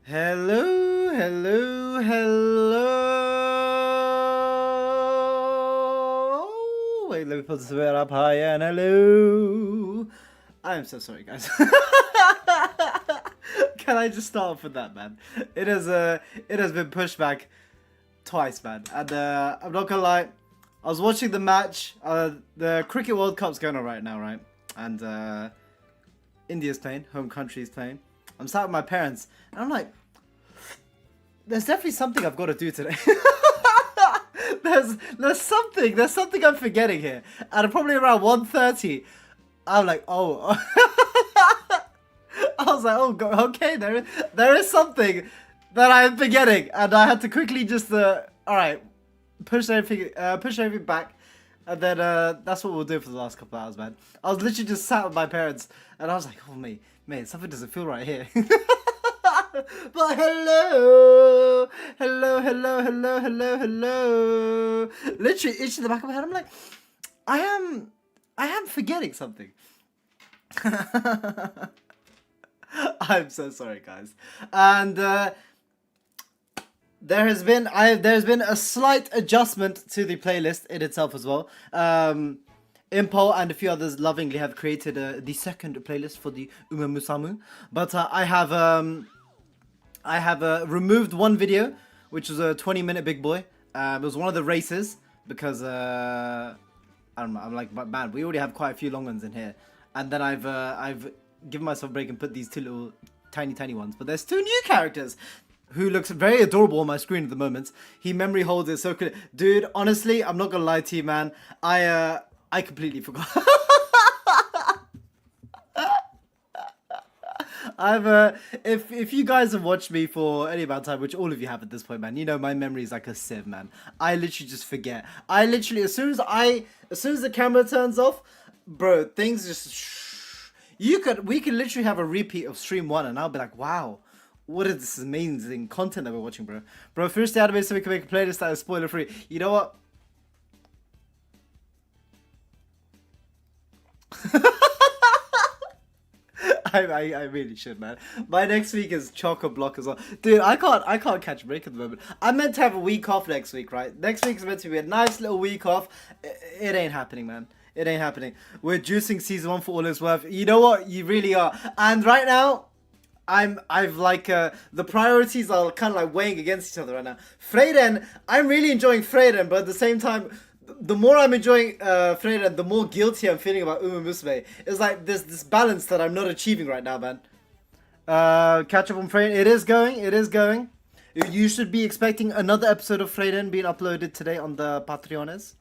Hello, hello, hello. Wait, let me put this bit up higher and hello. I'm so sorry, guys. Can I just start off with that, man? It has been pushed back twice, man. And I'm not gonna lie, I was watching the match. The Cricket World Cup's going on right now, right? And India's playing, home country's playing. I'm sat with my parents, and I'm like, there's definitely something I've got to do today. there's something I'm forgetting here. And probably around 1:30, I'm like, oh. I was like, oh, okay, there is something that I'm forgetting, and I had to quickly just, all right, push everything back. And then that's what we'll do for the last couple of hours, man. I was literally just sat with my parents, and I was like, oh, mate, something doesn't feel right here. But hello, hello, hello, hello, hello, hello. Literally, itching the back of my head. I'm like, I am forgetting something. I'm so sorry, guys. And there's been a slight adjustment to the playlist in itself as well. Impo and a few others lovingly have created the second playlist for the Umamusume, but I have removed one video, which was a 20-minute big boy. It was one of the races because I don't know. I'm like, man, we already have quite a few long ones in here, and then I've given myself a break and put these two little tiny ones. But there's two new characters who looks very adorable on my screen at the moment. He memory holds it so clear. Dude, honestly, I'm not gonna lie to you, man. I completely forgot. If you guys have watched me for any amount of time, which all of you have at this point, man, you know my memory is like a sieve, man. I literally just forget. I literally, as soon as the camera turns off, bro, things just we could literally have a repeat of stream 1 and I'll be like, wow, what is this amazing content that we're watching, bro? Bro, finish the anime so we can make a playlist that is spoiler free. You know what? I really should, man. My next week is chock-a-block as well. Dude, I can't catch a break at the moment. I'm meant to have a week off next week, right? Next week is meant to be a nice little week off. It ain't happening, man. It ain't happening. We're juicing season 1 for all it's worth. You know what? You really are. And right now, I've like the priorities are kind of like weighing against each other right now. Freyren, I'm really enjoying Freyren, but at the same time, the more I'm enjoying Freyren, the more guilty I'm feeling about Umamusume. It's like this balance that I'm not achieving right now, man. Catch up on Freyren. It is going. You should be expecting another episode of Freyren being uploaded today on the Patreones.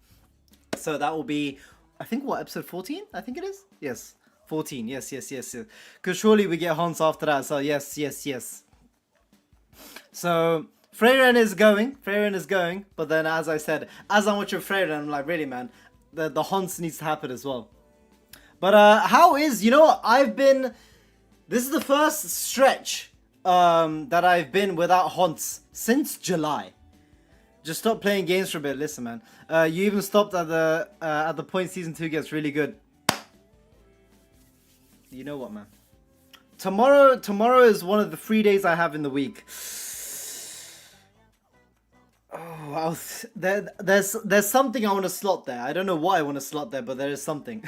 So that will be, I think, what, episode 14? I think it is? Yes. 14, yes. Because surely we get Hans after that, so yes. So, Freyren is going, but then as I said, as I'm watching Freyren, I'm like, really, man, the Hans needs to happen as well. But, you know what, this is the first stretch, that I've been without Hans since July. Just stop playing games for a bit, listen, man. You even stopped at the point season 2 gets really good. You know what, man? Tomorrow is one of the free days I have in the week. Oh, there's something I want to slot there. I don't know what I want to slot there, but there is something.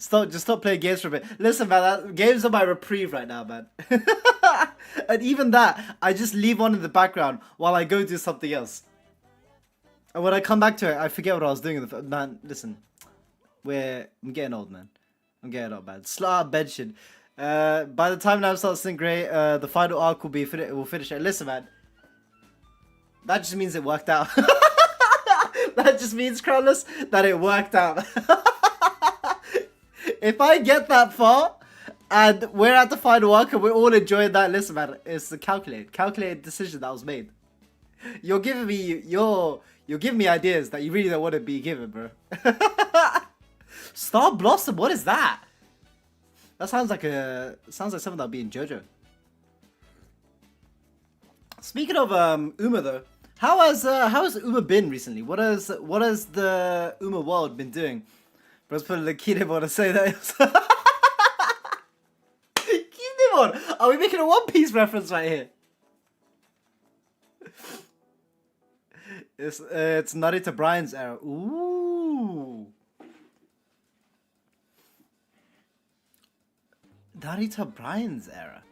Just stop playing games for a bit. Listen, man, games are my reprieve right now, man. And even that, I just leave on in the background while I go do something else. And when I come back to it, I forget what I was doing. Man, listen. I'm getting old, man. I'm getting old, man. Slot bed shit. By the time now starts Sing Grey, the final arc will finish it. Listen, man. That just means it worked out. That just means, Crownless, that it worked out. If I get that far, and we're at the final arc and we're all enjoying that, listen, man, it's a calculated decision that was made. You're giving me ideas that you really don't want to be given, bro. Star Blossom, what is that? That sounds like something that'll be in JoJo. Speaking of Uma though, how has Uma been recently? What has the Uma world been doing? Bros put a Kinemon to say that. Kinemon, are we making a One Piece reference right here? It's Narita Brian's era. Ooh. Narita Brian's era.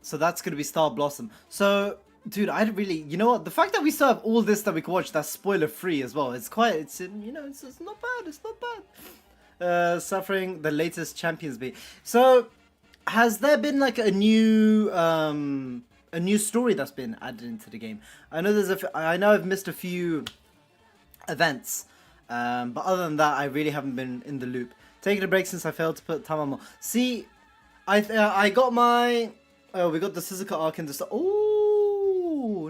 So that's gonna be Star Blossom. So, dude, you know what? The fact that we still have all this that we can watch that's spoiler free as well. It's not bad. It's not bad. Suffering the latest Champions Beat. So, has there been like a new story that's been added into the game? I know I've missed a few events, but other than that, I really haven't been in the loop. Taking a break since I failed to put Tamamo. See, I got my. Oh, we got the Suzuka arc in the. Oh,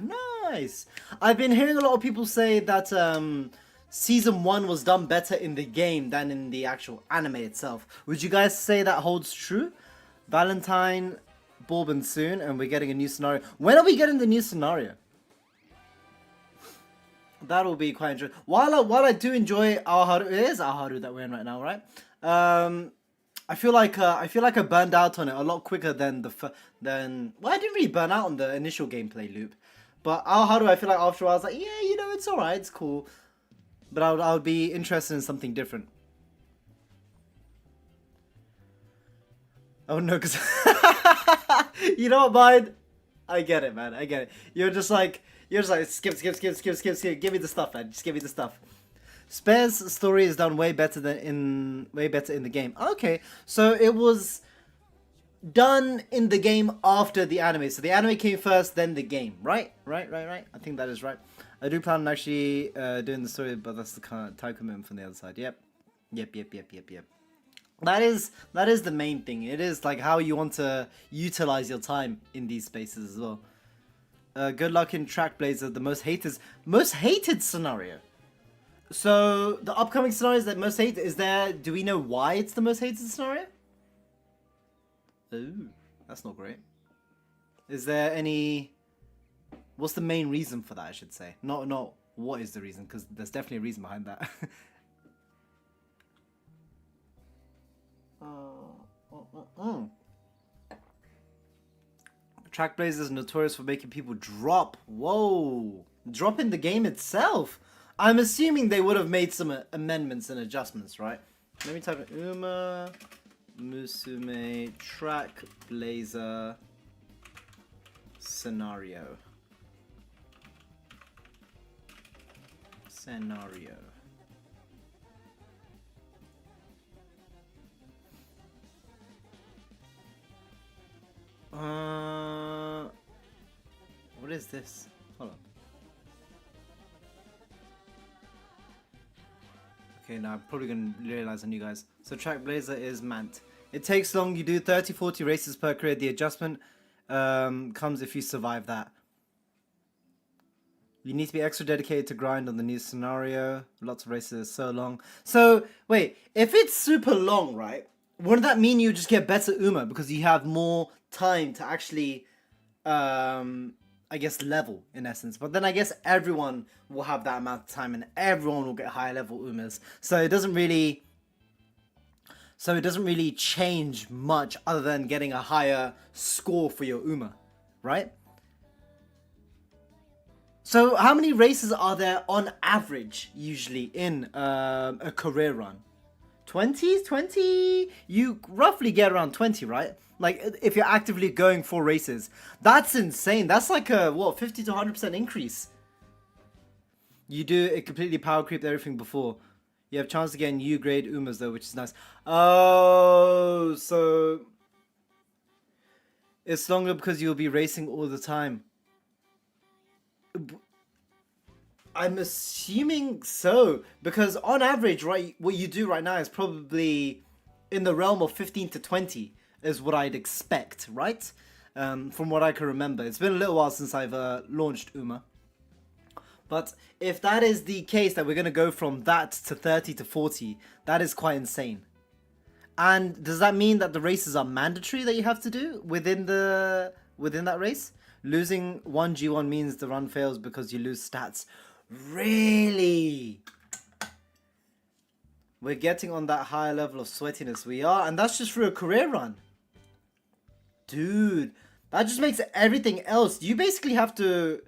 nice. I've been hearing a lot of people say that Season 1 was done better in the game than in the actual anime itself. Would you guys say that holds true? Valentine Bourbon soon, and we're getting a new scenario. When are we getting the new scenario? That'll be quite interesting. While I do enjoy Aoharu, it is Aoharu that we're in right now, right? I feel like I burned out on it a lot quicker than well, I didn't really burn out on the initial gameplay loop, but Aoharu, I feel like after a while I was like, yeah, you know, it's alright, it's cool, but I would be interested in something different. Oh no, because you know what, Mine? I get it, man. I get it. You're just like skip. Give me the stuff, man. Just give me the stuff. Spare's story is done way better in the game. Okay, so it was done in the game after the anime. So the anime came first, then the game. Right. I think that is right. I do plan on actually doing the story, but that's the kind of time commitment from the other side. Yep. That is the main thing. It is like how you want to utilize your time in these spaces as well. Good luck in Trackblazer, the most hated scenario. So the upcoming scenarios that most hated, is there? Do we know why it's the most hated scenario? Ooh, that's not great. Is there any? What's the main reason for that? I should say, not what is the reason, because there's definitely a reason behind that. Trackblazer is notorious for making people drop. Whoa, drop in the game itself. I'm assuming they would have made some amendments and adjustments, right? Let me type in Umamusume Trackblazer scenario. What is this? Hold on. Okay, now I'm probably gonna realize on you guys. So Trackblazer is Mant. It takes long. You do 30-40 races per career. The adjustment comes if you survive that. You need to be extra dedicated to grind on the new scenario. Lots of races are so long. So wait, if it's super long, right? Wouldn't that mean you just get better Uma because you have more time to actually, I guess, level in essence? But then I guess everyone will have that amount of time and everyone will get higher level Umas. So it doesn't really change much other than getting a higher score for your Uma, right? So how many races are there on average usually in a career run? 20? You roughly get around 20, right? Like, if you're actively going for races. That's insane. That's like a, 50 to 100% increase. You do it completely power creep everything before. You have a chance to get U grade Umas though, which is nice. Oh, so it's longer because you'll be racing all the time. I'm assuming so, because on average, right, what you do right now is probably in the realm of 15 to 20 is what I'd expect, right? From what I can remember. It's been a little while since I've launched Uma. But if that is the case, that we're going to go from that to 30 to 40, that is quite insane. And does that mean that the races are mandatory that you have to do within that race? Losing 1 G1 means the run fails because you lose stats. Really? We're getting on that higher level of sweatiness. We are, and that's just for a career run. Dude, that just makes everything else. You basically have to...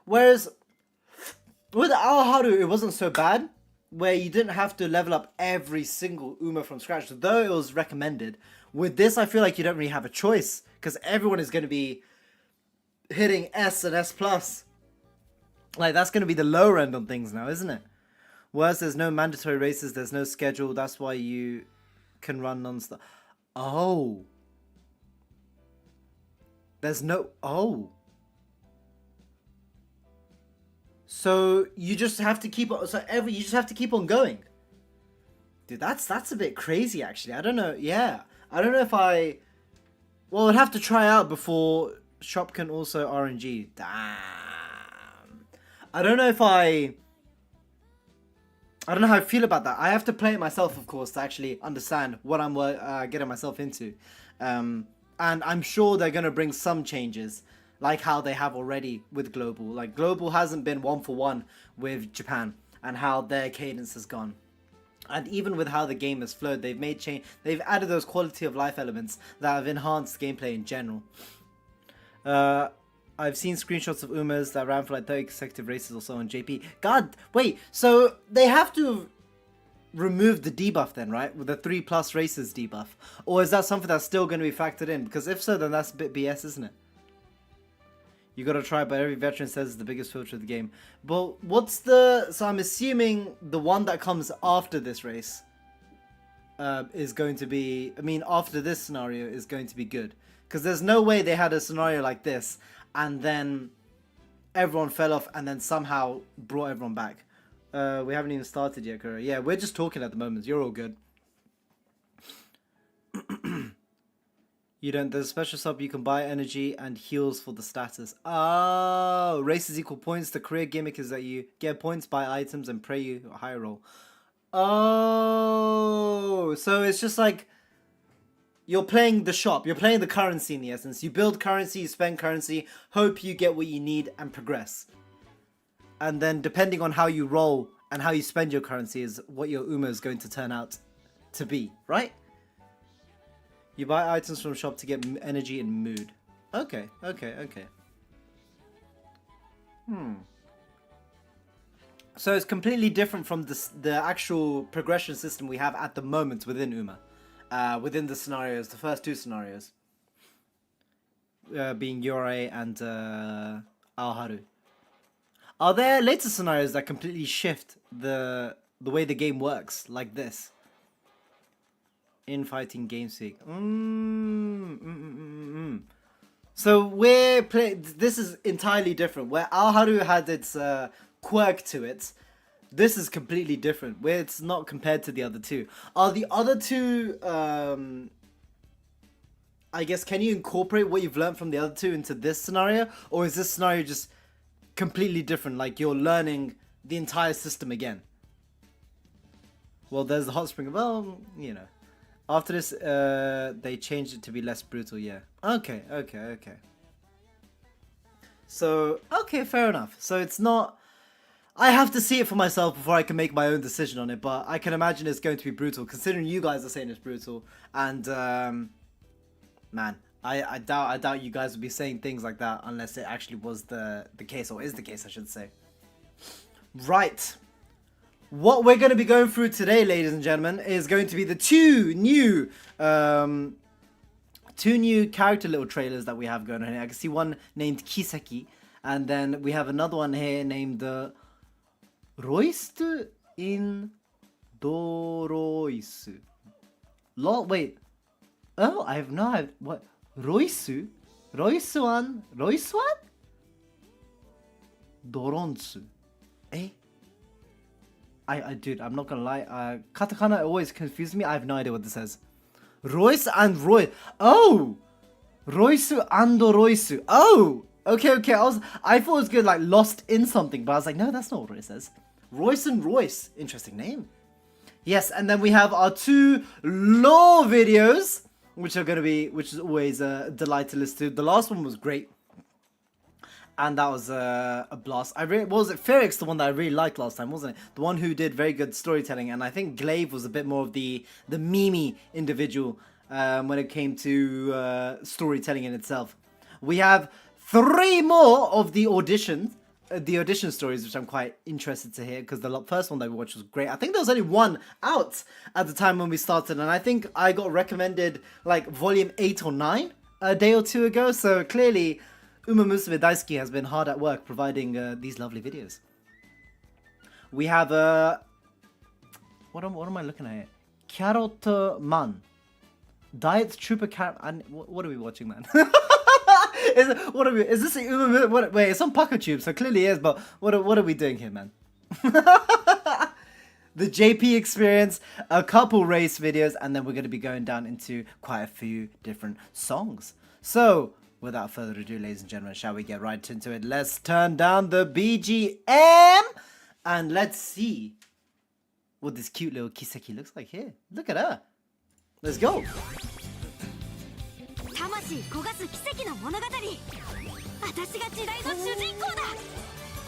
Whereas with Aoharu, it wasn't so bad, where you didn't have to level up every single Uma from scratch, though it was recommended. With this, I feel like you don't really have a choice, because everyone is going to be hitting S and S+. Like, that's going to be the lower end on things now, isn't it? Whereas there's no mandatory races, there's no schedule, that's why you can run non-stop. Oh. There's no... Oh. So you just have to keep on... you just have to keep on going. Dude, that's a bit crazy, actually. I don't know. Yeah. I don't know if I... Well, I'd have to try out before shop can also RNG. Damn. I don't know if I don't know how I feel about that. I have to play it myself, of course, to actually understand what I'm getting myself into. And I'm sure they're going to bring some changes, like how they have already with Global. Like, Global hasn't been 1-for-1 with Japan, and how their cadence has gone. And even with how the game has flowed, they've made change. They've added those quality of life elements that have enhanced gameplay in general. I've seen screenshots of Umas that ran for like 30 consecutive races or so on JP. God, wait, so they have to remove the debuff then, right? With the 3+ races debuff. Or is that something that's still going to be factored in? Because if so, then that's a bit BS, isn't it? You gotta try it, but every veteran says it's the biggest filter of the game. But what's the... So I'm assuming the one that comes after this race is going to be... I mean, after this scenario is going to be good. Because there's no way they had a scenario like this and then everyone fell off and then somehow brought everyone back. We haven't even started yet, Kura. Yeah, we're just talking at the moment. You're all good. You don't. There's a special sub you can buy energy and heals for the status. Oh, races equal points. The career gimmick is that you get points, buy items, and pray you a higher roll. Oh, so it's just like you're playing the shop. You're playing the currency in the essence. You build currency, you spend currency, hope you get what you need, and progress. And then depending on how you roll and how you spend your currency is what your Uma is going to turn out to be, right? You buy items from shop to get energy and mood. Okay. So it's completely different from the actual progression system we have at the moment within Uma. Within the scenarios, the first two scenarios. Being Yorei and Aoharu. Are there later scenarios that completely shift the way the game works, like this? Infighting game speak. So we're playing. This is entirely different. Where Aoharu had its quirk to it, this is completely different. Where it's not compared to the other two. Are the other two? I guess, can you incorporate what you've learned from the other two into this scenario, or is this scenario just completely different? Like you're learning the entire system again. Well, there's the hot spring. Well, you know. After this, they changed it to be less brutal, yeah. Okay. So, okay, fair enough. So it's not... I have to see it for myself before I can make my own decision on it, but I can imagine it's going to be brutal, considering you guys are saying it's brutal. And, man, I doubt you guys would be saying things like that unless it actually was the case, or is the case, I should say. Right. What we're going to be going through today, ladies and gentlemen, is going to be the two new character little trailers that we have going on here. I can see one named Kiseki, and then we have another one here named Roist in Doroisu. Wait. Oh, I have no... What? Roisu? Roisuan? Roisuan? Doronsu. Eh? Dude, I'm not gonna lie. Katakana always confuses me. I have no idea what this says. Royce and Roy. Oh! Roisu and Roisu. Oh! Okay. I thought it was good, like, lost in something, but I was like, no, that's not what it says. Royce and Royce. Interesting name. Yes, and then we have our two lore videos, which is always a delight to listen to. The last one was great. And that was a blast. Was it Ferrix, the one that I really liked last time, wasn't it? The one who did very good storytelling. And I think Glaive was a bit more of the meme individual when it came to storytelling in itself. We have 3 more of the audition stories, which I'm quite interested to hear, because the first one that we watched was great. I think there was only one out at the time when we started, and I think I got recommended like volume 8 or 9 a day or two ago. So clearly, Umamusume Daisuke has been hard at work providing these lovely videos. We have what am I looking at here? Carrot Man, Diet Trooper Carrot. What are we watching, man? Is this Umamusume? Wait, it's on PuckerTube, so clearly it is. But what are we doing here, man? The JP experience, a couple race videos, and then we're going to be going down into quite a few different songs. So, without further ado, ladies and gentlemen, shall we get right into it? Let's turn down the BGM and let's see what this cute little Kiseki looks like here. Look at her. Let's go.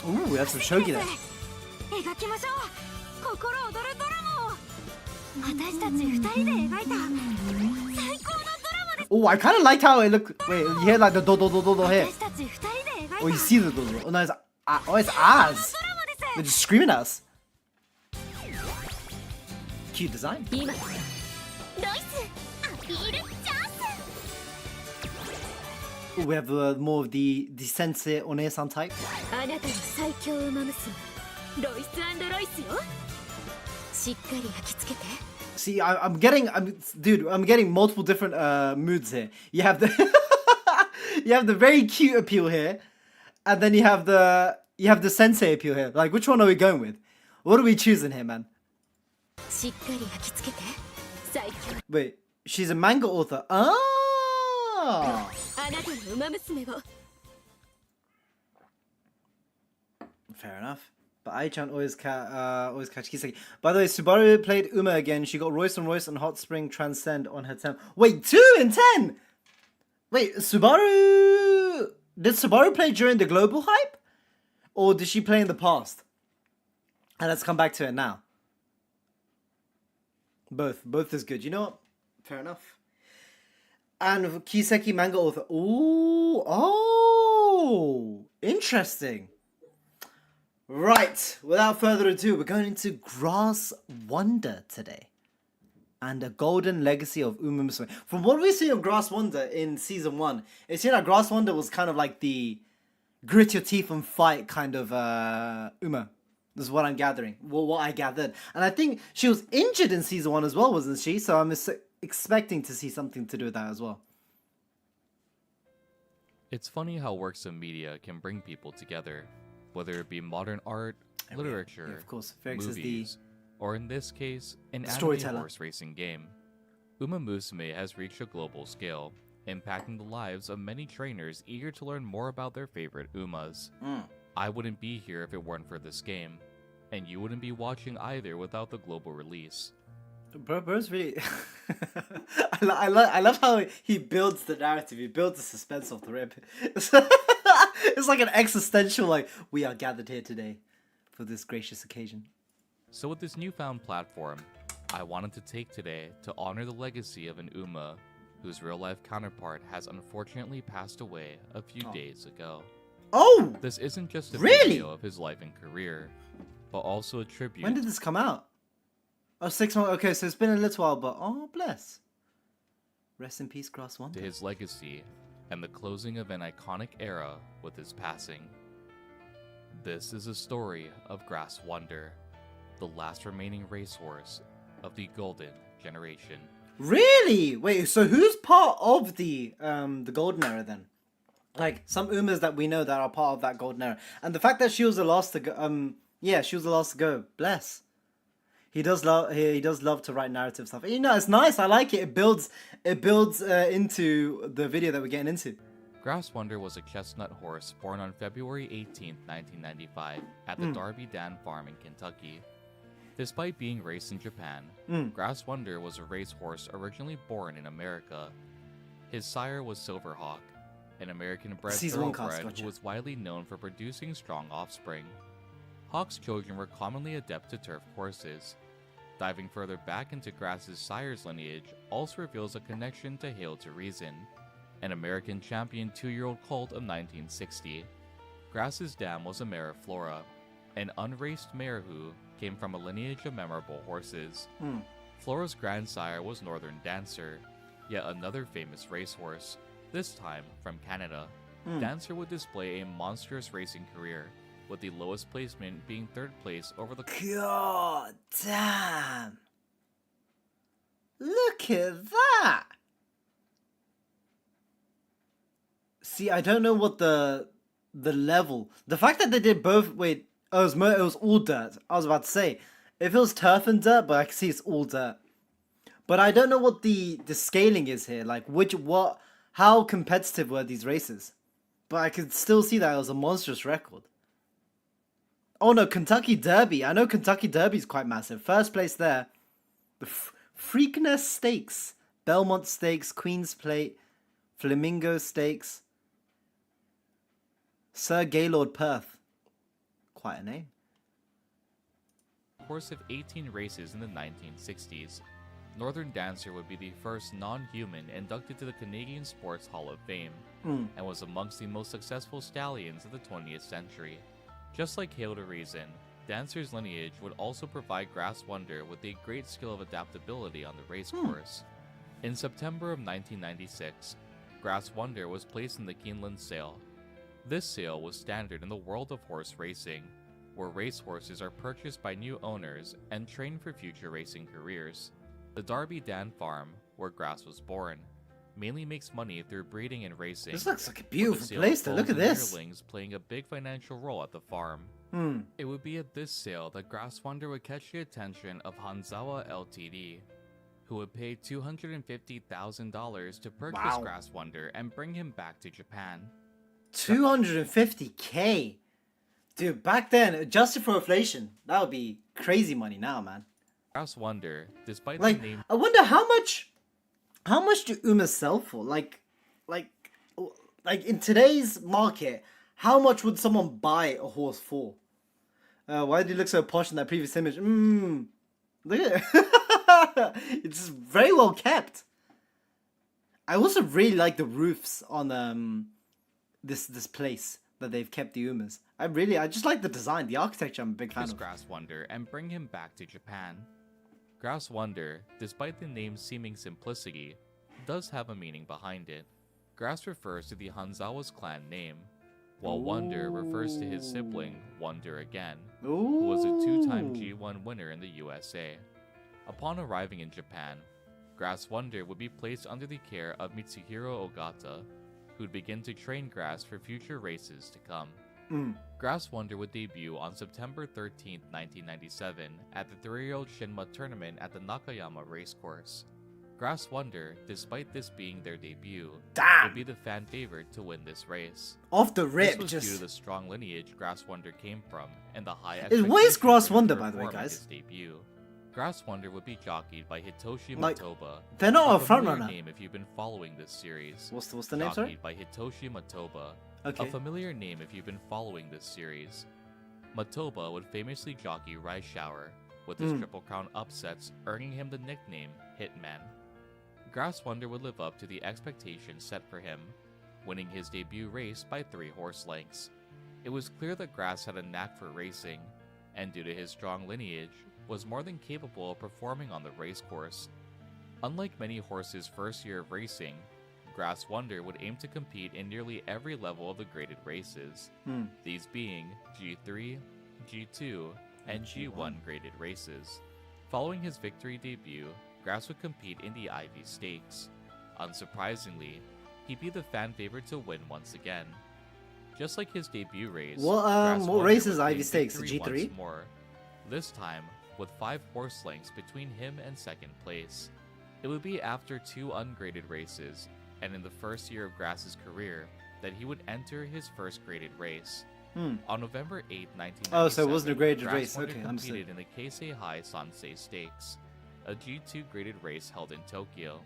Ooh, we have some shogi there. Oh, I kind of liked how it looked. Wait, you hear like the do do do do do here. Oh, you see the do do. Oh, no, it's ours. They're just screaming at us. Cute design. Ooh, we have more of the sensei One-san type. See, I'm getting multiple different moods here. You have the you have the very cute appeal here, and then you have the sensei appeal here. Like, which one are we going with? What are we choosing here, man? Wait, she's a manga author. Ah. Fair enough. But Ai-chan always catch Kiseki. By the way, Subaru played Uma again. She got Royce on Royce and Hot Spring Transcend on her 10. Wait, 2 in 10? Wait, Subaru... Did Subaru play during the global hype? Or did she play in the past? And let's come back to it now. Both is good. You know what? Fair enough. And Kiseki manga author. Ooh, oh, interesting. Right, without further ado, we're going into Grass Wonder today. And a golden legacy of Umamusume. From what we see of Grass Wonder in season 1, it seemed like Grass Wonder was kind of like the grit your teeth and fight kind of Uma. This is what I'm gathering. Well, what I gathered. And I think she was injured in season 1 as well, wasn't she? So I'm expecting to see something to do with that as well. It's funny how works of media can bring people together, whether it be modern art, literature, yeah, of course. movies, or in this case, an anime horse racing game. Umamusume has reached a global scale, impacting the lives of many trainers eager to learn more about their favorite Umas. I wouldn't be here if it weren't for this game, and you wouldn't be watching either without the global release. Bro's really... I love how he builds the narrative, he builds the suspense off the rip. It's like an existential, like, we are gathered here today for this gracious occasion. So with this newfound platform, I wanted to take today to honor the legacy of an Uma, whose real-life counterpart has unfortunately passed away a few days ago. Oh! This isn't just a video of his life and career, but also a tribute. When did this come out? Oh, 6 months. Okay, so it's been a little while, but oh, bless. Rest in peace, Grass Wonder. To his legacy and the closing of an iconic era with his passing. This is a story of Grass Wonder, the last remaining racehorse of the golden generation. Really? Wait, so who's part of the golden era then? Like, some Umas that we know that are part of that golden era. And the fact that she was the last to go, yeah, she was the last to go. Bless. He does love to write narrative stuff. You know, it's nice. I like it. It builds into the video that we're getting into. Grass Wonder was a chestnut horse born on February 18, 1995 at the Darby Dan Farm in Kentucky. Despite being raised in Japan, Grass Wonder was a racehorse originally born in America. His sire was Silverhawk, an American-bred thoroughbred who was widely known for producing strong offspring. Hawk's children were commonly adept to turf courses. Diving further back into Grass's sire's lineage also reveals a connection to Hail to Reason, an American champion 2-year-old colt of 1960. Grass's dam was a mare of Flora, an unraced mare who came from a lineage of memorable horses. Flora's grandsire was Northern Dancer, yet another famous racehorse, this time from Canada. Dancer would display a monstrous racing career, with the lowest placement being 3rd place over the... God damn! Look at that! See, I don't know what the level... The fact that they did both... Wait, oh, it was all dirt. I was about to say, if it was turf and dirt, but I can see it's all dirt. But I don't know what the scaling is here. Like, how competitive were these races? But I could still see that it was a monstrous record. Oh no, Kentucky Derby. I know Kentucky Derby is quite massive. 1st place there. The Freakness Stakes. Belmont Stakes, Queen's Plate. Flamingo Stakes. Sir Gaylord Perth. Quite a name. Course of 18 races in the 1960s, Northern Dancer would be the first non-human inducted to the Canadian Sports Hall of Fame, and was amongst the most successful stallions of the 20th century. Just like Hail to Reason, Dancer's lineage would also provide Grass Wonder with a great skill of adaptability on the race course. In September of 1996, Grass Wonder was placed in the Keeneland sale. This sale was standard in the world of horse racing, where racehorses are purchased by new owners and trained for future racing careers. The Darby Dan Farm, where Grass was born, mainly makes money through breeding and racing. This looks like a beautiful place to look at this. Yearlings playing a big financial role at the farm. It would be at this sale that Grass Wonder would catch the attention of Hanzawa Ltd., who would pay $250,000 to purchase Grass Wonder and bring him back to Japan. 250K? Dude, back then, adjusted for inflation, that would be crazy money now, man. Grass Wonder, despite Like, the name... I wonder how much do Umas sell for? Like in today's market, how much would someone buy a horse for? Why did he look so posh in that previous image? Look at it. It's very well kept. I also really like the roofs on this place that they've kept the Umas. I just like the design, the architecture. I'm a big fan of. Grass Wonder and bring him back to Japan. Grass Wonder, despite the name's seeming simplicity, does have a meaning behind it. Grass refers to the Hanzawa's clan name, while Wonder refers to his sibling, Wonder again, who was a two-time G1 winner in the USA. Upon arriving in Japan, Grass Wonder would be placed under the care of Mitsuhiro Ogata, who'd begin to train Grass for future races to come. Grass Wonder would debut on September 13, 1997 at the 3-year-old Shinma tournament at the Nakayama racecourse. Grass Wonder, despite this being their debut, would be the fan favorite to win this race. Off the rip, this was due to the strong lineage Grass Wonder came from and the high What is Grass Wonder, by the way, guys? His debut. Grass Wonder would be jockeyed by Hitoshi Like, Matoba. they're not a front familiar runner. name if you've been following this series. What's the name, sorry? Jockeyed by Hitoshi Matoba. Okay. A familiar name if you've been following this series. Matoba would famously jockey Rice Shower, with his Triple Crown upsets earning him the nickname Hitman. Grass Wonder would live up to the expectations set for him, winning his debut race by 3 horse lengths. It was clear that Grass had a knack for racing, and due to his strong lineage, was more than capable of performing on the racecourse. Unlike many horses' first year of racing, Grass Wonder would aim to compete in nearly every level of the graded races, these being G3, G2, and G1 graded races. Following his victory debut, Grass would compete in the Ivy Stakes. Unsurprisingly, he'd be the fan favorite to win once again. Just like his debut race, what race is Ivy Stakes? G3? Once more, this time with 5 horse lengths between him and second place. It would be after 2 ungraded races, and in the first year of Grass's career, that he would enter his first graded race. On November 8, 1997, Oh, so it wasn't a graded Grass race. Wonder Okay, competed understood. in the Keisei High Sansei Stakes, a G2 graded race held in Tokyo.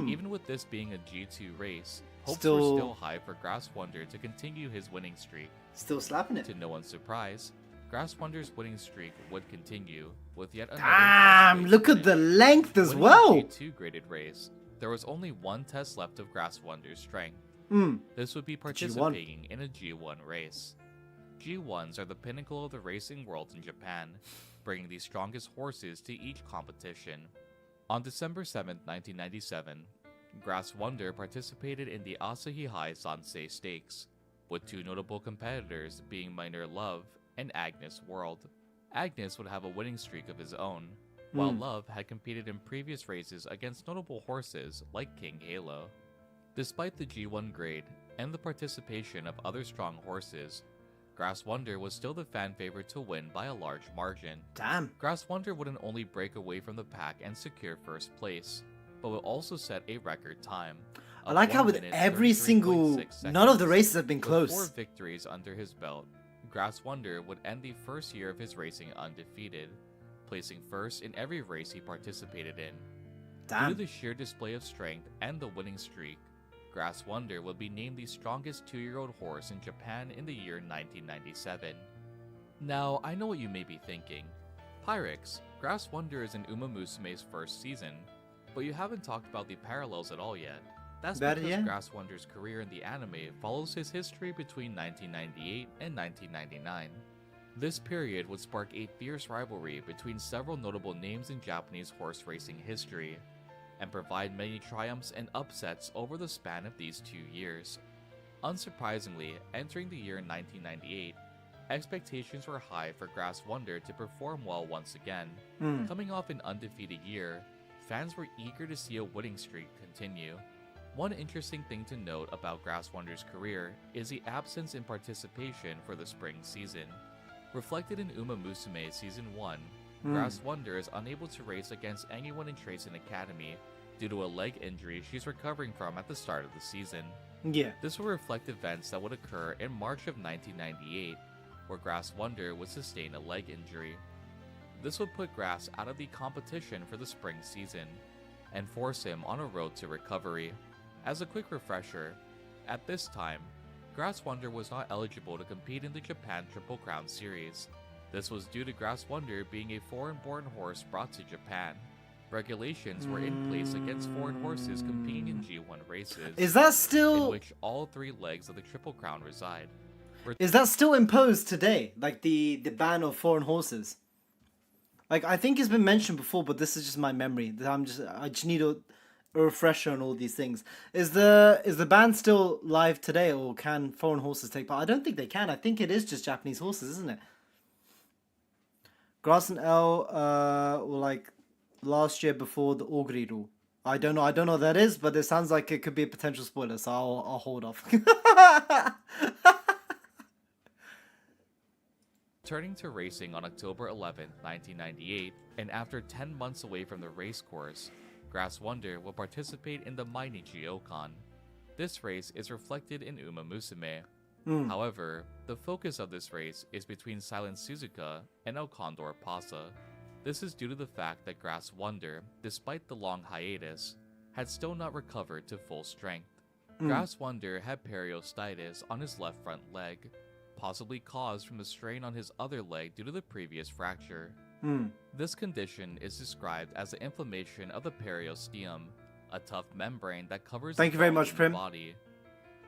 Even with this being a G2 race, hopes were still high for Grass Wonder to continue his winning streak. Still slapping it. To no one's surprise, Grass Wonder's winning streak would continue with yet another Damn, test look race at the finish. length as Winning well. a G2 graded race, there was only one test left of Grass Wonder's strength. This would be participating in a G1 race. G1s are the pinnacle of the racing world in Japan, bringing the strongest horses to each competition. On December 7, 1997, Grass Wonder participated in the Asahi High Sansei Stakes, with 2 notable competitors being Minor Love and Agnes World. Agnes would have a winning streak of his own, while Love had competed in previous races against notable horses like King Halo. Despite the G1 grade and the participation of other strong horses, Grass Wonder was still the fan favorite to win by a large margin. Damn. Grass Wonder wouldn't only break away from the pack and secure first place, but would also set a record time. I like how with every single, none of the races have been close. With 4 victories under his belt, Grass Wonder would end the first year of his racing undefeated, placing first in every race he participated in. Due to the sheer display of strength and the winning streak, Grass Wonder would be named the strongest 2-year-old horse in Japan in the year 1997. Now, I know what you may be thinking. Pyrex, Grass Wonder is in Umamusume's first season, but you haven't talked about the parallels at all yet. That's because Grass Wonder's career in the anime follows his history between 1998 and 1999. This period would spark a fierce rivalry between several notable names in Japanese horse racing history, and provide many triumphs and upsets over the span of these 2 years. Unsurprisingly, entering the year 1998, expectations were high for Grass Wonder to perform well once again. Coming off an undefeated year, fans were eager to see a winning streak continue. One interesting thing to note about Grass Wonder's career is the absence in participation for the spring season. Reflected in Umamusume Season 1, Grass Wonder is unable to race against anyone in Tracing Academy due to a leg injury she's recovering from at the start of the season. This will reflect events that would occur in March of 1998, where Grass Wonder would sustain a leg injury. This would put Grass out of the competition for the spring season, and force him on a road to recovery. As a quick refresher, at this time, Grass Wonder was not eligible to compete in the Japan Triple Crown Series. This was due to Grass Wonder being a foreign-born horse brought to Japan. Regulations were in place against foreign horses competing in G1 races. Is that still... in which all 3 legs of the Triple Crown reside. Is that still imposed today? Like the ban of foreign horses? Like, I think it's been mentioned before, but this is just my memory. I just need a refresher on all these things. Is the ban still live today, or can foreign horses take part? I don't think they can. I think it is just Japanese horses, isn't it? Grass and L were like last year before the Ogri rule. I don't know what that is, but it sounds like it could be a potential spoiler, so I'll hold off. Turning to racing on October 11, 1998, and after 10 months away from the race course, Grass Wonder will participate in the Mainichi Okan. This race is reflected in Umamusume. However, the focus of this race is between Silent Suzuka and El Condor Pasa. This is due to the fact that Grass Wonder, despite the long hiatus, had still not recovered to full strength. Grass Wonder had periostitis on his left front leg, possibly caused from the strain on his other leg due to the previous fracture. This condition is described as the inflammation of the periosteum, a tough membrane that covers the body.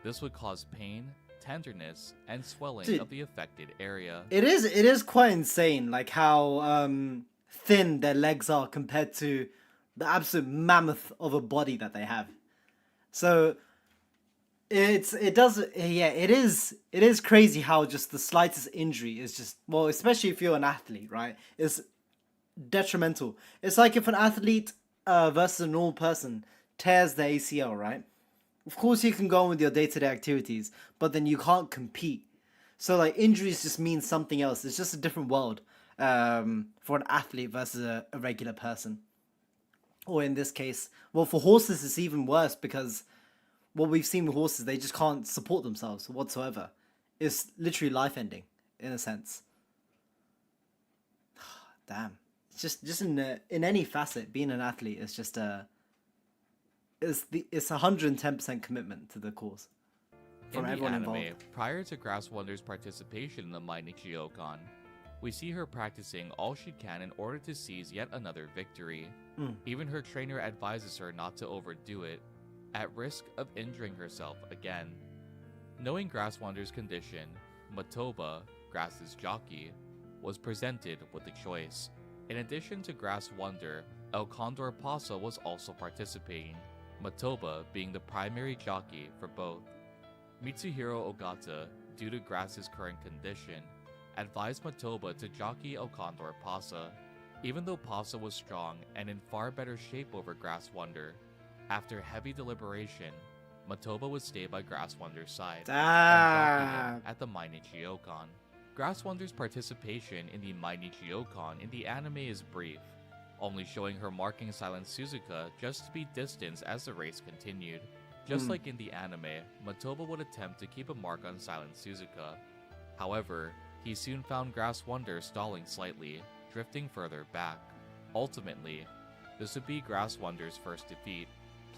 This would cause pain, tenderness, and swelling of the affected area. It is quite insane, like how thin their legs are compared to the absolute mammoth of a body that they have. So it is crazy how just the slightest injury is just, well, especially if you're an athlete, right, is detrimental. It's like if an athlete versus a normal person tears their ACL, right? Of course you can go on with your day-to-day activities, but then you can't compete. So like injuries just mean something else. It's just a different world for an athlete versus a regular person. Or in this case, well, for horses it's even worse, because what we've seen with horses, they just can't support themselves whatsoever. It's literally life-ending in a sense. Damn. It's just in any facet, being an athlete is just it's 110% commitment to the cause from everyone involved. Prior to Grass Wonder's participation in the Mainichi Okan, we see her practicing all she can in order to seize yet another victory. Even her trainer advises her not to overdo it, at risk of injuring herself again. Knowing Grass Wonder's condition, Matoba, Grass's jockey, was presented with a choice. In addition to Grass Wonder, El Condor Pasa was also participating, Matoba being the primary jockey for both. Mitsuhiro Ogata, due to Grass's current condition, advised Matoba to jockey El Condor Pasa. Even though Pasa was strong and in far better shape over Grass Wonder, after heavy deliberation, Matoba would stay by Grass Wonder's side and at the Mainichi Okan. Grass Wonder's participation in the Mainichi Okan in the anime is brief, only showing her marking Silent Suzuka just to be distanced as the race continued. Just like in the anime, Matoba would attempt to keep a mark on Silent Suzuka. However, he soon found Grass Wonder stalling slightly, drifting further back. Ultimately, this would be Grass Wonder's first defeat,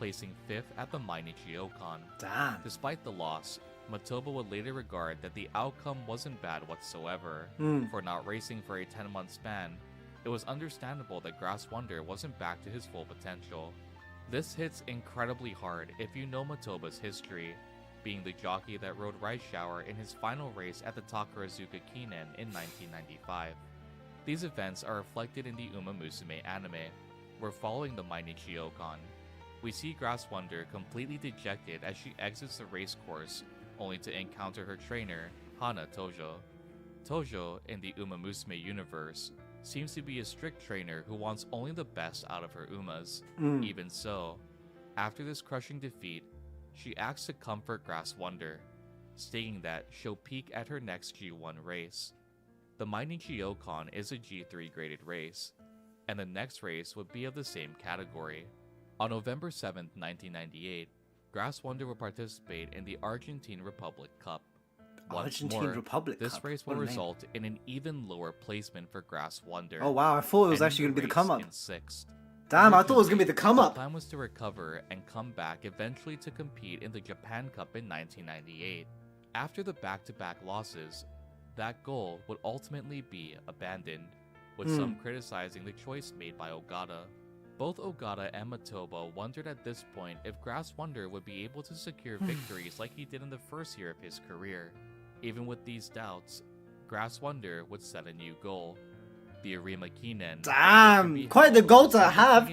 placing 5th at the Mainichi Okan. Damn. Despite the loss, Matoba would later regard that the outcome wasn't bad whatsoever. For not racing for a 10-month span, it was understandable that Grass Wonder wasn't back to his full potential. This hits incredibly hard if you know Matoba's history, being the jockey that rode Rice Shower in his final race at the Takarazuka Kinen in 1995. These events are reflected in the Umamusume anime, where following the Mainichi Okan, we see Grass Wonder completely dejected as she exits the race course, only to encounter her trainer, Hana Tojo. Tojo, in the Umamusume universe, seems to be a strict trainer who wants only the best out of her Umas. Even so, after this crushing defeat, she acts to comfort Grass Wonder, stating that she'll peak at her next G1 race. The Mainichi Okan is a G3 graded race, and the next race would be of the same category. On November 7, 1998, Grass Wonder will participate in the Argentine Republic Cup. This race will result in an even lower placement for Grass Wonder. Oh wow, I thought it was actually going to be the come up. In 6th. Damn, I thought it was going to be the come up. The plan was to recover and come back eventually to compete in the Japan Cup in 1998. After the back-to-back losses, that goal would ultimately be abandoned, with some criticizing the choice made by Ogata. Both Ogata and Matoba wondered at this point if Grass Wonder would be able to secure victories like he did in the first year of his career. Even with these doubts, Grass Wonder would set a new goal. The Arima Kinen. Damn, quite the goal to have.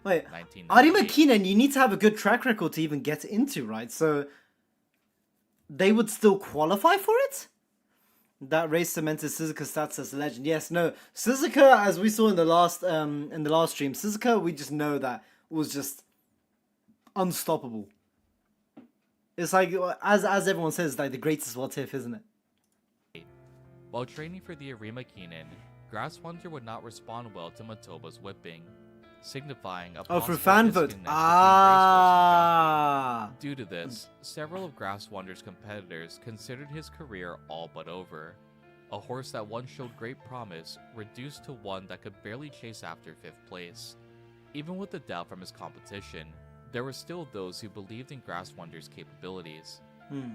Wait, Arima Kinen, you need to have a good track record to even get into, right? So they would still qualify for it? That race cemented Suzuka's status as a legend. Yes, no. Suzuka, as we saw in the last stream, Suzuka, we just know that was just unstoppable. It's like, as everyone says, like the greatest what if, isn't it? While training for the Arima Kinen, Grass Wonder would not respond well to Matoba's whipping, signifying a for fan vote. Due to this, several of Grass Wonder's competitors considered his career all but over. A horse that once showed great promise reduced to one that could barely chase after 5th place. Even with the doubt from his competition, there were still those who believed in Grass Wonder's capabilities.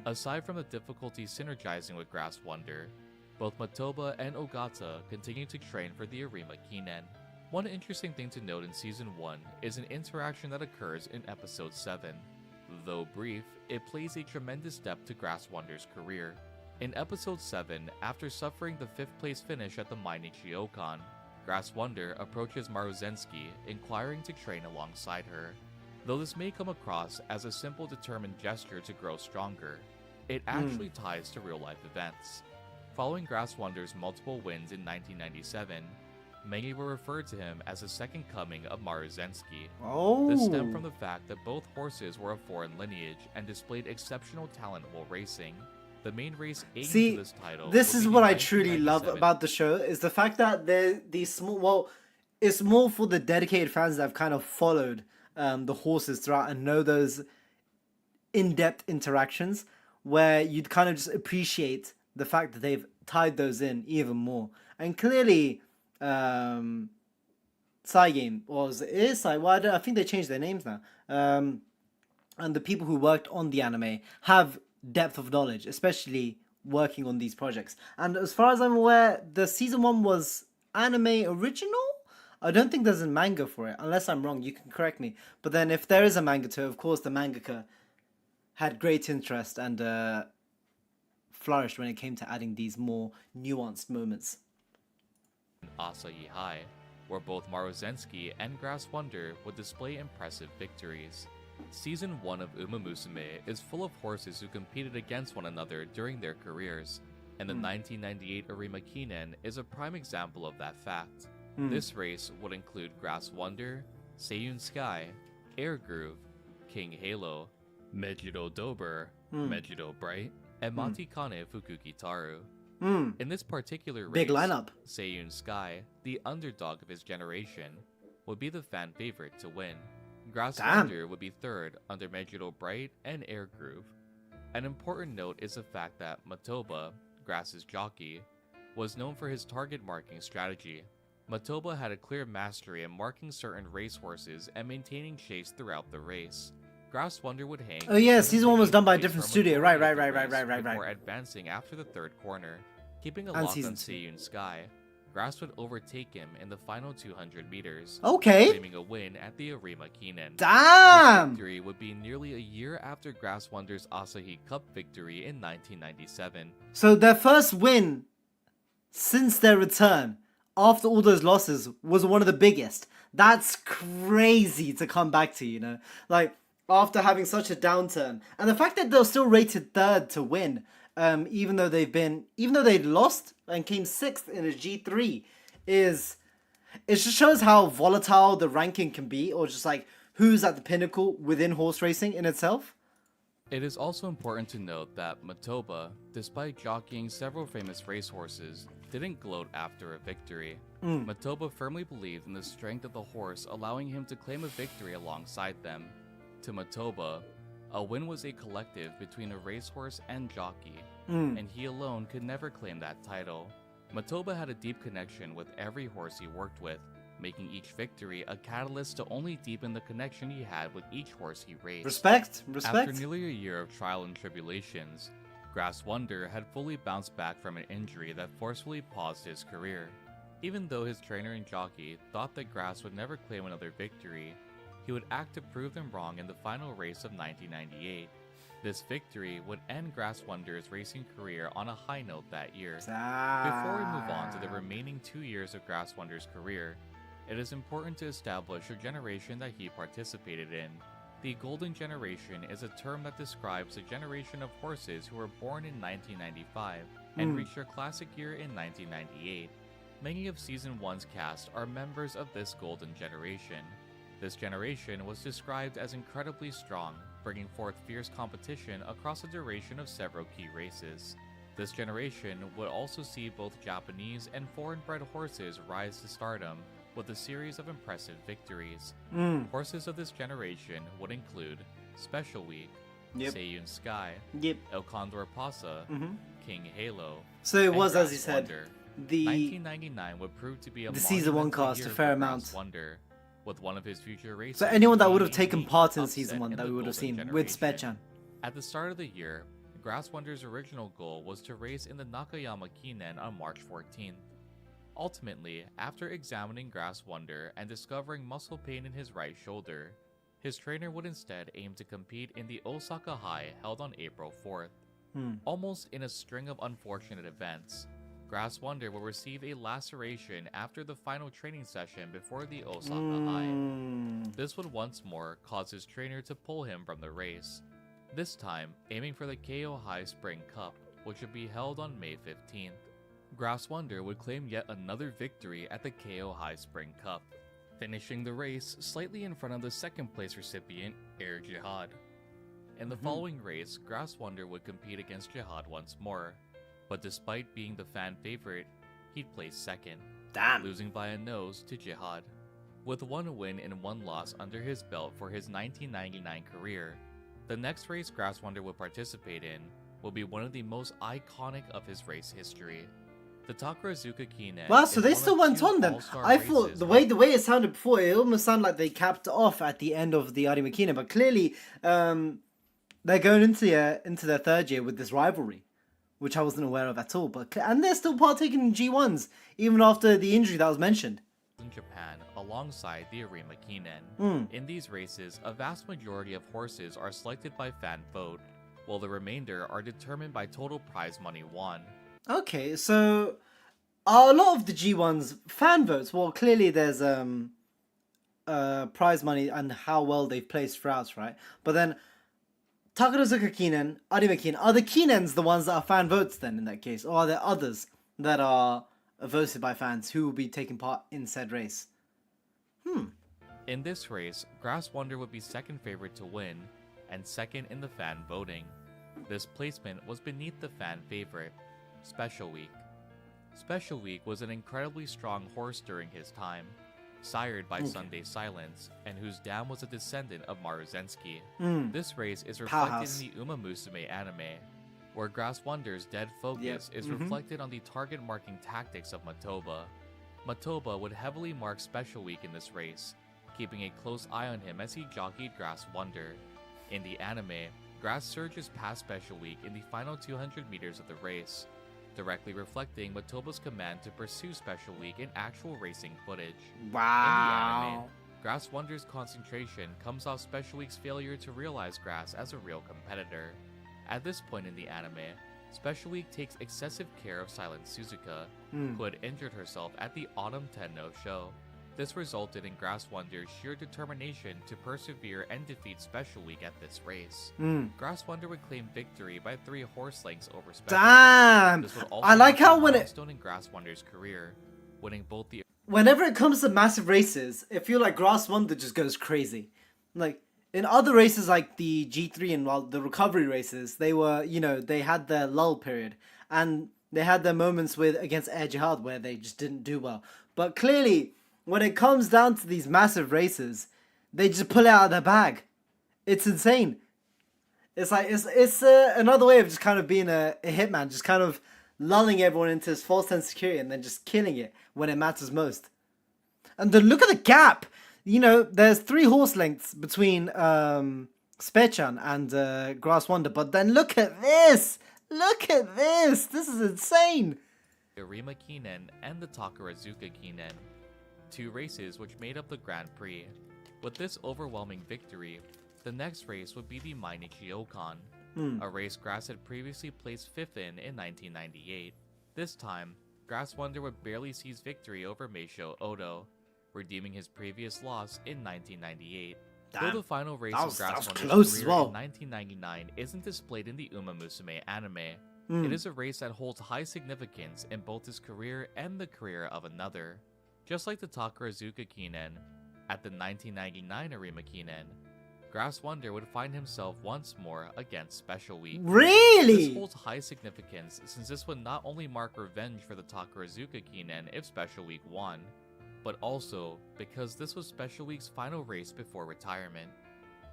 Aside from the difficulty synergizing with Grass Wonder, both Matoba and Ogata continued to train for the Arima Kinen. One interesting thing to note in Season 1 is an interaction that occurs in Episode 7. Though brief, it plays a tremendous depth to Grass Wonder's career. In Episode 7, after suffering the 5th place finish at the Mainichi Okan, Grass Wonder approaches Maruzensky, inquiring to train alongside her. Though this may come across as a simple determined gesture to grow stronger, it actually ties to real-life events. Following Grass Wonder's multiple wins in 1997, many will refer to him as the second coming of Maruzensky. This stemmed from the fact that both horses were of foreign lineage and displayed exceptional talent while racing. The main race aiming to this title. This is what I truly love about the show, is the fact that these small. Well, it's more for the dedicated fans that have kind of followed the horses throughout and know those in-depth interactions, where you'd kind of just appreciate the fact that they've tied those in even more. And clearly, Cygame, or it is Cy, well, I think they changed their names now. And the people who worked on the anime have depth of knowledge, especially working on these projects. And as far as I'm aware, the Season 1 was anime original? I don't think there's a manga for it, unless I'm wrong, you can correct me. But then if there is a manga to it, of course the mangaka had great interest and flourished when it came to adding these more nuanced moments. Asahi High, where both Maruzensky and Grass Wonder would display impressive victories. Season 1 of Umamusume is full of horses who competed against one another during their careers, and the 1998 Arima Kinen is a prime example of that fact. This race would include Grass Wonder, Seiyun Sky, Air Groove, King Halo, Mejiro Dober, Mejiro Bright, and Matikane Fukuki Taru. In this particular race, big lineup. Seiyun Sky, the underdog of his generation, would be the fan favorite to win. Grass Wonder would be third under Mejiro Bright and Air Groove. An important note is the fact that Matoba, Grass's jockey, was known for his target marking strategy. Matoba had a clear mastery in marking certain racehorses and maintaining chase throughout the race. Grass Wonder would hang. Oh yeah, 7 season to 1 was 8 done by a points different for a studio. Right, majority right, of the right, right, race right, right, before right. advancing after the third corner. Keeping a And lock on season 2. Seiyun Sky, Grass would overtake him in the final 200 meters, Okay. claiming a win at the Arima Kinen. Damn! This victory would be nearly a year after Grass Wonder's Asahi Cup victory in 1997. So their first win since their return after all those losses was one of the biggest. That's crazy to come back to, you know? Like, after having such a downturn. And the fact that they're still rated third to win, even though they'd lost and came sixth in a G3, it just shows how volatile the ranking can be, or just like who's at the pinnacle within horse racing in itself. It is also important to note that Matoba, despite jockeying several famous racehorses, didn't gloat after a victory. Matoba firmly believed in the strength of the horse, allowing him to claim a victory alongside them. To Matoba, a win was a collective between a racehorse and jockey, and he alone could never claim that title. Matoba had a deep connection with every horse he worked with, making each victory a catalyst to only deepen the connection he had with each horse he raced. Respect. After nearly a year of trial and tribulations, Grass Wonder had fully bounced back from an injury that forcefully paused his career. Even though his trainer and jockey thought that Grass would never claim another victory, he would act to prove them wrong in the final race of 1998. This victory would end Grass Wonder's racing career on a high note that year. Before we move on to the remaining 2 years of Grass Wonder's career, it is important to establish a generation that he participated in. The Golden Generation is a term that describes a generation of horses who were born in 1995 and reached their classic year in 1998. Many of Season 1's cast are members of this Golden Generation. This generation was described as incredibly strong, bringing forth fierce competition across the duration of several key races. This generation would also see both Japanese and foreign-bred horses rise to stardom with a series of impressive victories. Horses of this generation would include Special Week, Seiyun Sky, El Condor Pasa, King Halo. So it was, Grass as you said, Wonder. the 1999 would prove to be a Season 1 monumental cast year a for fair Grass amount. Wonder, with one of his future races. So anyone that being would have a taken major part in upset Season 1 in that the we would have Golden seen with Generation. Spechan. At the start of the year, Grass Wonder's original goal was to race in the Nakayama Kinen on March 14th. Ultimately, after examining Grass Wonder and discovering muscle pain in his right shoulder, his trainer would instead aim to compete in the Osaka High held on April 4th. Almost in a string of unfortunate events, Grass Wonder will receive a laceration after the final training session before the Osaka High. This would once more cause his trainer to pull him from the race, this time aiming for the KO High Spring Cup, which would be held on May 15th. Grass Wonder would claim yet another victory at the KO High Spring Cup, finishing the race slightly in front of the second place recipient, Air Jihad. In the following race, Grass Wonder would compete against Jihad once more, but despite being the fan favorite, he'd place second, losing by a nose to Jihad. With one win and one loss under his belt for his 1999 career, the next race Grass Wonder would participate in will be one of the most iconic of his race history. The Takarazuka Kinen. Wow, so they still went on then. I thought the way it sounded before, it almost sounded like they capped off at the end of the Arima Kinen, but clearly they're going into their third year with this rivalry, which I wasn't aware of at all. And they're still partaking in G1s even after the injury that was mentioned. In Japan, alongside the Arima Kinen. In these races, a vast majority of horses are selected by fan vote, while the remainder are determined by total prize money won. Okay, so are a lot of the G1s fan votes? Well, clearly there's prize money and how well they've placed throughout, right? But then Takarazuka Kinen, Arima Kinen, are the Kinens the ones that are fan votes then in that case? Or are there others that are voted by fans who will be taking part in said race? In this race, Grass Wonder would be second favorite to win, and second in the fan voting. This placement was beneath the fan favorite, Special Week. Special Week was an incredibly strong horse during his time, sired by Sunday Silence, and whose dam was a descendant of Maruzensky. This race is reflected in the Umamusume anime, where Grass Wonder's dead focus is reflected on the target marking tactics of Matoba. Matoba would heavily mark Special Week in this race, keeping a close eye on him as he jockeyed Grass Wonder. In the anime, Grass surges past Special Week in the final 200 meters of the race, directly reflecting Matoba's command to pursue Special Week in actual racing footage. Wow. In the anime, Grass Wonder's concentration comes off Special Week's failure to realize Grass as a real competitor. At this point in the anime, Special Week takes excessive care of Silent Suzuka, who had injured herself at the Autumn Tenno show. This resulted in Grass Wonder's sheer determination to persevere and defeat Special Week at this race. Grass Wonder would claim victory by 3 horse lengths over Special Damn! Week. This would also I like how when milestone in Grass Wonder's career, winning both the whenever it comes to massive races, I feel like Grass Wonder just goes crazy. Like, in other races like the G3 and the recovery races, they were, they had their lull period. And they had their moments against Air Jihad where they just didn't do well. But clearly, when it comes down to these massive races, they just pull it out of their bag. It's insane. It's like, it's another way of just kind of being a hitman, just kind of lulling everyone into this false sense of security and then just killing it when it matters most. And then look at the gap. There's 3 horse lengths between Spechan and Grass Wonder, but then look at this. Look at this. This is insane. Arima Kinen and the Takarazuka Kinen, 2 races which made up the Grand Prix. With this overwhelming victory, the next race would be the Mainichi Okan, a race Grass had previously placed 5th in 1998. This time, Grass Wonder would barely seize victory over Meisho Odo, redeeming his previous loss in 1998. Damn. Though the final race of Grass Wonder's close as career well. in 1999 isn't displayed in the Umamusume anime, it is a race that holds high significance in both his career and the career of another. Just like the Takarazuka Kinen, at the 1999 Arima Kinen, Grass Wonder would find himself once more against Special Week. Really? This holds high significance since this would not only mark revenge for the Takarazuka Kinen if Special Week won, but also because this was Special Week's final race before retirement.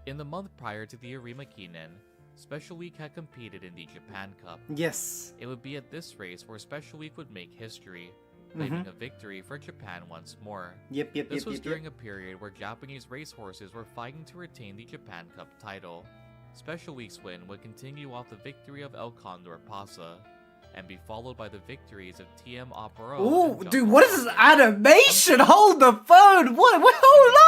In the month prior to the Arima Kinen, Special Week had competed in the Japan Cup. Yes. It would be at this race where Special Week would make history, claiming a victory for Japan once more. This was during a period where Japanese racehorses were fighting to retain the Japan Cup title. Special Week's win would continue off the victory of El Condor Pasa, and be followed by the victories of TM Opero. Oh, dude, what is this animation? Hold the phone! Hold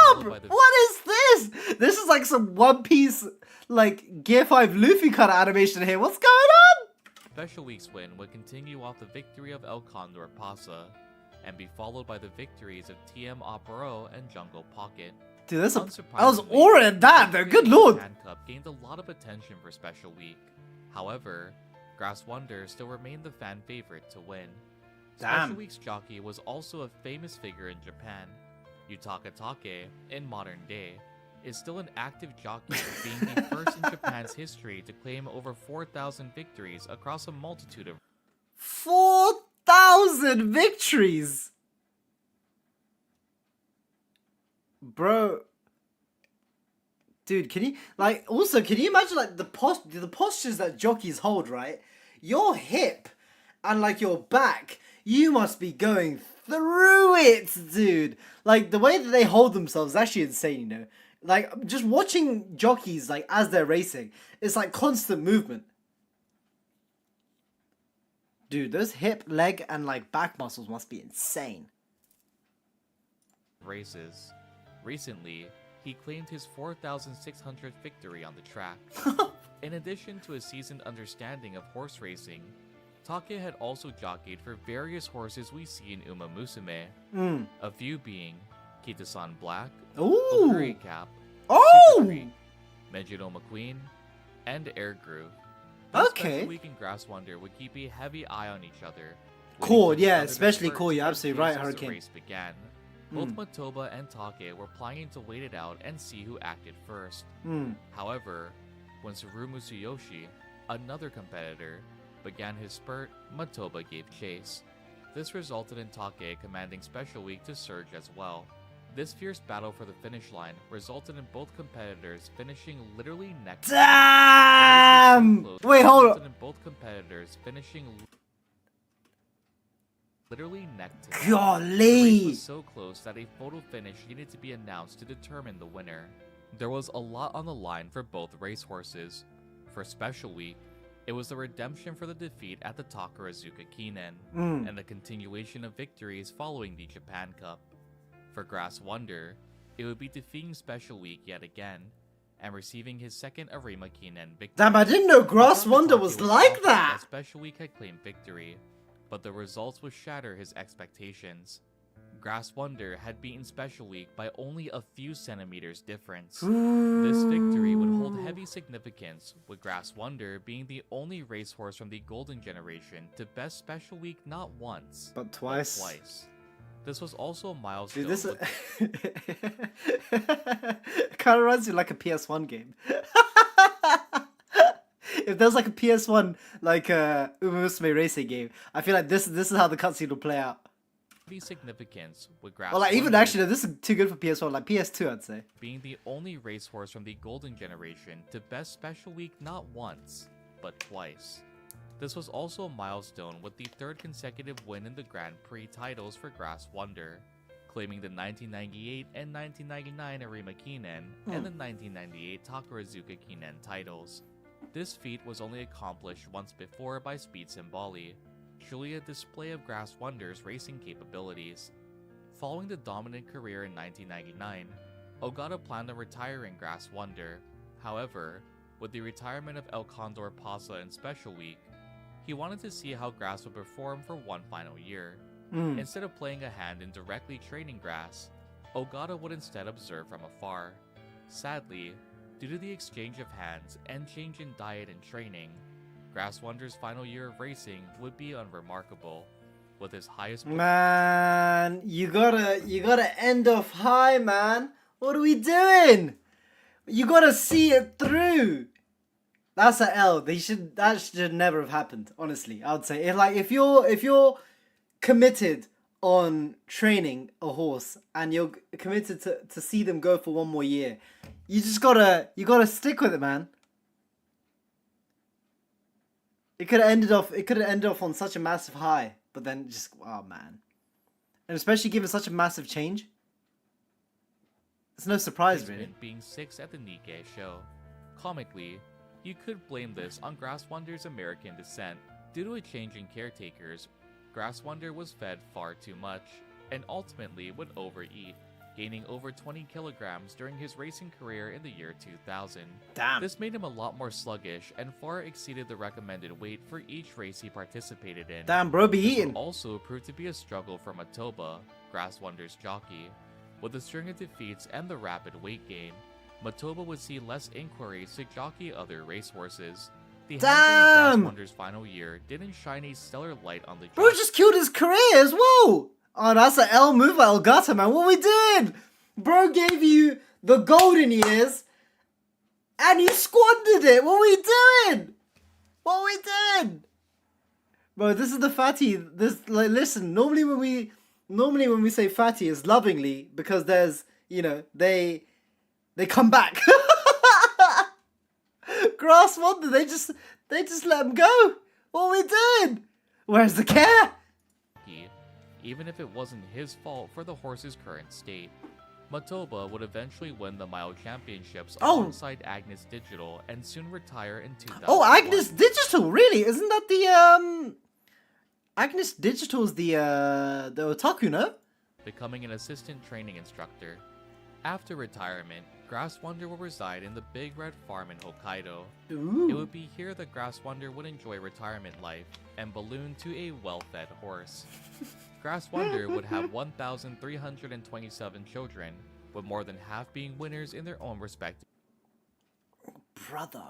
up! What is this? This is like some One Piece, like, Gear 5 Luffy kind of animation here. What's going on? Special Week's win would continue off the victory of El Condor Pasa, and be followed by the victories of TM Opero and Jungle Pocket. Dude, I was aura in that, though. Good lord. The Japan Cup gained a lot of attention for Special Week. However, Grass Wonder still remained the fan favorite to win. Special Week's jockey was also a famous figure in Japan. Yutaka Take, in modern day, is still an active jockey, being the first in Japan's history to claim over 4,000 victories across a multitude of 4,000 victories! Bro. Dude, can you imagine, like, the postures that jockeys hold, right? Your hip and, like, your back, you must be going through it, dude. Like, the way that they hold themselves is actually insane, Like, just watching jockeys, like, as they're racing, it's like constant movement. Dude, those hip, leg, and, like, back muscles must be insane. Races. Recently, he claimed his 4,600th victory on the track. In addition to a seasoned understanding of horse racing, Take had also jockeyed for various horses we see in Umamusume, a few being Kita-san Black, Okuri Cap, Super Creek, Mejiro McQueen, and Air Groove. Special Week and Grass Wonder would keep a heavy eye on each other. Cool, yeah, especially cool. You're absolutely right, The Hurricane. race began. Both Matoba and Take were planning to wait it out and see who acted first. However, when Tsurumu Tsuyoshi, another competitor, began his spurt, Matoba gave chase. This resulted in Take commanding Special Week to surge as well. This fierce battle for the finish line resulted in both competitors finishing literally next. Damn! Wait, hold on. In both competitors finishing literally neck to neck. The race Golly! was so close that a photo finish needed to be announced to determine the winner. There was a lot on the line for both racehorses. For Special Week, it was the redemption for the defeat at the Takarazuka Kinen, and the continuation of victories following the Japan Cup. For Grass Wonder, it would be defeating Special Week yet again, and receiving his second Arima Kinen victory. Damn, I didn't know Grass Wonder Takatake was like confident that! Special Week had claimed victory, but the results would shatter his expectations. Grass Wonder had beaten Special Week by only a few centimeters difference. This victory would hold heavy significance, with Grass Wonder being the only racehorse from the Golden Generation to best Special Week not once, But twice. but twice. This was also a milestone. Dude, this with kind of runs you like a PS1 game. If there's like a PS1 like Umamusume racing game, I feel like this is how the cutscene will play out. heavy significance, with Grass Or like even Wonder actually, no, this is too good for PS1. Like PS2, I'd say. being the only racehorse from the Golden Generation to best Special Week not once, but twice. This was also a milestone with the third consecutive win in the Grand Prix titles for Grass Wonder, claiming the 1998 and 1999 Arima Kinen and the 1998 Takarazuka Kinen titles. This feat was only accomplished once before by Speed Symboli, truly a display of Grass Wonder's racing capabilities. Following the dominant career in 1999, Ogata planned on retiring Grass Wonder. However, with the retirement of El Condor Pasa in Special Week, he wanted to see how Grass would perform for one final year. Instead of playing a hand in directly training Grass, Ogata would instead observe from afar. Sadly, due to the exchange of hands and change in diet and training, Grass Wonder's final year of racing would be unremarkable, with his highest Man, you gotta end off high, man. What are we doing? You gotta see it through. That's an L. That should never have happened. Honestly, I would say if you're committed on training a horse and you're committed to see them go for one more year, you gotta stick with it, man. It could have ended off on such a massive high, but then just oh man, and especially given such a massive change, it's no surprise really. Being 6th at the Nikkei show. Comically, you could blame this on Grass Wonder's American descent. Due to a change in caretakers, Grass Wonder was fed far too much, and ultimately would overeat, gaining over 20 kilograms during his racing career in the year 2000. Damn. This made him a lot more sluggish and far exceeded the recommended weight for each race he participated in. Damn, bro, be This eating. would also proved to be a struggle for Matoba, Grass Wonder's jockey. With a string of defeats and the rapid weight gain, Matoba would see less inquiries to jockey other racehorses. The handful of Grass Wonder's final year didn't shine a stellar light on the Bro just killed his career as well. Oh, that's an L move by Elgato, man. What we did? Bro gave you the golden years, and you squandered it. What we doing? What we did? Bro, this is the fatty. Listen. Normally when we say fatty is lovingly because there's they come back. Grass Wonder, they just let him go. What we did? Where's the care? Even if it wasn't his fault for the horse's current state. Matoba would eventually win the Mile Championships alongside Agnes Digital and soon retire in 2001. Oh, Agnes Digital, really? Isn't that the Agnes Digital's the otaku, no? Becoming an assistant training instructor. After retirement, Grass Wonder will reside in the Big Red Farm in Hokkaido. Ooh. It would be here that Grass Wonder would enjoy retirement life and balloon to a well-fed horse. Grass Wonder would have 1,327 children, with more than half being winners in their own respective. Brother.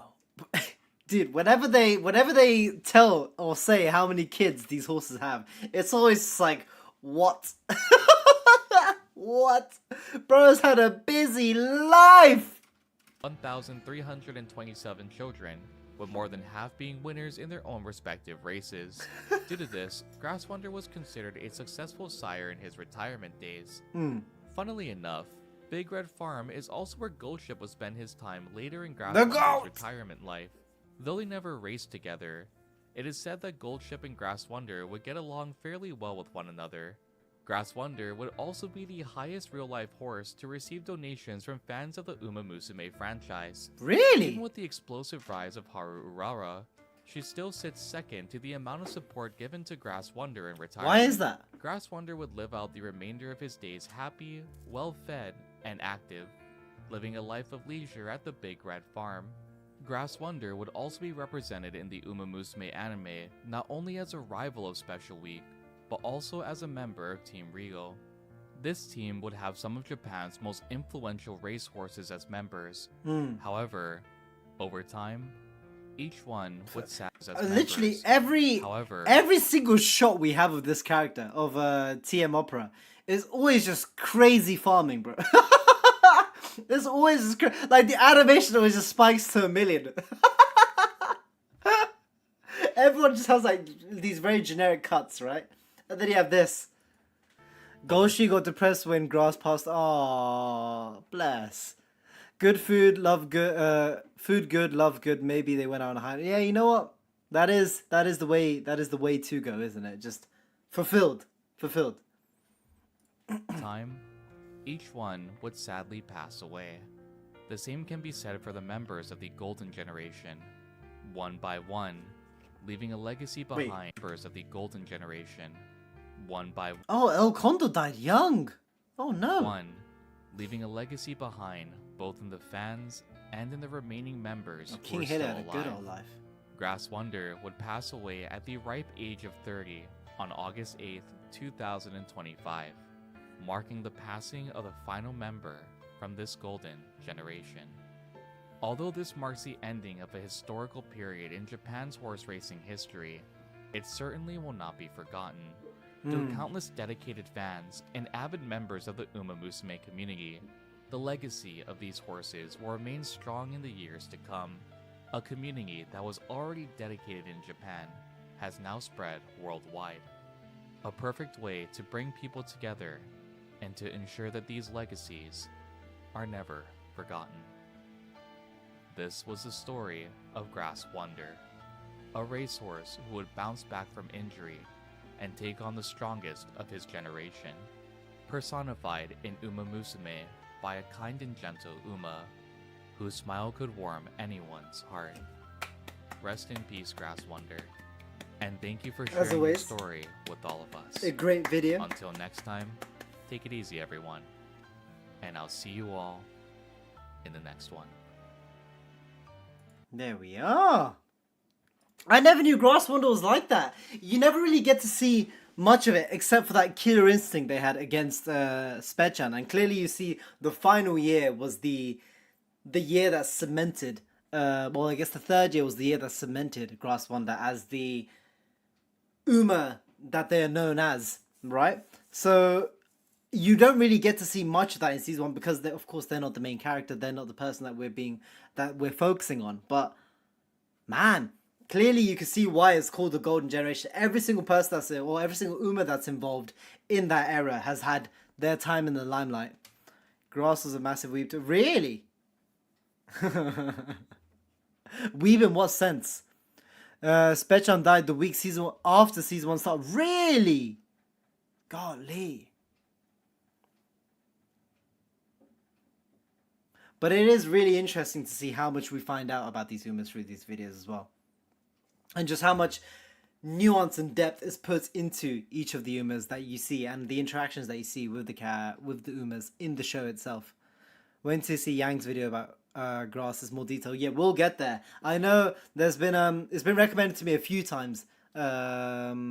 Dude, whenever they tell or say how many kids these horses have, it's always like, what? What? Bro's had a busy life! 1,327 children, with more than half being winners in their own respective races. Due to this, Grass Wonder was considered a successful sire in his retirement days. Funnily enough, Big Red Farm is also where Goldship would spend his time later in Grass Wonder's retirement life. Though they never raced together, It is said that Goldship and Grass Wonder would get along fairly well with one another. Grass Wonder would also be the highest real-life horse to receive donations from fans of the Umamusume franchise. Really? Even with the explosive rise of Haru Urara, she still sits second to the amount of support given to Grass Wonder in retirement. Why is that? Grass Wonder would live out the remainder of his days happy, well-fed, and active, living a life of leisure at the Big Red Farm. Grass Wonder would also be represented in the Umamusume anime not only as a rival of Special Week, but also as a member of Team Regal. This team would have some of Japan's most influential racehorses as members. However, over time, each one would serve as Literally members. every single shot we have of this character of TM Opera is always just crazy farming, bro. There's always like the animation always just spikes to 1,000,000. Everyone just has like these very generic cuts, right? And then you have this. Goshi got depressed when Grass passed. Oh, bless. Good food, love good. Food good, love good. Maybe they went out on a high. Yeah, you know what? That is the way to go, isn't it? Just fulfilled. Time, each one would sadly pass away. The same can be said for the members of the Golden Generation. One by one, leaving a legacy behind. Members of the Golden Generation. One by one. Oh, El Kondo died young. Oh no. One, leaving a legacy behind, both in the fans and in the remaining members King who are Hida still had a good alive. old life. Grass Wonder would pass away at the ripe age of 30 on August 8th, 2025, marking the passing of the final member from this golden generation. Although this marks the ending of a historical period in Japan's horse racing history, it certainly will not be forgotten. To countless dedicated fans and avid members of the Umamusume community, the legacy of these horses will remain strong in the years to come. A community that was already dedicated in Japan has now spread worldwide. A perfect way to bring people together and to ensure that these legacies are never forgotten. This was the story of Grass Wonder, a racehorse who would bounce back from injury and take on the strongest of his generation, personified in Umamusume by a kind and gentle Uma, whose smile could warm anyone's heart. Rest in peace, Grass Wonder, and thank you for sharing your story with all of us. A great video. Until next time, take it easy, everyone, and I'll see you all in the next one. There we are. I never knew Grass Wonder was like that. You never really get to see much of it except for that killer instinct they had against Spechan. And clearly you see the final year was the year that cemented, well, I guess the third year was the year that cemented Grass Wonder as the Uma that they are known as, right? So you don't really get to see much of that in season 1 because of course they're not the main character, they're not the person that we're focusing on. But man, clearly you can see why it's called the Golden Generation. Every single person that's in, or every single Uma that's involved in that era has had their time in the limelight. Grass was a massive weeb too. Really? Weeb in what sense? Spechan died the week after season 1 started. Really? Golly. But it is really interesting to see how much we find out about these Umas through these videos as well. And just how much nuance and depth is put into each of the Umas that you see and the interactions that you see with the Umas in the show itself. Went to see Yang's video about Grass's more detail. Yeah, we'll get there. I know there's been it's been recommended to me a few times. Not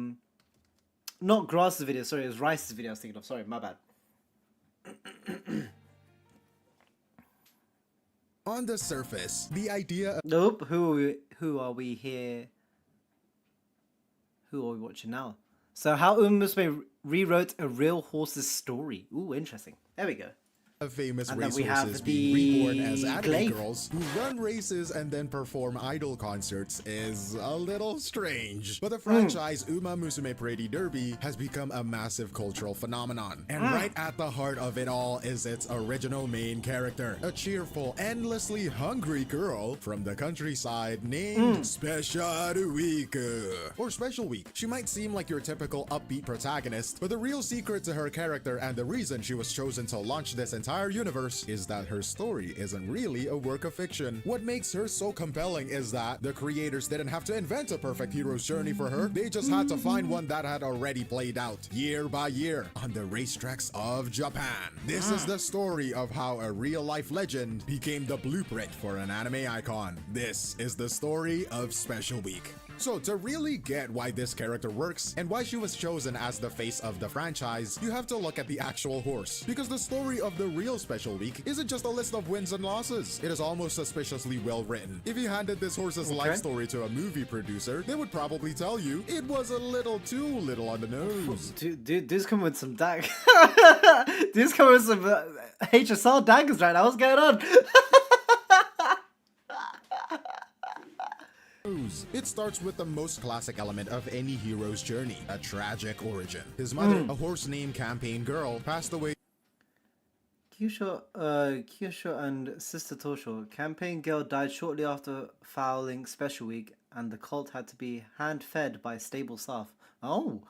Grass's video, sorry, it was Rice's video I was thinking of. Sorry, my bad. On the surface, the idea of... Nope, who are we here? Who are we watching now? So how Umamusume rewrote a real horse's story. Ooh, interesting. There we go. famous And then we have racehorses being reborn as the anime glaive. girls who run races and then perform idol concerts is a little strange. But the franchise Umamusume Pretty Derby has become a massive cultural phenomenon. And right at the heart of it all is its original main character, a cheerful, endlessly hungry girl from the countryside named Special Week. Or Special Week. She might seem like your typical upbeat protagonist, but the real secret to her character and the reason she was chosen to launch this entire universe is that her story isn't really a work of fiction. What makes her so compelling is that the creators didn't have to invent a perfect hero's journey for her, they just had to find one that had already played out, year by year, on the racetracks of Japan. This is the story of how a real-life legend became the blueprint for an anime icon. This is the story of Special Week. So to really get why this character works and why she was chosen as the face of the franchise, you have to look at the actual horse. Because the story of the real Special Week isn't just a list of wins and losses. It is almost suspiciously well written. If you handed this horse's life story to a movie producer, they would probably tell you it was a little too little on the nose. Dude's coming with some dag. Dude's coming with some HSL daggers right now. What's going on? It starts with the most classic element of any hero's journey, a tragic origin. His mother, a horse named Campaign Girl, passed away Kyosho and Sister Tosho. Campaign Girl died shortly after fouling Special Week, and the colt had to be hand-fed by stable staff. Oh!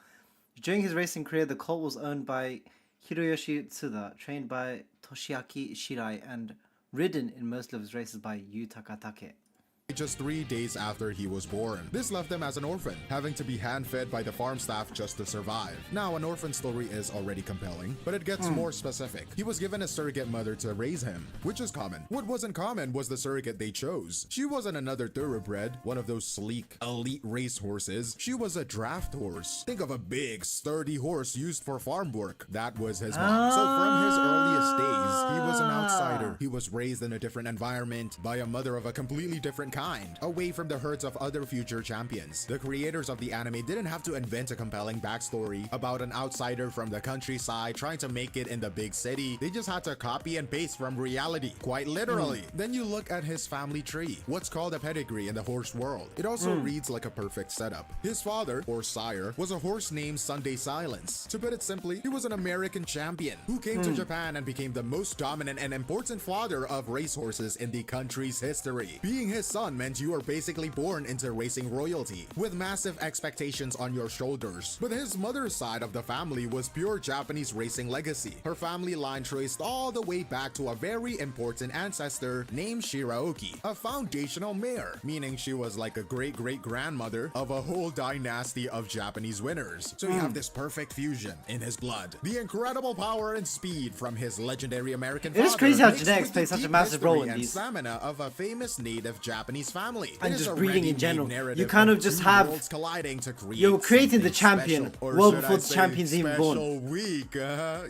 During his racing career, the colt was owned by Hiroyoshi Tsuda, trained by Toshiaki Shirai, and ridden in most of his races by Yu Takatake. just 3 days after he was born. This left him as an orphan, having to be hand-fed by the farm staff just to survive. Now, an orphan story is already compelling, but it gets more specific. He was given a surrogate mother to raise him, which is common. What wasn't common was the surrogate they chose. She wasn't another thoroughbred, one of those sleek, elite race horses. She was a draft horse. Think of a big, sturdy horse used for farm work. That was his mom. So from his earliest days, he was an outsider. He was raised in a different environment by a mother of a completely different kind, away from the herds of other future champions. The creators of the anime didn't have to invent a compelling backstory about an outsider from the countryside trying to make it in the big city. They just had to copy and paste from reality, quite literally. Then you look at his family tree, what's called a pedigree in the horse world. It also reads like a perfect setup. His father, or sire, was a horse named Sunday Silence. To put it simply, he was an American champion who came to Japan and became the most dominant and important father of racehorses in the country's history. Being his son meant you were basically born into racing royalty, with massive expectations on your shoulders. But his mother's side of the family was pure Japanese racing legacy. Her family line traced all the way back to a very important ancestor named Shiraoki, a foundational mare, meaning she was like a great-great-grandmother of a whole dynasty of Japanese winners. So you have this perfect fusion in his blood. The incredible power and speed from his legendary American father. It is crazy how mixed genetics with play the such a deep massive role history in and these. stamina of a famous native Japanese family. And It is just a breeding in ready-made general. narrative You kind of of just two have- worlds colliding to create You're creating the something champion special. Or well should before I the say champion's even born. Special week,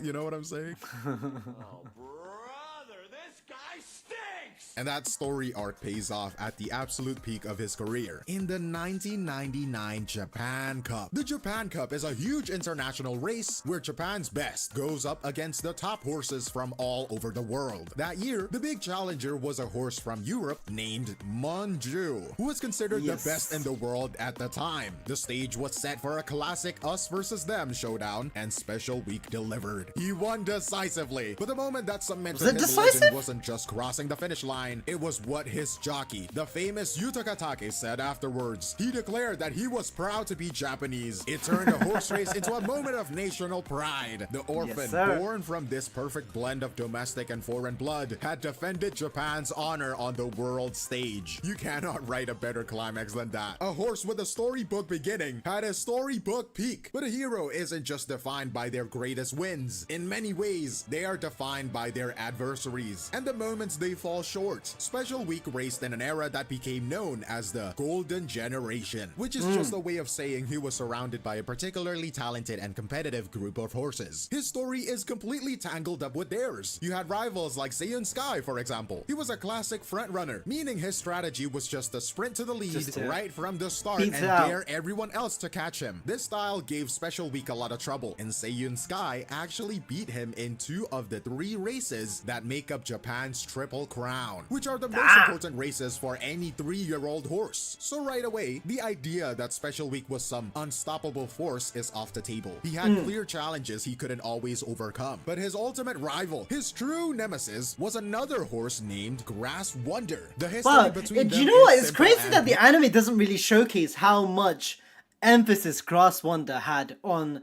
you know what I'm saying? Brother, this guy stinks! And that story arc pays off at the absolute peak of his career in the 1999 Japan Cup. The Japan Cup is a huge international race where Japan's best goes up against the top horses from all over the world. That year, the big challenger was a horse from Europe named Manju, who was considered Yes. the best in the world at the time. The stage was set for a classic us versus them showdown, and Special Week delivered. He won decisively, but the moment that cemented Was it his decisive? legend wasn't just crossing the finish line, it was what his jockey, the famous Yutaka Take, said afterwards. He declared that he was proud to be Japanese. It turned the horse race into a moment of national pride. The orphan, sir. born from this perfect blend of domestic and foreign blood, had defended Japan's honor on the world stage. You cannot write a better climax than that. A horse with a storybook beginning had a storybook peak. But a hero isn't just defined by their greatest wins. In many ways, they are defined by their adversaries and the moments they fall short. sport. Special Week raced in an era that became known as the Golden Generation, which is just a way of saying he was surrounded by a particularly talented and competitive group of horses. His story is completely tangled up with theirs. You had rivals like Seiun Sky, for example. He was a classic frontrunner, meaning his strategy was just to sprint to the lead right from the start and dare everyone else to catch him. This style gave Special Week a lot of trouble, and Seiun Sky actually beat him in 2 of the 3 races that make up Japan's Triple Crown, which are the most important races for any 3-year-old horse. So right away, the idea that Special Week was some unstoppable force is off the table. He had clear challenges he couldn't always overcome, but his ultimate rival, his true nemesis, was another horse named Grass Wonder. The history between them, you know what? It's simple crazy and that the anime doesn't really showcase how much emphasis Grass Wonder had on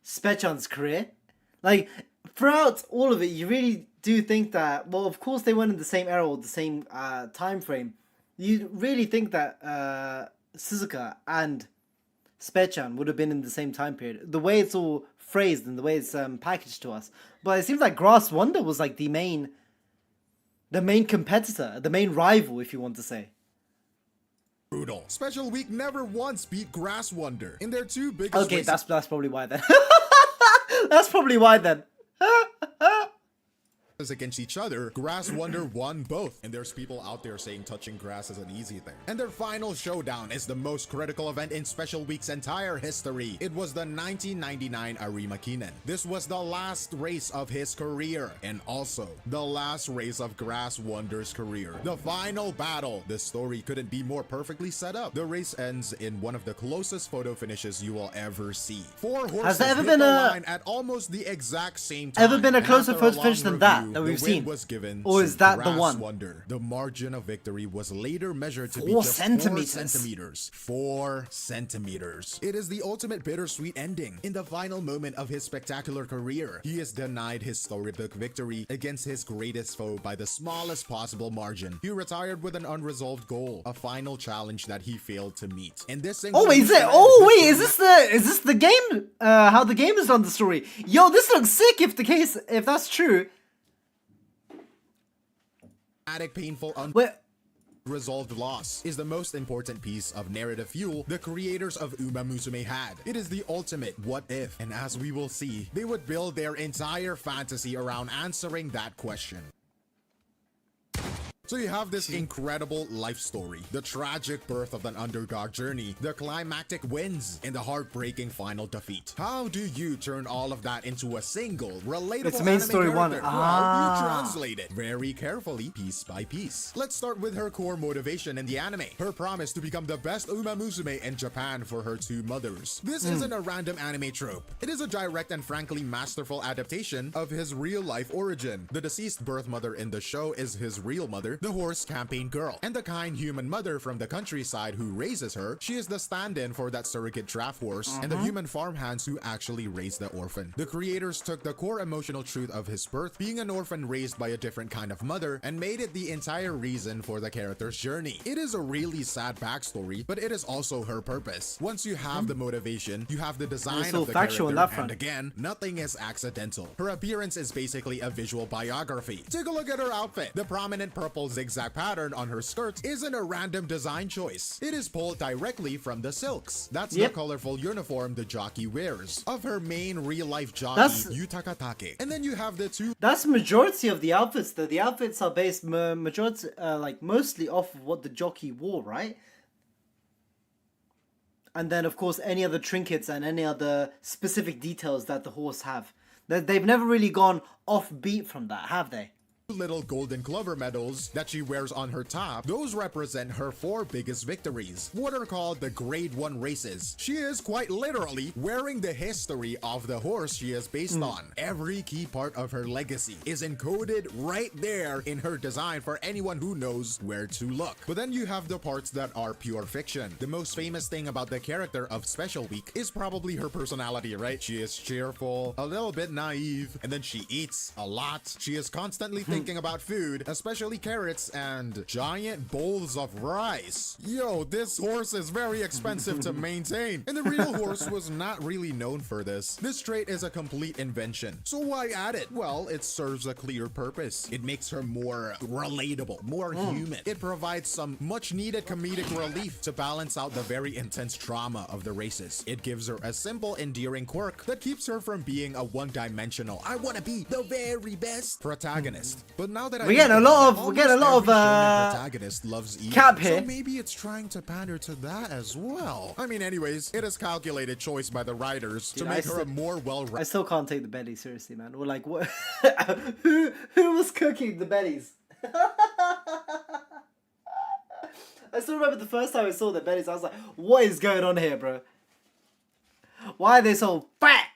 Spechan's career. Like, throughout all of it, you really do think that, well, of course they weren't in the same era or the same time frame. You really think that Suzuka and Spechan would have been in the same time period. The way it's all phrased and the way it's packaged to us. But it seems like Grass Wonder was like the main competitor, the main rival, if you want to say. Brutal. Special Week never once beat Grass Wonder in their 2 biggest Okay, races. that's probably why then. That's probably why then. Against each other, Grass Wonder won both, and there's people out there saying touching grass is an easy thing. And their final showdown is the most critical event in Special Week's entire history. It was the 1999 Arima Kinen. This was the last race of his career, and also the last race of Grass Wonder's career. The final battle. The story couldn't be more perfectly set up. The race ends in one of the closest photo finishes you will ever see. 4 horses Has there ever hit been the a line at almost the exact same time. ever been a And closer after photo long finish than review, that we've the win seen? was given Or to is that the Grass one? Wonder. The margin of victory was later measured to be 4 just centimeters. 4 centimeters. 4 centimeters. It is the ultimate bittersweet ending. In the final moment of his spectacular career, he is denied his storybook victory against his greatest foe by the smallest possible margin. He retired with an unresolved goal, a final challenge that he failed to meet. And this Oh, is it? Oh, wait, is this the game? How the game is on the story? Yo, this looks sick if that's true. painful, Wait, unresolved loss is the most important piece of narrative fuel the creators of Umamusume had. It is the ultimate what if, and as we will see, they would build their entire fantasy around answering that question. So you have this incredible life story, the tragic birth of an underdog journey, the climactic wins, and the heartbreaking final defeat. How do you turn all of that into a single, relatable It's main anime story one. character? Well, you translate it very carefully, piece by piece. Let's start with her core motivation in the anime, her promise to become the best Umamusume in Japan for her 2 mothers. This isn't a random anime trope. It is a direct and frankly masterful adaptation of his real-life origin. The deceased birth mother in the show is his real mother, the horse campaign girl, and the kind human mother from the countryside who raises her. She is the stand-in for that surrogate draft horse and the human farmhands who actually raise the orphan. The creators took the core emotional truth of his birth, being an orphan raised by a different kind of mother, and made it the entire reason for the character's journey. It is a really sad backstory, but it is also her purpose. Once you have the motivation, you have the design of the factual character, on that front. and again, nothing is accidental. Her appearance is basically a visual biography. Take a look at her outfit. The prominent purple zigzag pattern on her skirt isn't a random design choice. It is pulled directly from the silks. That's the colorful uniform the jockey wears of her main real-life jockey, Yutaka Take. And then you have the 2 that's majority of the outfits though. The outfits are based majority like mostly off of what the jockey wore, right? And then of course any other trinkets and any other specific details that the horse have. They've never really gone off beat from that, have they? little golden clover medals that she wears on her top. Those represent her 4 biggest victories, what are called the grade 1 races. She is quite literally wearing the history of the horse she is based on. Every key part of her legacy is encoded right there in her design for anyone who knows where to look. But then you have the parts that are pure fiction. The most famous thing about the character of Special Week is probably her personality, right? She is cheerful, a little bit naive, and then she eats a lot. She is constantly thinking about food, especially carrots and giant bowls of rice. Yo, this horse is very expensive to maintain, and the real horse was not really known for this. This trait is a complete invention. So why add it? Well, it serves a clear purpose. It makes her more relatable, more human. It provides some much needed comedic relief to balance out the very intense trauma of the races. It gives her a simple, endearing quirk that keeps her from being a one-dimensional, I want to be the very best protagonist. But now that we're getting a lot of protagonist loves eating, cap here. so maybe it's trying to pander to that as well. I mean, anyways, it is calculated choice by the writers to make her a more I still can't take the Betty seriously, man. We're like, what? who was cooking the Bettys? I still remember the first time I saw the Bettys, I was like, what is going on here, bro? Why are they so fat?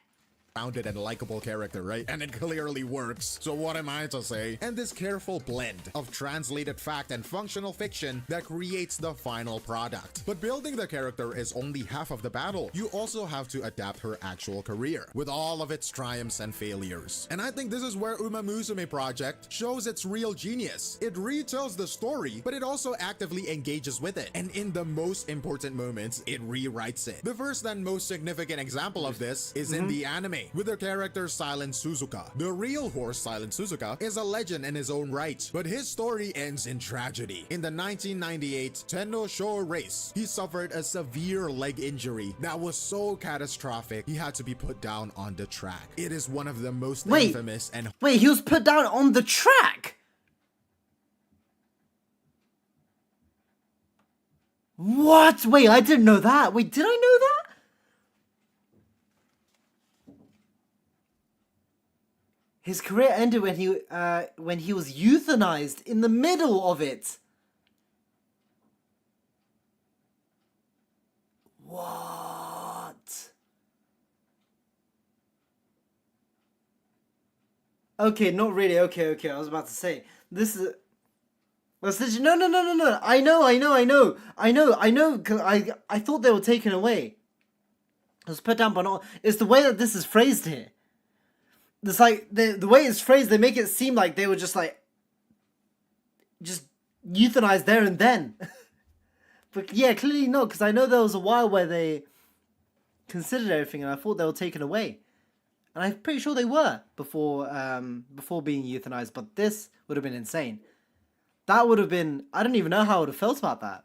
Rounded and likable character, right? And it clearly works. So what am I to say? And this careful blend of translated fact and functional fiction that creates the final product. But building the character is only half of the battle. You also have to adapt her actual career with all of its triumphs and failures. And I think this is where Umamusume project shows its real genius. It retells the story, but it also actively engages with it. And in the most important moments, it rewrites it. The first and most significant example of this is in the anime, with the character Silent Suzuka. The real horse Silent Suzuka is a legend in his own right, but his story ends in tragedy. In the 1998 Tenno Sho race, he suffered a severe leg injury that was so catastrophic he had to be put down on the track. It is one of the most infamous and— Wait, he was put down on the track? What? Wait, I didn't know that. Wait, did I know that? His career ended when he was euthanized in the middle of it. What? Okay, not really. Okay. I was about to say this is. No. I know. Cause I thought they were taken away. It was put down, but not. It's the way that this is phrased here. It's like the way it's phrased, they make it seem like they were just euthanized there and then. But yeah, clearly not, because I know there was a while where they considered everything, and I thought they were taken away, and I'm pretty sure they were before being euthanized. But this would have been insane. That would have been, I don't even know how I would have felt about that.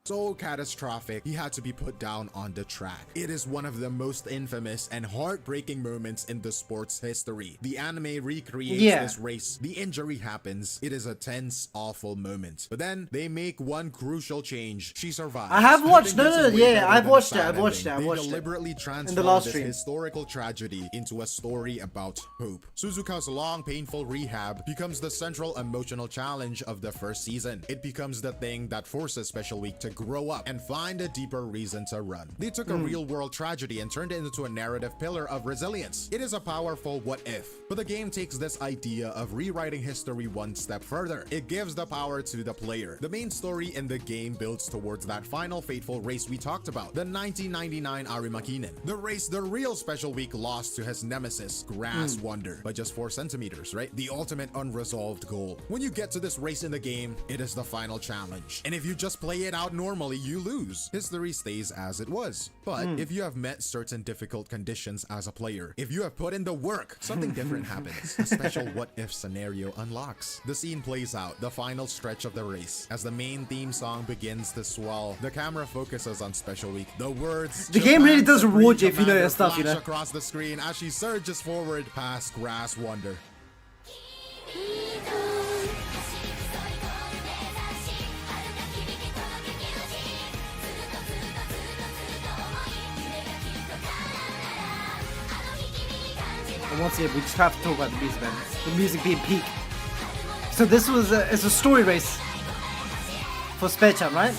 So catastrophic, he had to be put down on the track. It is one of the most infamous and heartbreaking moments in the sport's history. The anime recreates this race. The injury happens. It is a tense, awful moment. But then they make one crucial change. She survives. I have watched. I've watched it. They deliberately transformed this historical tragedy into a story about hope. Suzuka's long, painful rehab becomes the central emotional challenge of the first season. It becomes the thing that forces Special Week to grow up and find a deeper reason to run. They took a real-world tragedy and turned it into a narrative pillar of resilience. It is a powerful what if, but the game takes this idea of rewriting history one step further. It gives the power to the player. The main story in the game builds towards that final fateful race we talked about, the 1999 Arimakinen. The race the real Special Week lost to his nemesis, Grass Wonder, by just 4 centimeters, right? The ultimate unresolved goal. When you get to this race in the game, it is the final challenge. And if you just play it out normally, you lose. History stays as it was. But if you have met certain difficult conditions as a player, if you have put in the work, something different happens. A special what-if scenario unlocks. The scene plays out, the final stretch of the race. As the main theme song begins to swell, the camera focuses on Special Week. The words— the game really does reward you if you know your stuff, you know? Across the screen as she surges forward past Grass Wonder. And once again, we just have to talk about the music, man. The music being peak. So this was it's a story race for Spare Champ, right?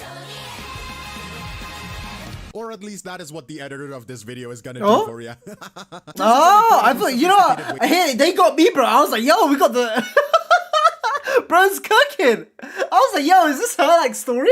Or at least that is what the editor of this video is gonna do for you. I thought, you know what? Hey, they got me, bro. I was like, yo, we got the bro's cooking. I was like, yo, is this her like story?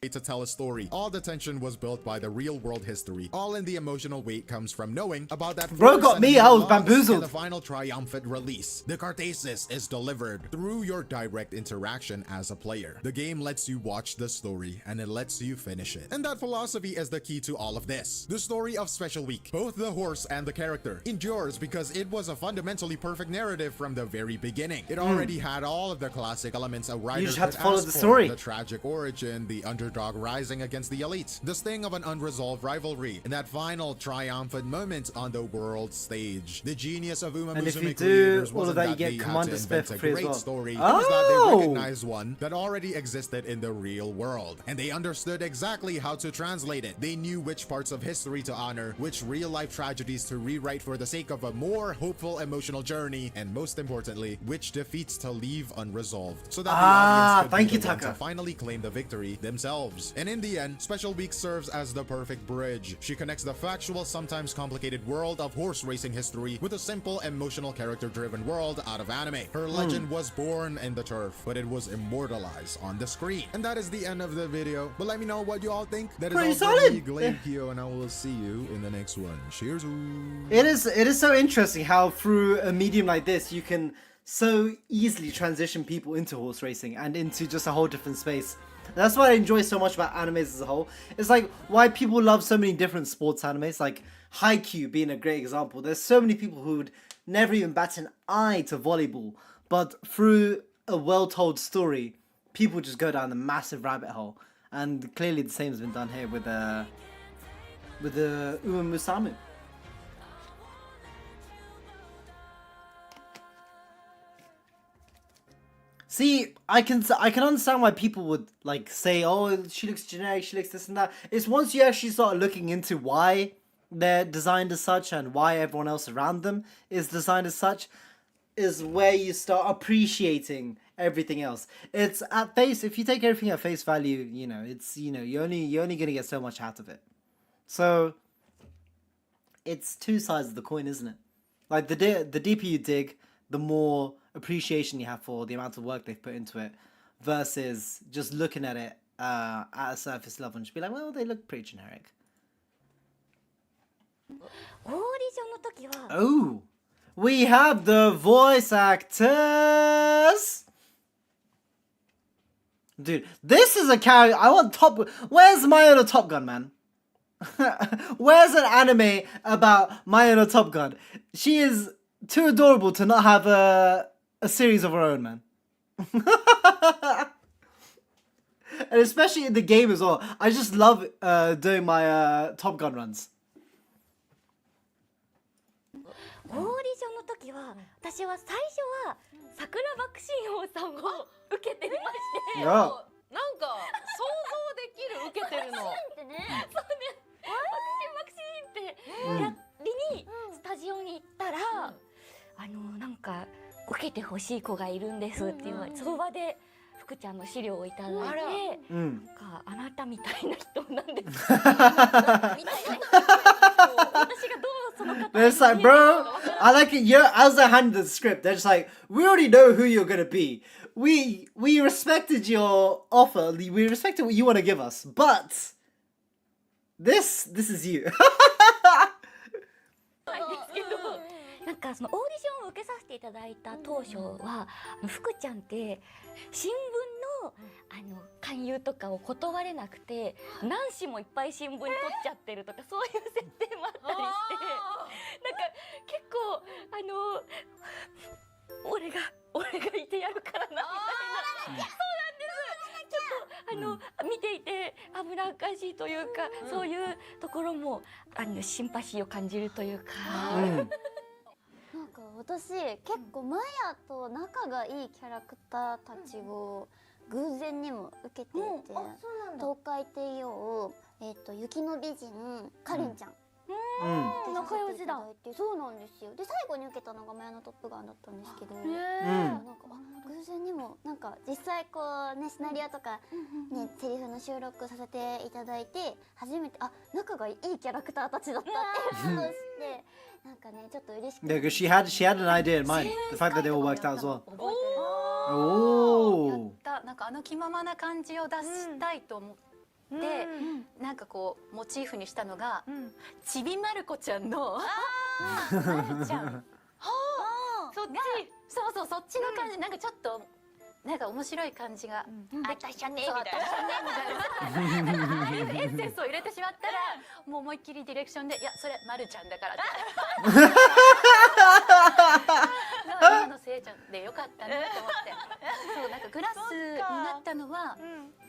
to tell a story. All the tension was built by the real-world history. All in the emotional weight comes from knowing about that Bro first got me, enemy I was loss bamboozled. and the final triumphant release. The Cartasis is delivered through your direct interaction as a player. The game lets you watch the story and it lets you finish it. And that philosophy is the key to all of this. The story of Special Week, both the horse and the character, endures because it was a fundamentally perfect narrative from the very beginning. It already had all of the classic elements a writer You just had could to follow ask the for. story. The tragic origin, the underdog rising against the elite, the sting of an unresolved rivalry, and that final triumphant moment on the world stage. The genius of And if you Umamusume do creators all of wasn't that, you that get they had Commander to Spare invent for a free as great well. story. It Oh! was that they recognized one that already existed in the real world, and they understood exactly how to translate it. They knew which parts of history to honor, which real-life tragedies to rewrite for the sake of a more hopeful emotional journey, and most importantly, which defeats to leave unresolved, so that the audience could thank be you, the one Taka. to finally claim the victory themselves. And in the end, Special Week serves as the perfect bridge. She connects the factual, sometimes complicated world of horse racing history with a simple, emotional, character-driven world out of anime. Her legend was born in the turf, but it was immortalized on the screen. And that is the end of the video. But let me know what you all think. That is Pretty all from solid. me, Glaive, and I will see you in the next one. Cheers. It is so interesting how through a medium like this you can so easily transition people into horse racing and into just a whole different space. That's what I enjoy so much about animes as a whole. It's like why people love so many different sports animes, like Haikyuu being a great example. There's so many people who would never even bat an eye to volleyball, but through a well-told story, people just go down the massive rabbit hole. And clearly the same has been done here with the Umamusume. See, I can understand why people would like say, "Oh, she looks generic, she looks this and that." It's once you actually start looking into why they're designed as such and why everyone else around them is designed as such, is where you start appreciating everything else. It's at face. If you take everything at face value, you know, it's you're only gonna get so much out of it. So it's two sides of the coin, isn't it? Like the deeper you dig, the more appreciation you have for the amount of work they've put into it, versus just looking at it at a surface level and just be like, well, they look pretty generic. Oh, we have the voice actors. Dude, this is a character. I want Top. Where's Mayano Top Gun, man? Where's an anime about Mayano Top Gun? She is too adorable to not have a series of her own, man. And especially in the game as well. I just love doing my Top Gun runs. オーディションの時は私は最初は桜爆心王さんを受けてみまして、あなんか想像できる受けてるの。ってね、そうね、爆心ってやりにスタジオに行ったら、なんか受けてほしい子がいるんですって言われて、その場で福ちゃんの資料をいただいて、なんかあなたみたいな人なんです。みたいな人。私がどうその方 It's like, bro, I like it. Yeah, as I handed the script, they're just like, we already know who you're gonna be. We respected your offer. We respected what you want to give us, but this is you. なんかそのオーディションを受けさせていただいた当初は福ちゃんって新聞の勧誘とかを断れなくて何紙もいっぱい新聞に取っちゃってるとかそういう設定もあったりしてなんか結構俺がいてやるからなみたいなそうなんですちょっと見ていて危なっかしいというかそういうところもシンパシーを感じるというか。なんか私結構マヤと仲がいいキャラクターたちを偶然にも受けていて、東海帝王、雪の美人かりんちゃん、仲良しだ。そうなんですよ。で最後に受けたのがマヤのトップガンだったんですけど、なんか偶然にもなんか実際こうねシナリオとかねセリフの収録させていただいて初めて仲がいいキャラクターたちだったっていうことを知って。なんかねちょっと嬉しくて。Yeah, because she had an idea in mind. The fact that they all worked out as well. Oh. なんか気ままな感じを出したいと思っで、なんかこうモチーフにしたのが、ちびまる子ちゃんのまるちゃんそっちそうそうそっちの感じ、なんかちょっとなんか面白い感じが、あたしゃねみたいなエッセンスを入れてしまったらもう思いっきりディレクションで「いやそれまるちゃんだから」って今のせいちゃんでよかったねと思って、そうなんかグラスになったのは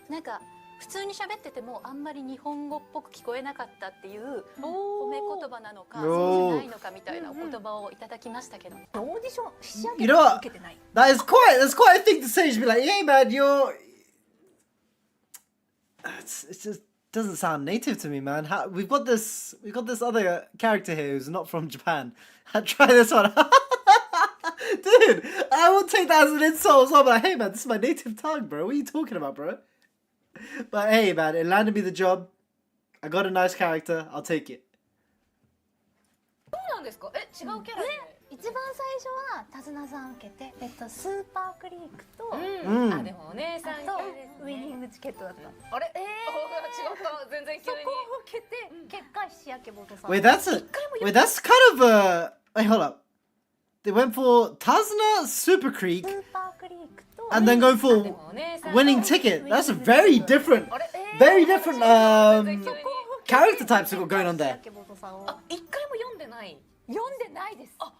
なんか普通に喋っててもあんまり日本語っぽく聞こえなかったっていう褒め言葉なのかそうじゃないのかみたいなお言葉をいただきましたけど、オーディション仕上 You げ know て what? 受けてない。 That's quite a thing to say. Just be like, hey man, it just doesn't sound native to me, man. We've got this other character here who's not from Japan. Try this one. Dude, I won't take that as an insult as well. But like, hey man, this is my native tongue, bro. What are you talking about, bro? But hey man, it landed me the job. I got a nice character. I'll take it. そうなんですか？違うキャラで。一番最初は手綱さん受けて、スーパークリークと、あでもお姉さんと系ですウイニね。ングチケットだった。あれ？違った全然急に。そこを受けて結果石焼元さん。 Wait, that's kind of a. Wait, hold up. They went for Tazna Super Creek スーパークリークと and then go for でもお姉さん winning ticket. That's a very different character types we've got going on there. 石焼元さんをあ一回も読んでない。読んでないです。はい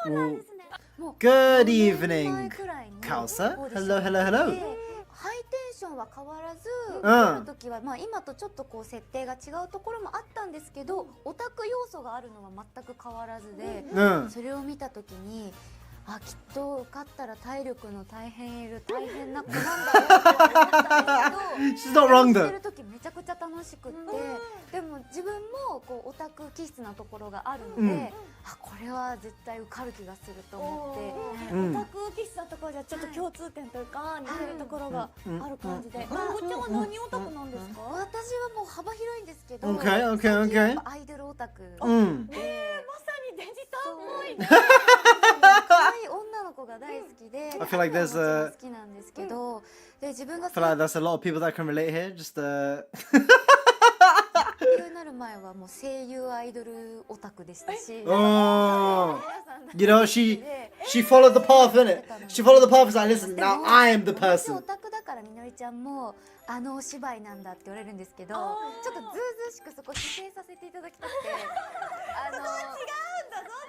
そうなんですね。もう Good 4年 evening, 前くらいに Kausa. オーディション Hello, hello, hello. でハイテンションは変わらず、ん受ける時はまあ今とちょっとこう設定が違うところもあったんですけど、オタク要素があるのは全く変わらずで、それを見た時に。あきっと受かったら体力の大変な子なんだろうって思ったんですけ She's ど not wrong して though. る時めちゃくちゃ楽しくって、でも自分もこうオタク気質なところがあるので、あこれは絶対受かる気がすると思って、オタク気質なところじゃちょっと共通点というか似てるところがある感じで。まこちゃんは何オタクなんですか？私はもう幅広いんですけど、 Okay, okay, okay. 最近やっぱアイドルオタクで、まさにデジタルっぽい。可愛い女の子が大好きで、 I feel like there's a- 好きなんですけど、で自分が I feel like that's a lot of people that can relate here. Just 声優になる前はもう声優アイドルオタクでしたし、 oh, you know, she followed the path, innit? She followed the path. It's like, listen, now I am the オ person. タクだからみのりちゃんもあのお芝居なんだって言われるんですけど、ちょっとずうずうしくそこ否定させていただきたくて、違うんだぞ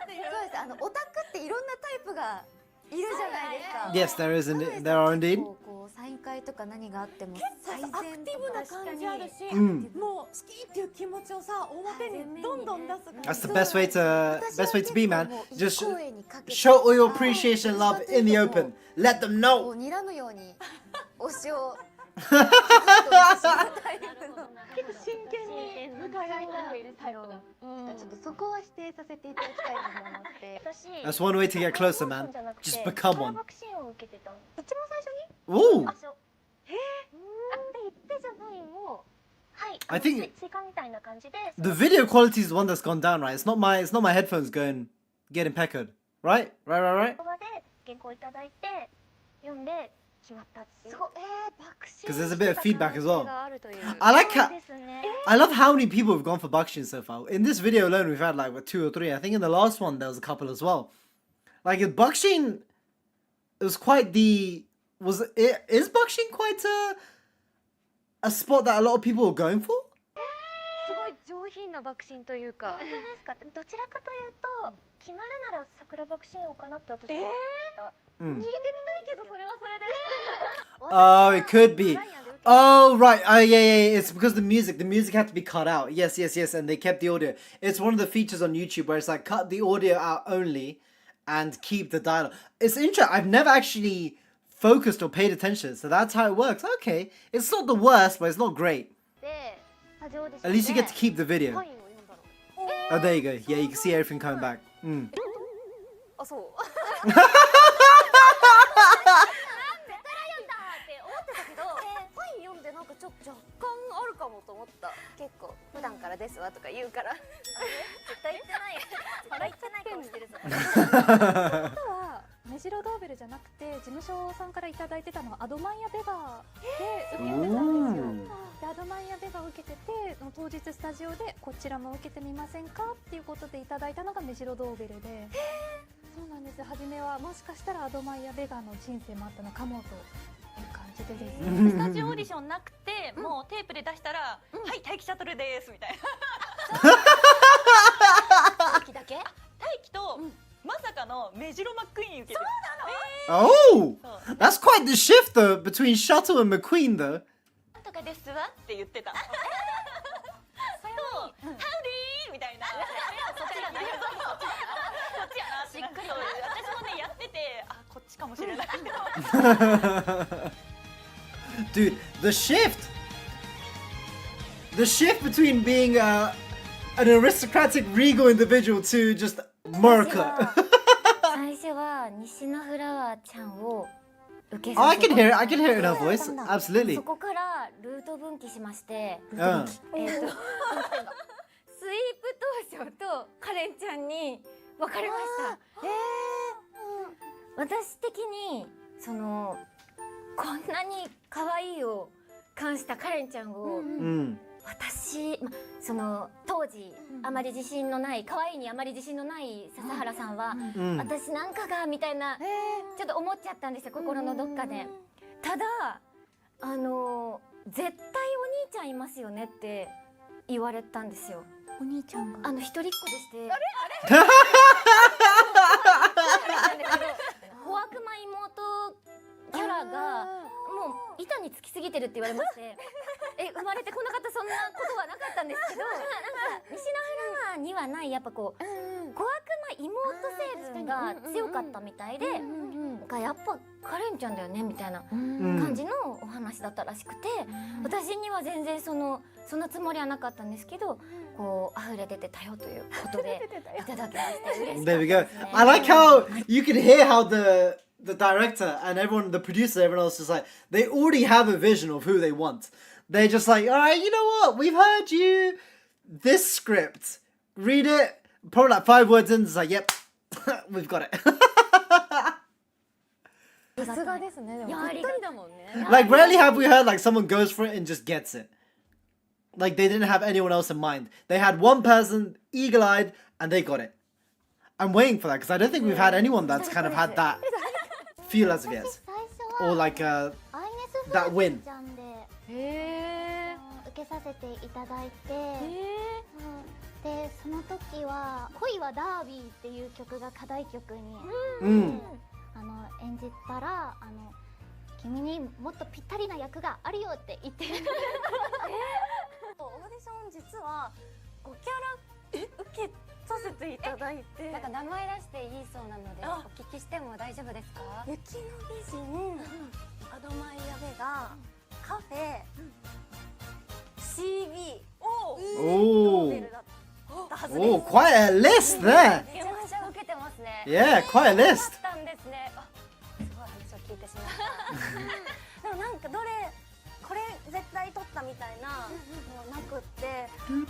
っていう。そうです。オタクっていろんなタイプがいるじゃないですか。 Yes, there is. There are indeed. こうサイン会とか何があっても最善アクティブな感じあるし、うんもう好きっていう気持ちをさ表にどんどん出す感じ。 That's the best way to be, man. もう Just 声にかけて show all your appreciation, and love in the open. Let them こ know. う睨むように推しを結構真剣に迎えられたいるタイプだ。ちょっとそこは否定させていただきたいなと思って。That's one way to get closer, man. Just become one. 一番最初に Ooh. で言ってじゃないもはい I think 追加みたいな感じで the video quality is the one that's gone down, right? It's not my headphones getting peckered, right? Right. その場で原稿いただいて読んで決まったっていう。爆笑 Because there's a bit of feedback as well. があるという。 I like そう how ですね。 I love how many people have gone for Bakshin so far. In this video alone, we've had like 2 or 3. I think in the last one there was a couple as well. Like Bakshin, it was quite the is Bakshin quite a spot that a lot of people are going for? すごい上品な爆心というか。本当ですか。どちらかというと決まるなら桜爆心王かなって私は思ってた。 Mm. 聞いてみたいけどそれはそれで。 Oh, it could be. Oh, right. Oh, yeah. It's because the music had to be cut out. Yes. And they kept the audio. It's one of the features on YouTube where it's like cut the audio out only and keep the dialogue. It's interesting. I've never actually focused or paid attention. So that's how it works. Okay. It's not the worst, but it's not great. で、スタジオオーディショ At ン least you で get to keep the video. サインを読んだの。 Oh, there you go. Yeah, you can see everything coming back. Mm. あ、そう。サイン読んでなんかちょっと若干あるかもと思った。結構普段からですわとか言うから。絶対言ってない。絶対言ってない顔してるぞ。あとは珍メジロドーベルじゃなくて事務所さんからいただいてたのはアドマイヤベガーで受けてたんですよ。でアドマイヤベガーを受けてて当日スタジオでこちらも受けてみませんかっていうことでいただいたのがメジロドーベルで、そうなんです。初めはもしかしたらアドマイヤベガーの人生もあったのかもという感じでですね。スタジオオーディションなくて、もうテープで出したら、はい大気シャトルですみたいな。大気だけ？大気と、まさかのメジロマックイーン受けてる。Oh, that's quite the shift though between Shuttle and McQueen though. なんとかですわって言ってた。そう、ハウディーみたいな。そっちだな。そっちやな。しっかり。私もねやってて、あこっちかもしれない。Dude, the shift between being an aristocratic regal individual to just Merca. 最初は西のフラワーちゃんを受け Oh, さ I せ can て hear it. I can hear it in her voice. Absolutely. そこからルート分岐しましてスイープ当初とカレンちゃんに分かれました。私的にそのこんなに可愛いを冠したカレンちゃんを、私、その当時あまり自信のない可愛いにあまり自信のない笹原さんは、私なんかがみたいな、ちょっと思っちゃったんですよ心のどっかで。ただ絶対お兄ちゃんいますよねって言われたんですよ。お兄ちゃんが一人っ子でして。小悪魔妹キャラがもう板につきすぎてるって言われまして生まれてこなかったそんなことはなかったんですけど、なんか西のフラワーにはないやっぱこう小悪魔妹成分が強かったみたいで、やっぱカレンちゃんだよねみたいな感じのお話だったらしくて、私には全然そのつもりはなかったんですけど、こう溢れ出てたよということでいただきまして嬉しかったですね。 There we go. I like how you can hear how the director and everyone, the producer, everyone else is like, they already have a vision of who they want. They're just like, all right, you know what? We've heard you. This script, read it. Probably like 5 words in, it's like, yep, we've got it. さすがですね。でもぴったりだもんね。 Like, rarely have we heard like someone goes for it and just gets it. Like, they didn't have anyone else in mind. They had one person, eagle-eyed, and they got it. I'm waiting for that because I don't think we've had anyone that's kind of had that feel as of yet. 最初 Or は like アイネスフラ that ワ win. ーちゃんでへ受けさせていただいて、でその時は「恋はダービー」っていう曲が課題曲に、演じたら君にもっとぴったりな役があるよって言ってオーディション実は5キャラ受けさせていただいて、なんか名前出していいそうなのでお聞きしても大丈夫ですか？雪の美人、アドマイヤベガ、カフェ、CB、Oh, ベルだったはずです。 oh, quite a list there. めちゃくちゃ受けてますね。 Yeah, quite a list. だったんですね。あ、すごい話を聞いてしまった。でもなんかこれ絶対取ったみたいなもうなくって、よ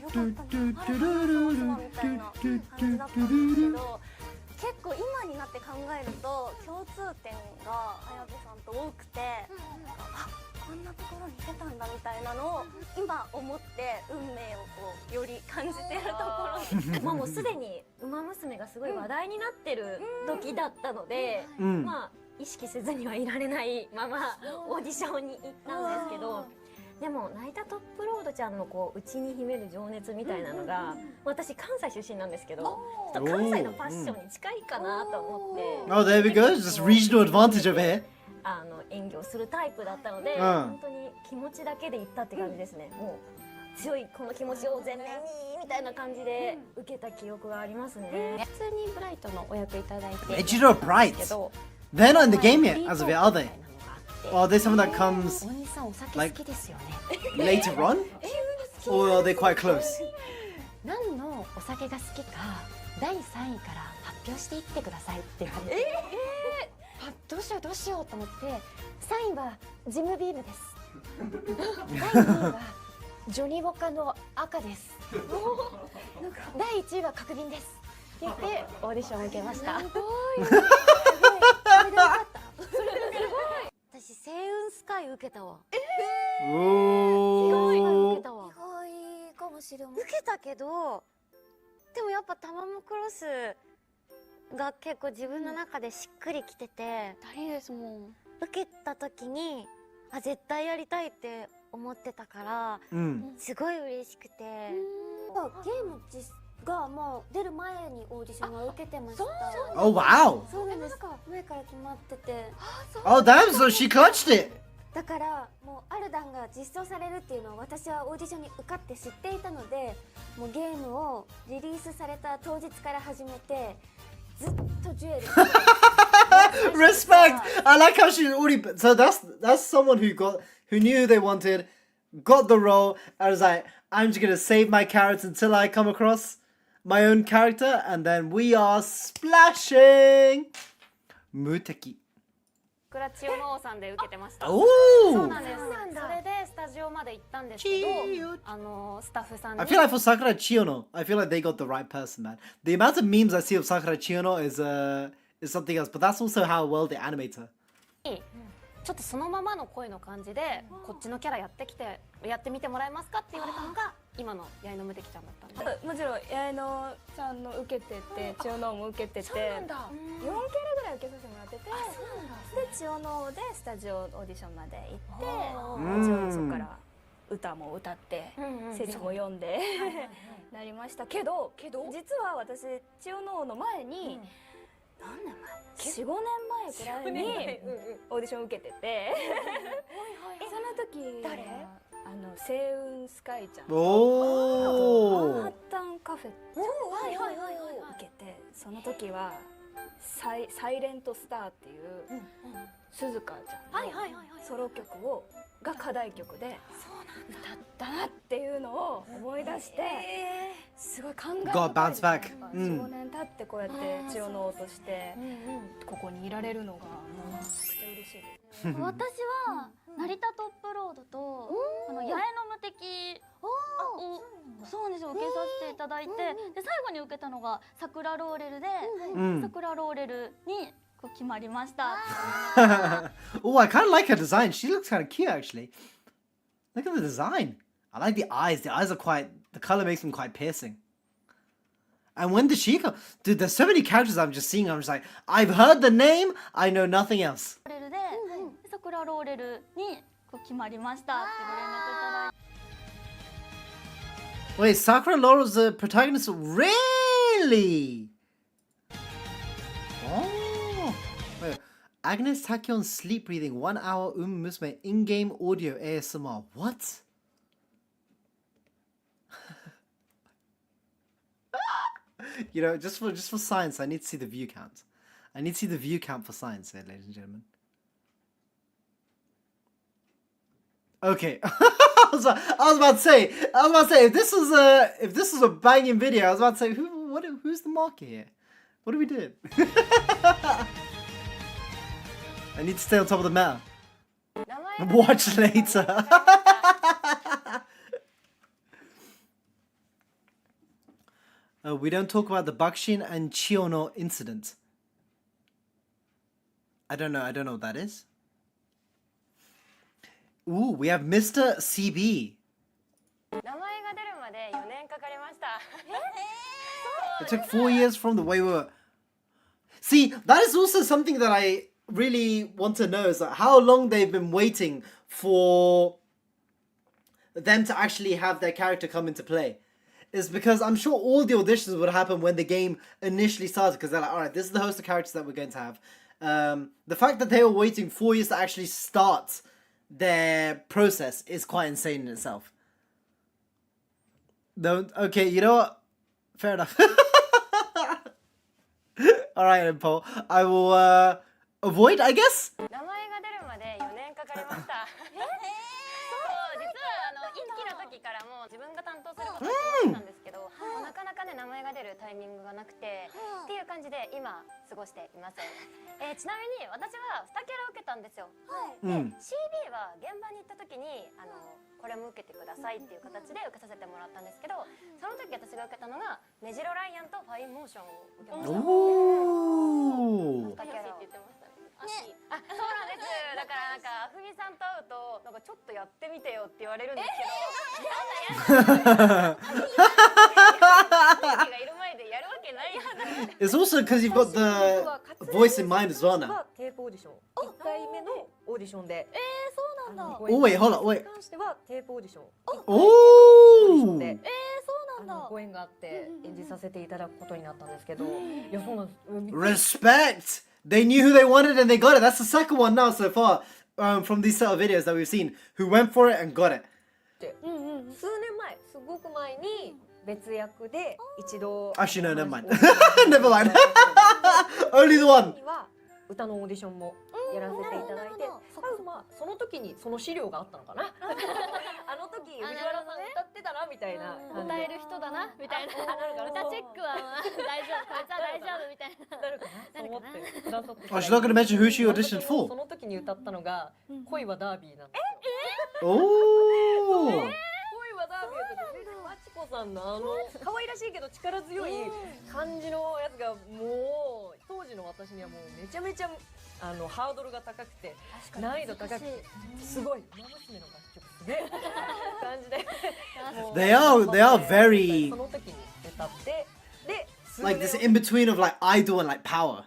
かったな、あれみたいな感じだったんですけど、結構今になって考えると共通点が綾部さんと多くて、あ、こんなところに出たんだみたいなのを今思って運命をこうより感じてるところにもうすでに「ウマ娘」がすごい話題になってる時だったので、まあ意識せずにはいられないままオーディションに行ったんですけど、でもナイタトップロードちゃんのこう内に秘める情熱みたいなのが、私関西出身なんですけど、ちょっと関西のファッションに近いかなと思って、 Oh, there we go. Just regional advantage over here. 演技をするタイプだったので、うん本当に気持ちだけで行ったって感じですね。もう強いこの気持ちを前面にみたいな感じで受けた記憶がありますね。普通にブライトのお役いただいて、 Regional Bright. They're not in the game yet, as of it, are they? Or are they someone that comes 大西さんお酒好きですよね。 later on? Or are they quite close? 何のお酒が好きか第3位から発表していってくださいって言われて、どうしようどうしようと思って、3位はジムビームです。第2位はジョニーウォッカの赤です。第1位は角瓶です。言ってオーディションを受けました。私星雲スカイ受けたわ。お受けたわ。意外かもしれない。受けたけど、でもやっぱタマムクロスが結構自分の中でしっくりきてて、大ですもん。受けた時に絶対やりたいって思ってたから、すごい嬉しくて。ゲームがもう出る前にオーディションは受けてました。Oh wow! そうなんです。前から決まってて。Oh damn! So she clutched it. だからもうアルダンが実装されるっていうのを私はオーディションに受かって知っていたので、もうゲームをリリースされた当日から始めてずっとジュエル。Respect. I like how she already. So that's someone who knew who they wanted, got the role. I was like, I'm just gonna save my carrots until I come across my own character, and then we are splashing. Muteki. クラチオの王さんで受けてました。 Oh. そうなんです。それでスタジオまで行ったんですけど、スタッフさんに I feel like for Sakura Chiyono, I feel like they got the right person, man. The amount of memes I see of Sakura Chiyono is something else, but that's also how well they animate her. ちょっとそのままの声の感じでこっちのキャラやってみてもらえますかって言われたのが今の八重野無敵ちゃんだったんで。もちろん八重野ちゃんの受けてて、千代野も受けてて、4キャラぐらい受けさせてもらってて、で千代野でスタジオオーディションまで行って、もちろんそこから歌も歌ってセリフも読んでなりましたけど、実は私千代野の前に何年前？4、5年前くらいにオーディション受けてて、その時誰？星雲スカイちゃん、マンハッタンカフェを受けて、その時はサイレントスターっていう鈴鹿ちゃんのソロ曲が課題曲で歌ったなっていうのを思い出して、すごい感慨深い。 God bounce back. 4年経ってこうやって千代の王としてここにいられるのがもうめちゃくちゃ嬉しいです。私は成田トップロードと八重野無敵をそうですよ受けさせていただいて、で最後に受けたのが桜ローレルで、桜ローレルに決まりました。Oh, I kind of like her design. She looks kind of cute, actually. Look at the design. I like the eyes. The eyes are the color makes them quite piercing. And when did she come? Dude, there's so many characters I'm just seeing. I'm just like, I've heard the name, I know nothing else. 桜ローレルに決まりましたってご連絡いただいて。Wait, Sakura Laurel's the protagonist? Really? Oh. Wait, Agnes Takion's sleep breathing 1 hour Umamusume in-game audio ASMR. What? You know, just for science, I need to see the view count. I need to see the view count for science here, ladies and gentlemen. Okay. I was about to say if this was a banging video, I was about to say who's the market here? What are we doing? I need to stay on top of the meta. Watch later. We don't talk about the Bakushin and Chiyono incident. I don't know what that is. Ooh, we have Mr. CB. It took 4 years from the way we were. See, that is also something that I really want to know, is like how long they've been waiting for them to actually have their character come into play. Is because I'm sure all the auditions would happen when the game initially started, because they're like, alright, this is the host of characters that we're going to have. The fact that they were waiting 4 years to actually start their process is quite insane in itself. Okay, you know what? Fair enough. Alright, Paul. I will avoid, I guess? じで今過ごしています。ちなみに私は2キャラ受けたんですよ。で、CD は現場に行った時にこれも受けてくださいっていう形で受けさせてもらったんですけど、その時私が受けたのがメジロライアンとファインモーションを受けました。おお。2キャラを。そうなんです。だからなんかあふみさんと会うとなんかちょっとやってみてよって言われるんですけど、やだやだ。がいる前でやるわけないやだ。It's also because you've got the voice in mind as well now. テープオーディション。1回目のオーディションで。そうなんだ。Oh wait, hold on, wait. に関してはテープオーディション。おお。で、そうなんだ。ご縁があって演じさせていただくことになったんですけど、いやそうなんです。Respect. They knew who they wanted and they got it. That's the second one now so far from these set of videos that we've seen who went for it and got it. 数年前、すごく前に別役で一度。Actually, no, never mind. Never mind. Only the one. 歌のオーディションもやらせていただいて、多分まあその時にその資料があったのかな。あの時藤原さん歌ってたなみたいな。歌える人だなみたいな。歌チェックは大丈夫、こいつは大丈夫みたいな。なるかな。そう思ってくださって。Oh, she's not going to mention who she auditioned for. その時に歌ったのが恋はダービーなんです。おお。恋はダービーってマチコさんの可愛らしいけど力強い感じのやつがもう当時の私にはもうめちゃめちゃハードルが高くて難易度高くてすごいウマ娘の楽曲すげえ感じで They are very その時に歌ってで like this in between of like idol and like power.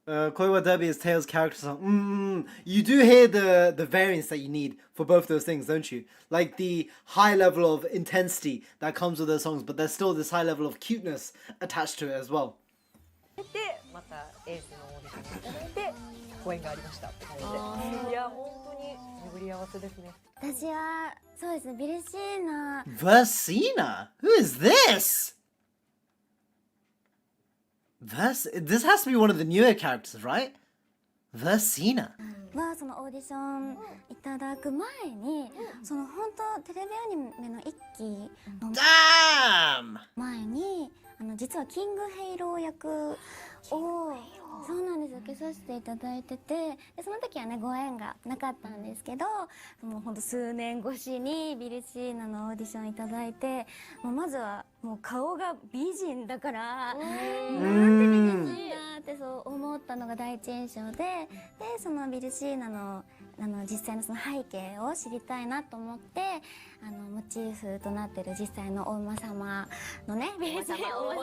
Koiwa Derby is Tails' character song. You do hear the variance that you need for both those things, don't you? Like the high level of intensity that comes with those songs, but there's still this high level of cuteness attached to it as well. でまたエースのオーディションをいただいてご縁がありましたって感じで、いや本当に巡り合わせですね。私はそうですね、ビルシーナ。Versina? Who is this? This has to be one of the newer characters, right? Versina. はそのオーディションいただく前に、その本当テレビアニメの一期の Damn! 前に実はキングヘイロー役をそうなんです受けさせていただいてて、でその時はねご縁がなかったんですけど、もうほんと数年越しにビルシーナのオーディションいただいて、もうまずはもう顔が美人だからなんて美人だってそう思ったのが第一印象で、そのビルシーナの実際のその背景を知りたいなと思ってモチーフとなってる実際のお馬様のねビルシーナを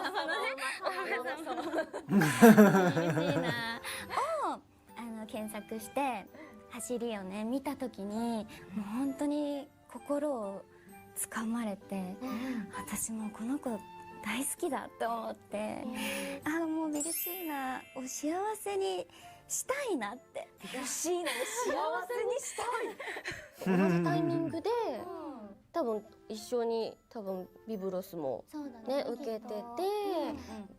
検索して走りをね見た時にもう本当に心をつかまれて、私もこの子大好きだって思って、もうビルシーナを幸せにしたいなって、ビルシーナを幸せにしたい同じタイミングで多分一緒にビブロスもね受けてて、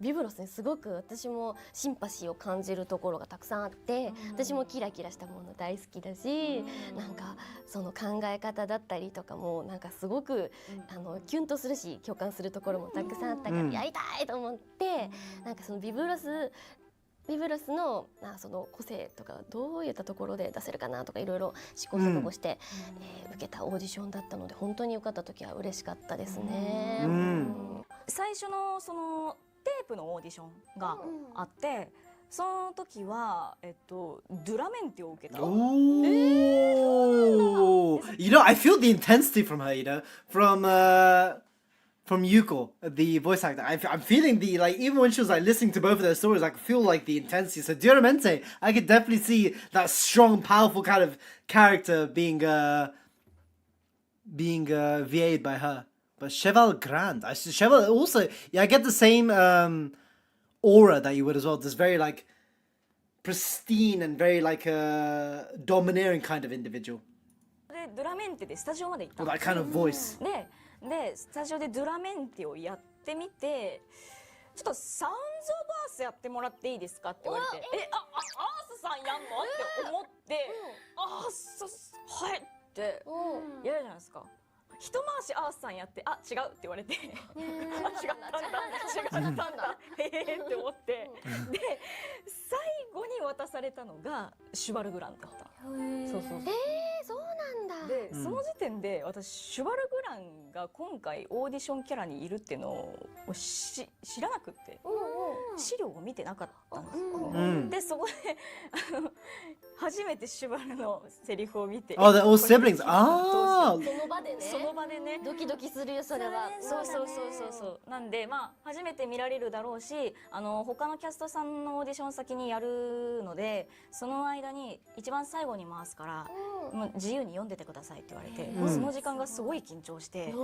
ビブロスにすごく私もシンパシーを感じるところがたくさんあって、私もキラキラしたもの大好きだし、なんかその考え方だったりとかもなんかすごくキュンとするし共感するところもたくさんあったからやりたいと思って、なんかそのビブロスのその個性とかどういったところで出せるかなとかいろいろ試行錯誤して、受けたオーディションだったので本当に受かった時は嬉しかったですね。最初のそのテープのオーディションがあって、その時はドゥラメンテを受けた。Oh, you know, I feel the intensity from her. You know, from Yuko, the voice actor. I'm feeling the, like, even when she was like listening to both of their stories, I could feel like the intensity. So Duramente, I could definitely see that strong, powerful kind of character being VA'd by her. But Cheval Grand, Cheval also, yeah, I get the same aura that you would as well. This very like pristine and very like domineering kind of individual. でドゥラメンテでスタジオまで行った。 That kind of voice. でスタジオでドゥラメンテをやってみて、ちょっとサウンズ・オブ・アースやってもらっていいですかって言われて、アースさんやんのって思って、はいってやるじゃないですか。一回しアースさんやってあ違うって言われてあ違ったんだへえって思ってで最後に渡されたのがシュバルグランだった。そうなんだ。でその時点で私シュバルグランが今回オーディションキャラにいるっていうのを知らなくって資料を見てなかったんですよ。でそこで初めてシュバルのセリフを見て Oh, they're all siblings. Ah. その場でねドキドキするよそれは。そうなんでまあ初めて見られるだろうし他のキャストさんのオーディション先にやるのでその間に一番最後に回すからもう自由に読んでてくださいって言われてもうその時間がすごい緊張してなんか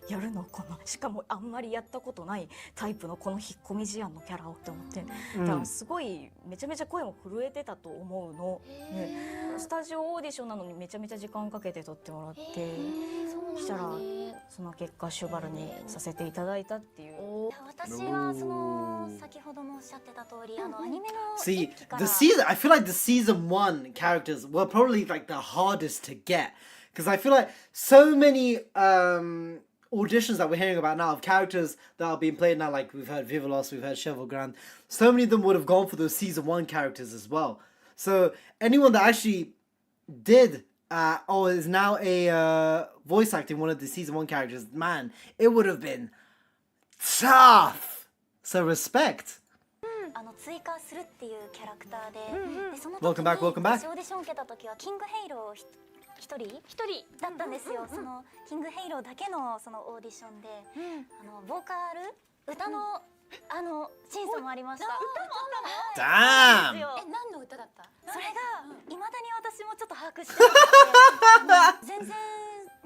やるのこのしかもあんまりやったことないタイプのこの引っ込み思案のキャラをって思ってだからすごいめちゃめちゃ声も震えてたと思うの。スタジオオーディションなのにめちゃめちゃ時間かけて撮ってもらってしたらその結果シュバルにさせていただいたっていう。私はその先ほどもおっしゃってた通りアニメの See, the season. I feel like the season 1 characters were probably like the hardest to get because I feel like so many auditions that we're hearing about now of characters that are being played now. Like we've heard Vivalos, we've heard Cheval Grand. So many of them would have gone for those season 1 characters as well. So anyone that actually did or is now a voice acting one of the season 1 characters, man, it would have been tough. So respect. 追加するっていうキャラクターで、でその時 Welcome back, welcome back. 私オーディション受けた時はキングヘイロー一人だったんですよ。そのキングヘイローだけのそのオーディションで、ボーカル歌の審査もありました。Damn. 何の歌だった？それが未だに私もちょっと把握してなくて全然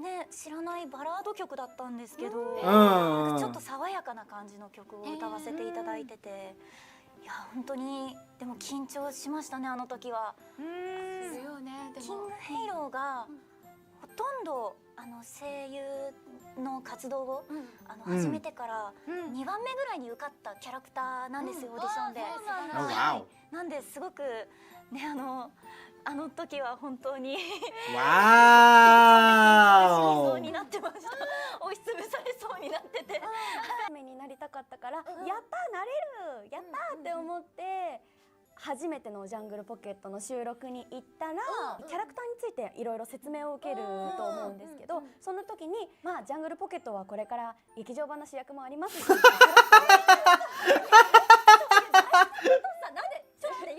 ね知らないバラード曲だったんですけど、ちょっと爽やかな感じの曲を歌わせていただいてて、いや本当にでも緊張しましたねあの時は。ですよね。キングヘイローがほとんど声優の活動を始めてから2番目ぐらいに受かったキャラクターなんですよ、オーディションで。なんですごくねあの時は本当にWow. になってました。押しつぶされそうになってて。目になりたかったから、やったーなれるやったーって思って初めてのジャングルポケットの収録に行ったらキャラクターについていろいろ説明を受けると思うんですけど、その時にまあジャングルポケットはこれから劇場版の主役もありますしなんでちょっと言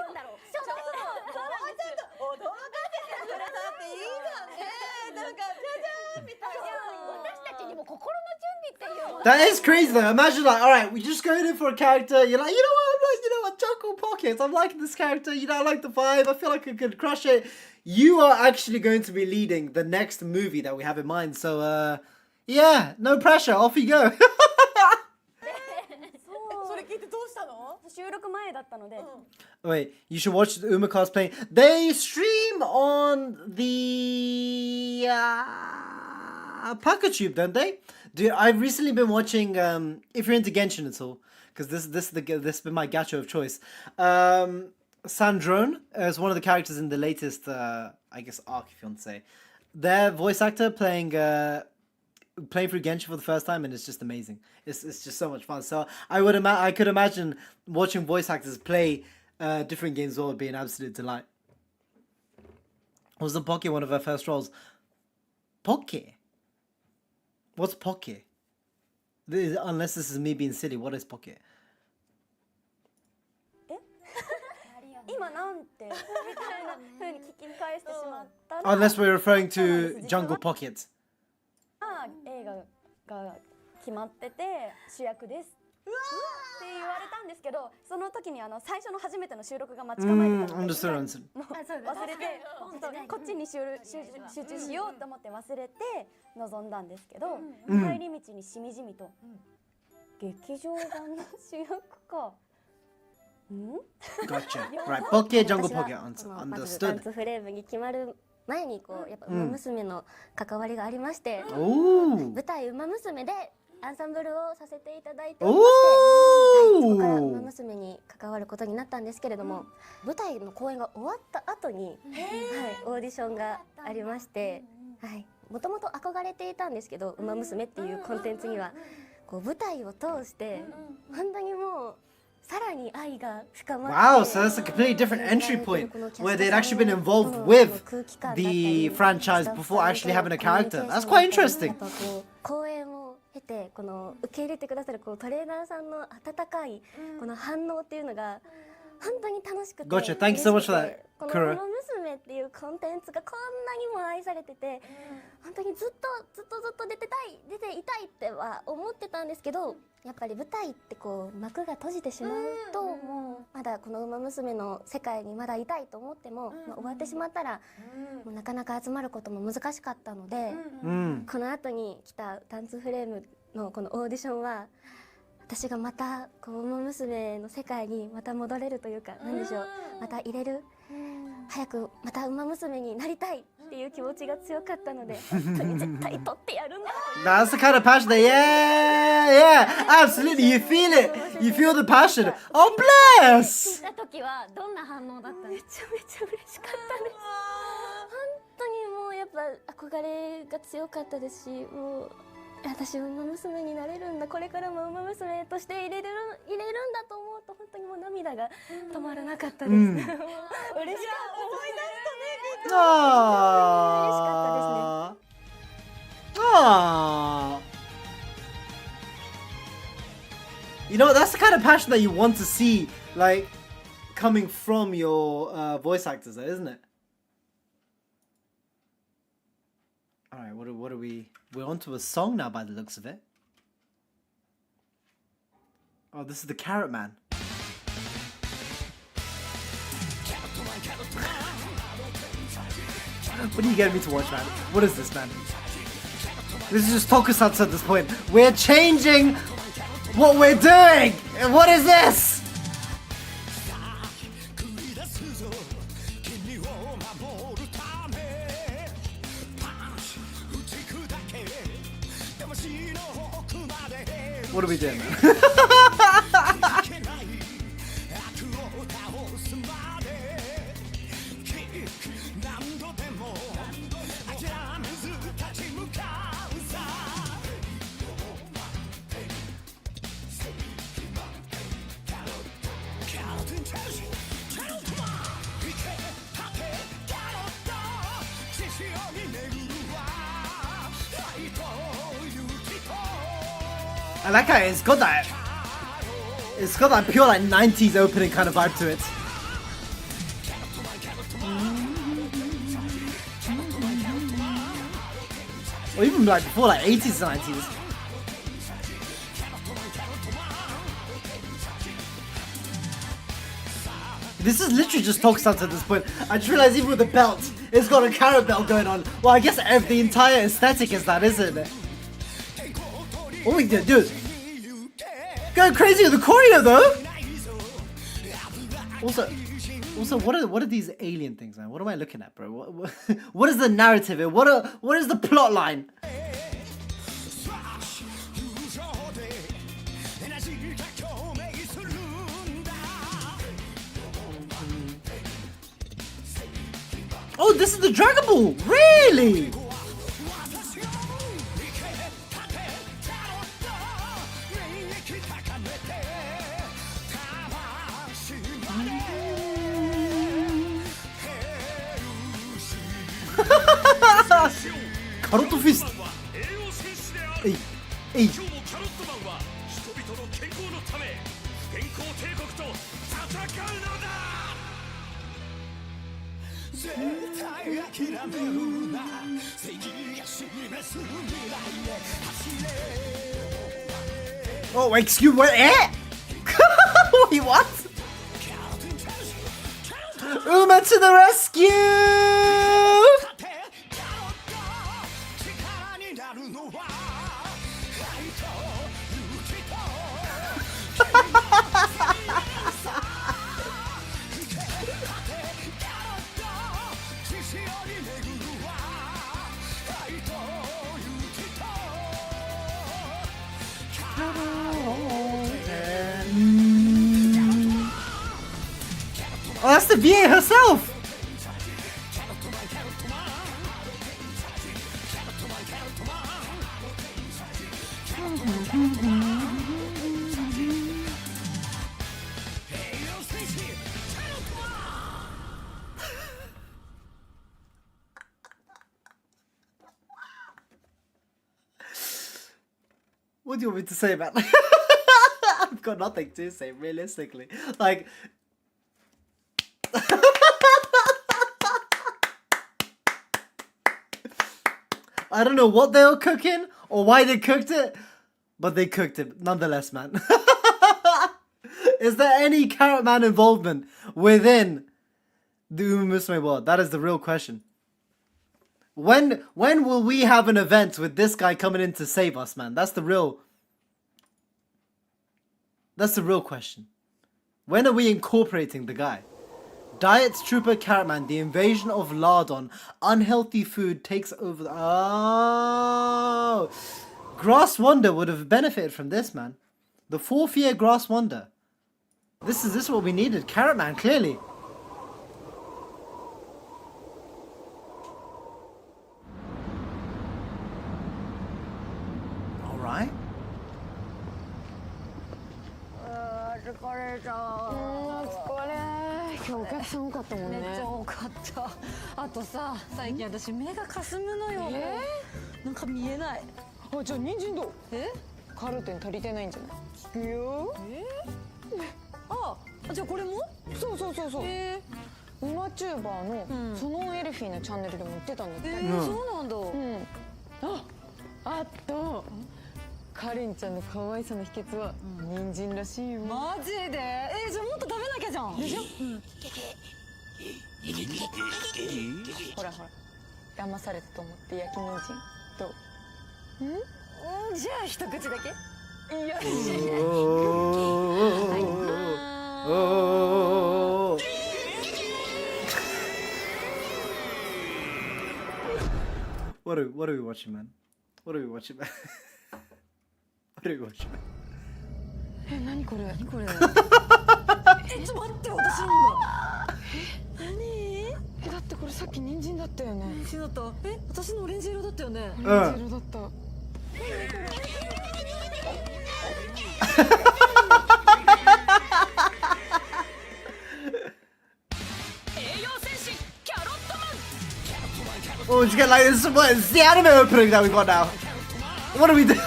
うんだろう。That is crazy though. Imagine like, all right, we just going in for a character. You're like, you know what, Jungle Pockets. I'm liking this character. You know, I like the vibe. I feel like I could crush it. You are actually going to be leading the next movie that we have in mind. So, yeah, no pressure. Off you go. それ聞いてどうしたの？収録前だったので。Wait, you should watch the Umamusume playing. They stream on the PakaTube, don't they? I've recently been watching. If you're into Genshin at all, because this has been my gacha of choice. Sandrone is one of the characters in the latest, I guess, arc, if you want to say. Their voice actor playing through Genshin for the first time, and it's just amazing. It's just so much fun. So I could imagine watching voice actors play different games would be an absolute delight. Was the Pokke one of her first roles? Pokke? What's Pokke? Unless this is me being silly, what is Pokke? 今なんてみたいな風に聞き返してしまったら Unless we're referring to Jungle Pocket. 映画が決まってて主役ですって言われたんですけど、その時に最初の初めての収録が待ち構えてたので忘れてこっちに集中しようと思って忘れて臨んだんですけど、帰り道にしみじみと劇場版の主役か。Gotcha. Right, Pokke, Jungle Pocket. まず Understood. ダンスフレームに決まる前にやっぱ馬娘の関わりがありまして、舞台馬娘でアンサンブルをさせていただいておりまして、そこから馬娘に関わることになったんですけれども、舞台の公演が終わった後に、オーディションがありまして、もともと憧れていたんですけど「ウマ娘」っていうコンテンツにはこう舞台を通して本当にもうさらに愛が深まって Wow, so that's a completely different entry point where they'd actually been involved with the franchise before actually having a character. That's quite interesting. やっぱこう公演を経てこの受け入れてくださるこうトレーナーさんの温かいこの反応っていうのが本当に楽しくて Gotcha. Thank you so much for that, この Kura. ウマ娘っていうコンテンツがこんなにも愛されてて本当にずっと出ていたいっては思ってたんですけどやっぱり舞台ってこう幕が閉じてしまうともうまだこのウマ娘の世界にまだいたいと思っても、終わってしまったらもうなかなか集まることも難しかったので、この後に来たダンスフレームのこのオーディションは私がまたこうウマ娘の世界にまた戻れるというか何でしょうまた入れる早くまたウマ娘になりたいっていう気持ちが強かったので本当に絶対取ってやるんだ That's the kind of passion that, yeah, absolutely. You feel it. You feel the passion. Oh, 聞 bless. いた時はどんな反応だっためちゃめちゃ嬉しかったです本当にもうやっぱ憧れが強かったですしもう私ウマ娘になれるんだこれからもウマ娘として入れるんだと思うと本当にもう涙が止まらなかったです、嬉しかった Aww. Aww. You know, that's the kind of passion that you want to see, like, coming from your voice actors, isn't it? Alright, what are we... We're on to a song now by the looks of it. Oh, this is the Carrot Man. What are you getting me to watch, man? What is this, man? This is just tokusatsu at this point. We're changing what we're doing! What is this? What are we doing, man? I like how it's got that pure like 90s opening kind of vibe to it. Or even like before like 80s, 90s. This is literally just tokusatsu at this point. I just realized even with the belt, it's got a carrot belt going on. Well, I guess the entire aesthetic is that, isn't it? What we gonna do? Going crazy with the choreo though. Also, what are these alien things, man? What am I looking at, bro? What is the narrative here? What is the plot line? Oh, this is the Dragon Ball! Really? Carrot Fist! Hey, hey! Oh, excuse me, eh? Wait, what? Uma to the rescue! Oh, that's the VA herself! What do you want me to say, man? I've got nothing to say, realistically. Like, I don't know what they were cooking or why they cooked it, but they cooked it nonetheless, man. Is there any Carrot Man involvement within the Umamusume world? That is the real question. When will we have an event with this guy coming in to save us, man? That's the real question. When are we incorporating the guy? Diets Trooper Carrot Man, the invasion of Lardon, unhealthy food takes over. Oh, Grass Wonder would have benefited from this, man. The 4th year Grass Wonder. This is what we needed. Carrot Man, clearly. Alright. 今日お客さん多かったもんね。めっちゃ多かった。あとさ、最近私目がかすむのよ。なんか見えない。あ、じゃあ人参どう？カルテン足りてないんじゃない？聞くよ。あ、じゃあこれも？そうそうそうそう。ウマチューバーのソノンエルフィーのチャンネルでも言ってたんだって。そうなんだ。あと。カレンちゃんの可愛さの秘訣は人参らしいよ。マジで？じゃあもっと食べなきゃじゃん。でしょ？ほらほら、騙されたと思って焼き人参どう？じゃあ一口だけ。よし。What are we watching, man? What are we watching, man? What are we watching? 何これ？何これ？ちょっと待って、私なんだ。何？だってこれさっき人参だったよね。人参だった。私のオレンジ色だったよね。オレンジ色だった。Oh, did you get like this? What is the anime opening that we got now? What are we doing?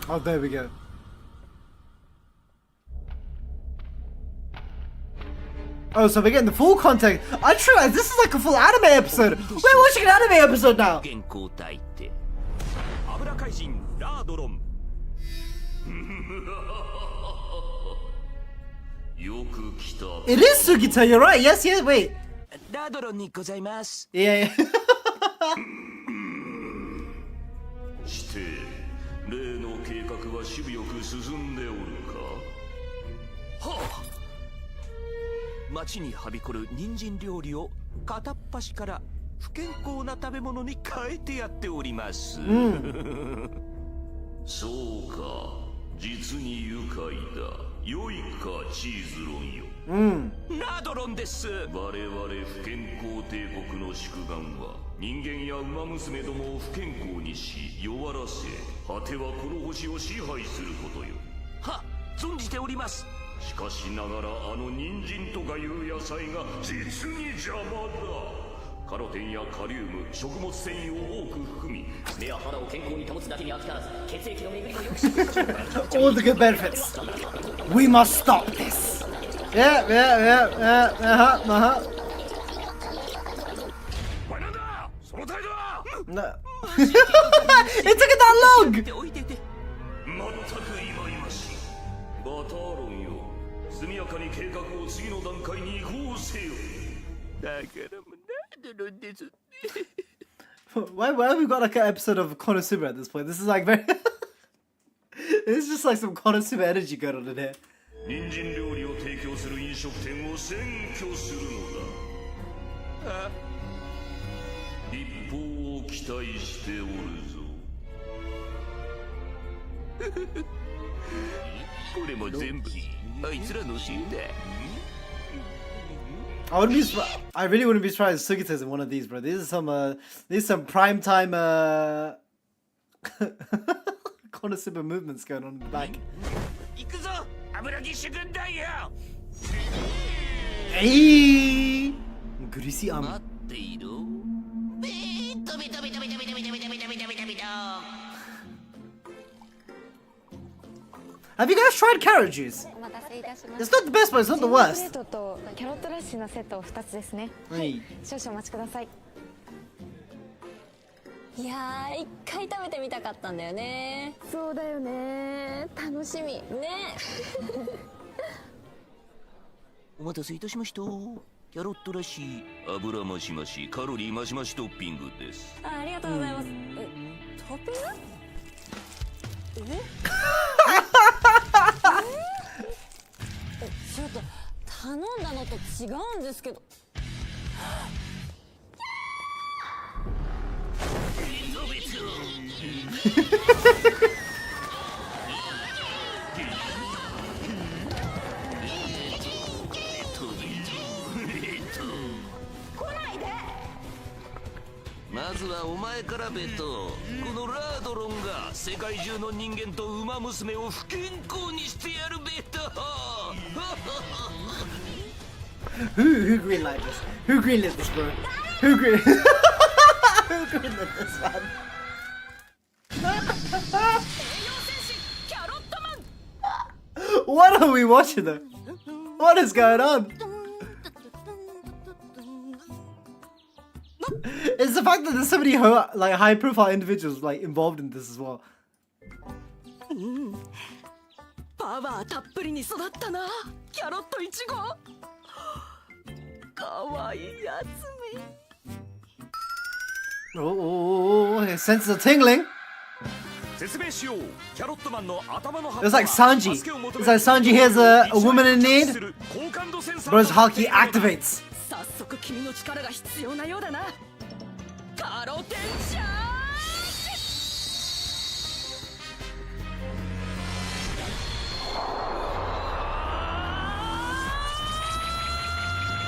Oh, there we go. Oh, so we're getting the full content. I realized this is like a full anime episode. We're watching an anime episode now. It is Sugita, you're right. Yes, yes, wait. Yeah, yeah. 例の計画はしぶよく進んでおるか。はあ。町にはびこる人参料理を片っ端から不健康な食べ物に変えてやっております。そうか、実に愉快だ。良いか、チーズロンよ。ナドロンです。我々不健康帝国の宿願は人間や馬娘どもを不健康にし弱らせ、果てはこの星を支配することよ。は、存じております。しかしながらあの人参とかいう野菜が実に邪魔だ。カロテンやカリウム、食物繊維を多く含み、目や肌を健康に保つだけにあきからず血液の巡りを良くする。All the good benefits. We must stop this. Yeah. No. It took it that long. 全く今しい。バターロンよ、速やかに計画を次の段階に移行せよ。だからもナドロンです。Why have we got like an episode of Konosuba at this point? This is like very. It's just like some Konosuba energy going on in here. 人参料理を提供する飲食店を占拠するのだ。一報を期待しておるぞ。これも全部あいつらのせいだ。 I really wouldn't be surprised if Sugita's in one of these, bro. These are some prime time Konosuba movements going on in the back. 行くぞ、油ぎ主軍団よ。Greasy arm. 待っていろ。ビトビトビトビトビトビトビトビトビトビトビト。 Have you guys tried carrot juice? お待たせいたしまし It's た。 not the best, but it's not the プレ worst. ートとキャロットラッシュのセットを2つですね。はい少々お待ちください。いやー、一回食べてみたかったんだよね。そうだよね。楽しみ。ね。お待たせいたしました。キャロットラッシュ、油増し増し、カロリー増し増しトッピングです。ありがとうございます。トッピング？ちょっと頼んだのと違うんですけど。まずはお前からベト。このラードロンが世界中の人間とウマ娘を不健康にしてやるベト。Who greenlit this? Who greenlit this, bro? Who greenlit this, man? What are we watching though? What is going on? It's the fact that there's so many like high-profile individuals like involved in this as well. パワーたっぷりに育ったな、キャロットイチゴ。かわいいやつめ。 Oh, his senses are tingling. 説明しよう。キャロットマンの頭の葉っぱ。 It's like Sanji. It's like Sanji hears a woman in need. Bro, his Haki activates. 早速君の力が必要なようだな。カロテンシャー。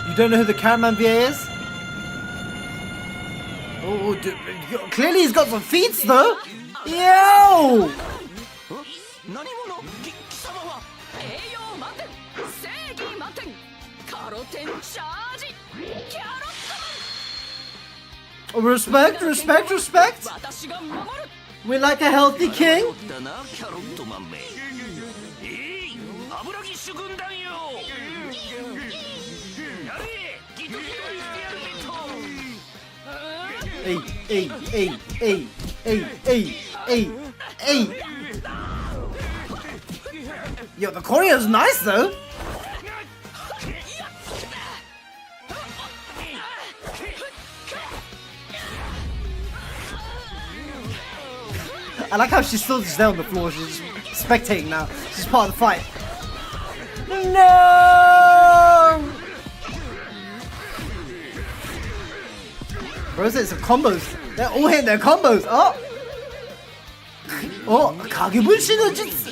You don't know who the cameraman VA is? Oh, dude, clearly he's got some feats though. Yo! 何者？貴様は栄養満点、正義満点、カロテンチャージ、キャロットマン。 Respect, respect, respect. 私が守る。 We like a healthy king. だな、キャロットマンめ。油ぎ主軍団よ。やれ、ギトギトにしてやるベト。 Hey, hey, hey, hey, hey, hey, hey, hey. Yo, the choreo's nice though. I like how she's still just there on the floor. She's just spectating now. She's part of the fight. No! Bro, it's some combos. They're all hitting their combos. Oh! Oh, Kagebushi no Jutsu.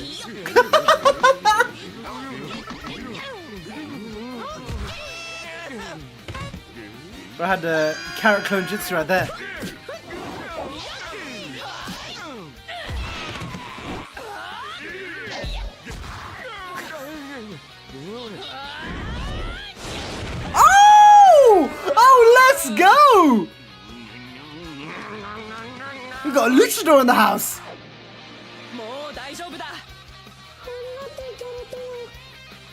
Bro had the carrot clone jutsu right there. Oh! Oh, let's go! We got a luchador in the house. もう大丈夫だ。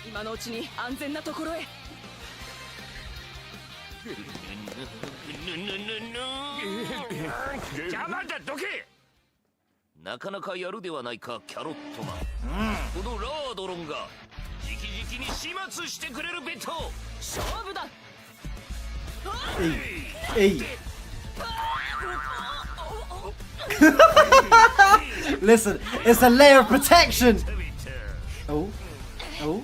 今のうちに安全なところへ。邪魔だ、どけ。なかなかやるではないか、キャロットマン。このラードロンが直々に始末してくれるベト。勝負だ。 Hey. Listen, it's a layer of protection. Oh. Oh.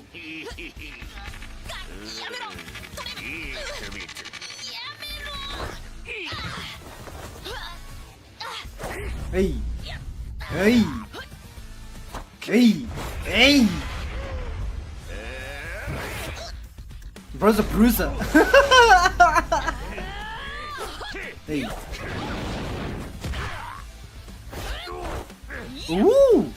Hey. Hey. Hey. Hey. Bro's a bruiser. Hey. Ooh.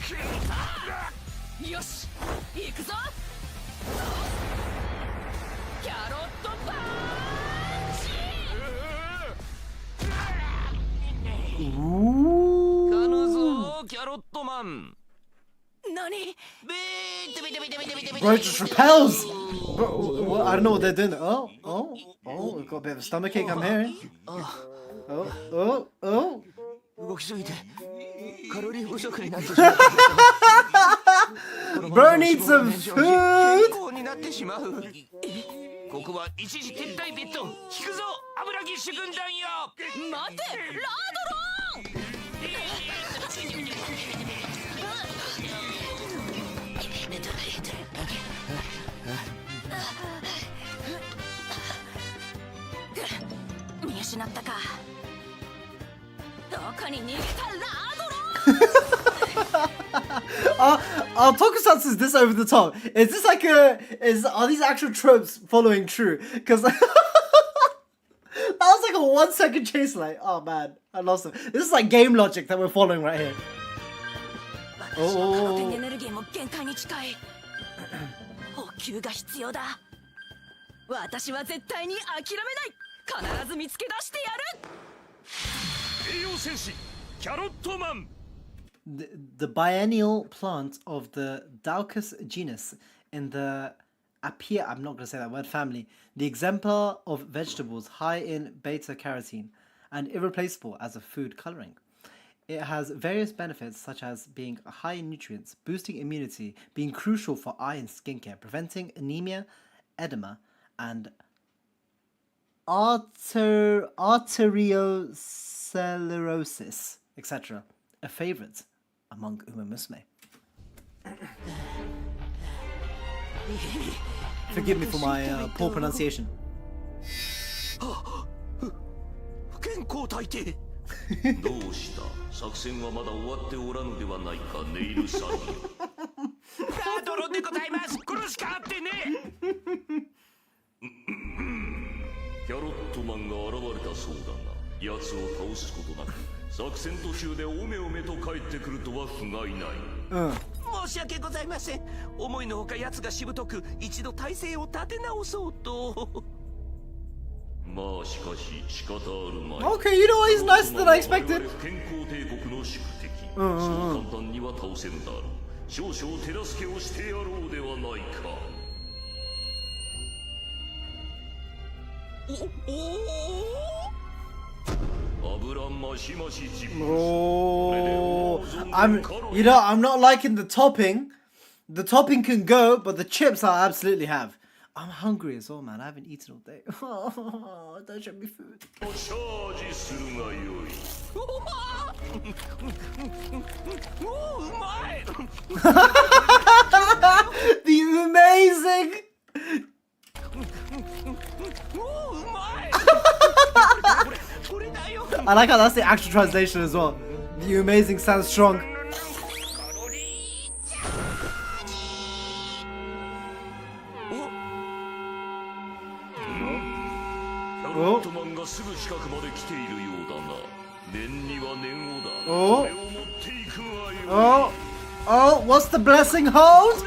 Bro just repels. Bro, I don't know what they're doing. Oh, we've got a bit of a stomachache, I'm hearing. Oh. 動きすぎてカロリー不足になってしまう。Bro needs some food. になってしまう。ここは一時撤退ベッド。引くぞ、油ぎっしゅ軍団よ。待て、ラードロン。見失ったか。どこに逃げたラードロン。Tokusatsu is this over the top? Is this like are these actual tropes following true? Because that was like a 1 second chase, like, oh man, I lost him. This is like game logic that we're following right here. Oh. エネルギーも限界に近い。補給が必要だ。私は絶対に諦めない。必ず見つけ出してやる。栄養戦士、キャロットマン。The biennial plant of the Daucus genus in the Apia, I'm not going to say that word, family, the exemplar of vegetables high in beta-carotene and irreplaceable as a food coloring. It has various benefits such as being high in nutrients, boosting immunity, being crucial for eye and skincare, preventing anemia, edema, and arteriosclerosis, etc. A favorite among Umamusume. Forgive me for my poor pronunciation. 不健康体系。どうした？作戦はまだ終わっておらぬではないか、ネイルさん。ラードロンでございます。殺しかあってね。キャロットマンが現れたそうだが、奴を倒すことなく作戦途中でおめおめと帰ってくるとは不甲斐ない。申し訳ございません。思いのほか奴がしぶとく一度体勢を立て直そうと。まあしかし仕方あるまい。 Okay, you know what? He's nicer than I expected. 健康帝国の宿敵。そう簡単には倒せぬだろう。少々手助けをしてやろうではないか。Oh, I'm not liking the topping. The topping can go, but the chips I absolutely have. I'm hungry as well, man. I haven't eaten all day. Oh, don't show me food. The amazing. I like how that's the actual translation as well. The amazing sounds strong. Oh. Oh. Oh. Oh, what's the blessing hold?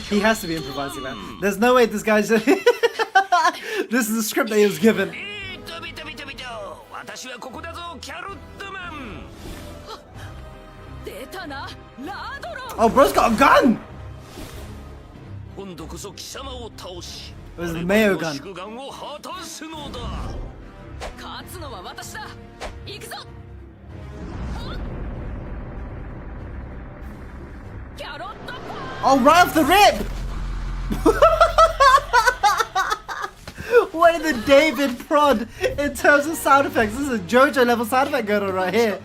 He has to be improvising, man. There's no way this guy's. This is the script that he was given. Oh, bro's got a gun! Where's the Mayo gun? Oh, right off the rip! What the David prod in terms of sound effects? This is a JoJo level sound effect going on right here.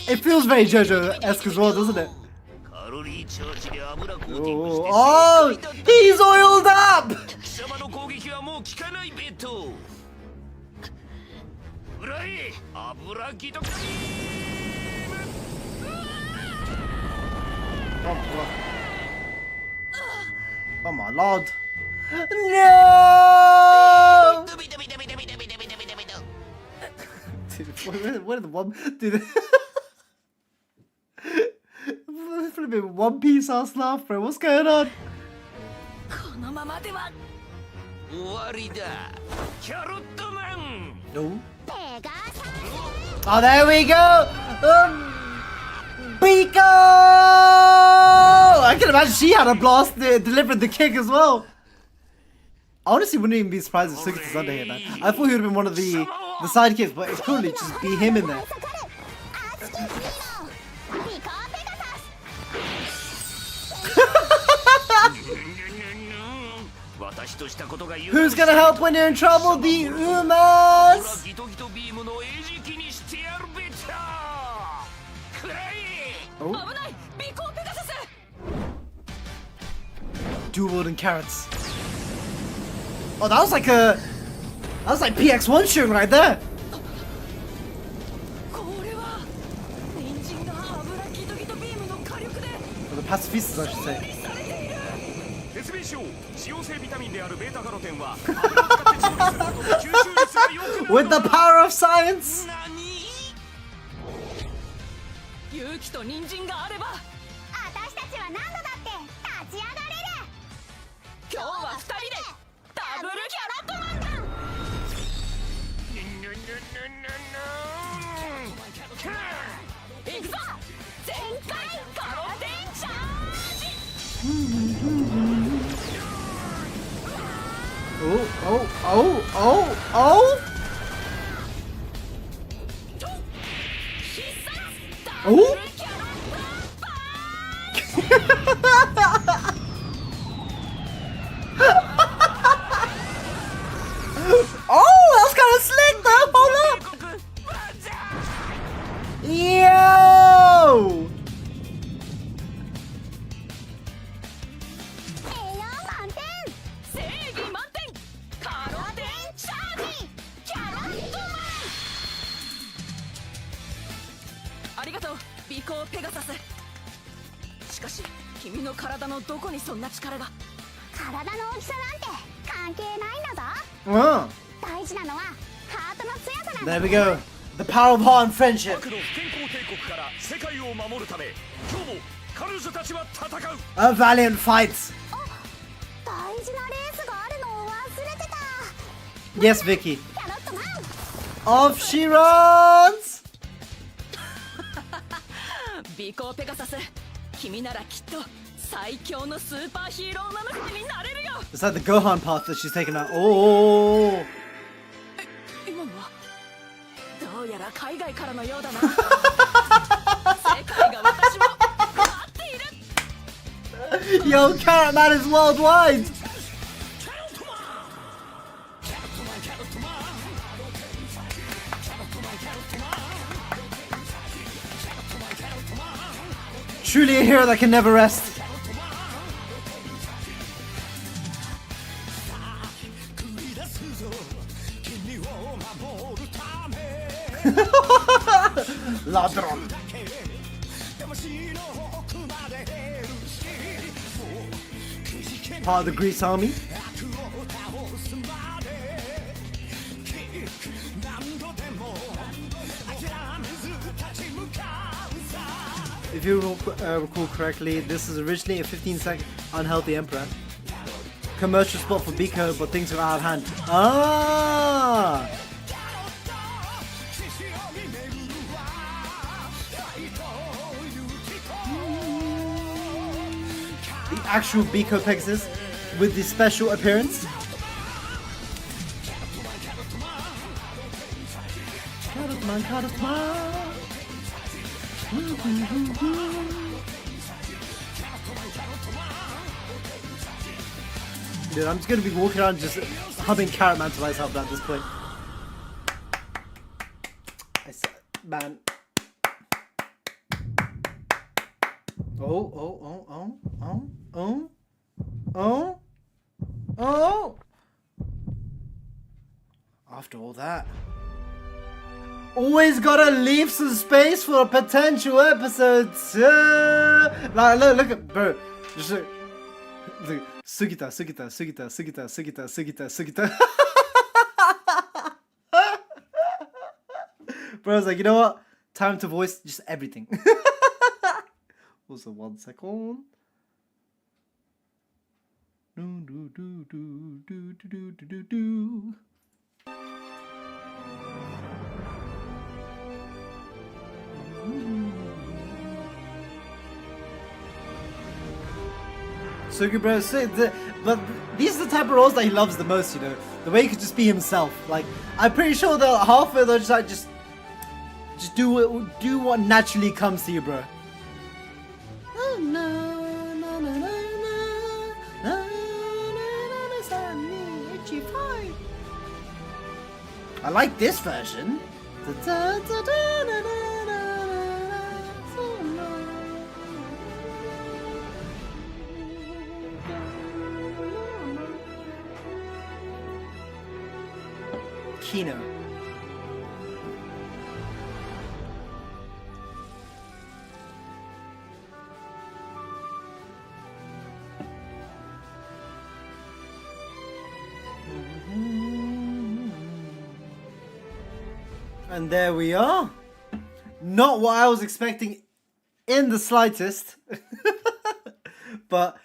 It feels very JoJo-esque as well, doesn't it? Oh, he's oiled up! Oh my lord. No! Dude, what are the one... Dude... Flipping One Piece ass laugh, bro. What's going on? No. Oh, there we go! Biko! I can imagine she had a blast delivered the kick as well. I honestly wouldn't even be surprised if Sugita's under here, man. I thought he would have been one of the sidekicks, but it's probably just be him in there. Who's gonna help when you're in trouble? The Umas! Oh. Dual wielding carrots. Oh, that was like PX1 shooting right there. Or the pacifistas, I should say. With the power of science. Oh! Oh, that was kind of slick though. Hold up. Yo! There we go. The power of heart and friendship. A valiant fight. Yes, Vicky. Off she runs. It's like the Gohan path that she's taken out. Oh! Yo, Carrot Man is worldwide! Truly a hero that can never rest. Ladron. Part of the Grease army. If you recall correctly, this is originally a 15-second unhealthy emperor. Commercial spot for Biko, but things are out of hand. Ah! The actual Biko Pegasus with the special appearance. Dude, I'm just gonna be walking around just humming Carrot Man to myself at this point. Man. Oh. After all that. Always gotta leave some space for a potential episode 2. Like, look at, bro. Just look. Sugita. Bro, I was like, you know what? Time to voice just everything. Also, 1 second. Sugi bro, but these are the type of roles that he loves the most, you know. The way he could just be himself. Like, I'm pretty sure that half of it, they're just like, just do what naturally comes to you, bro. I like this version. Kino. And there we are. Not what I was expecting in the slightest. But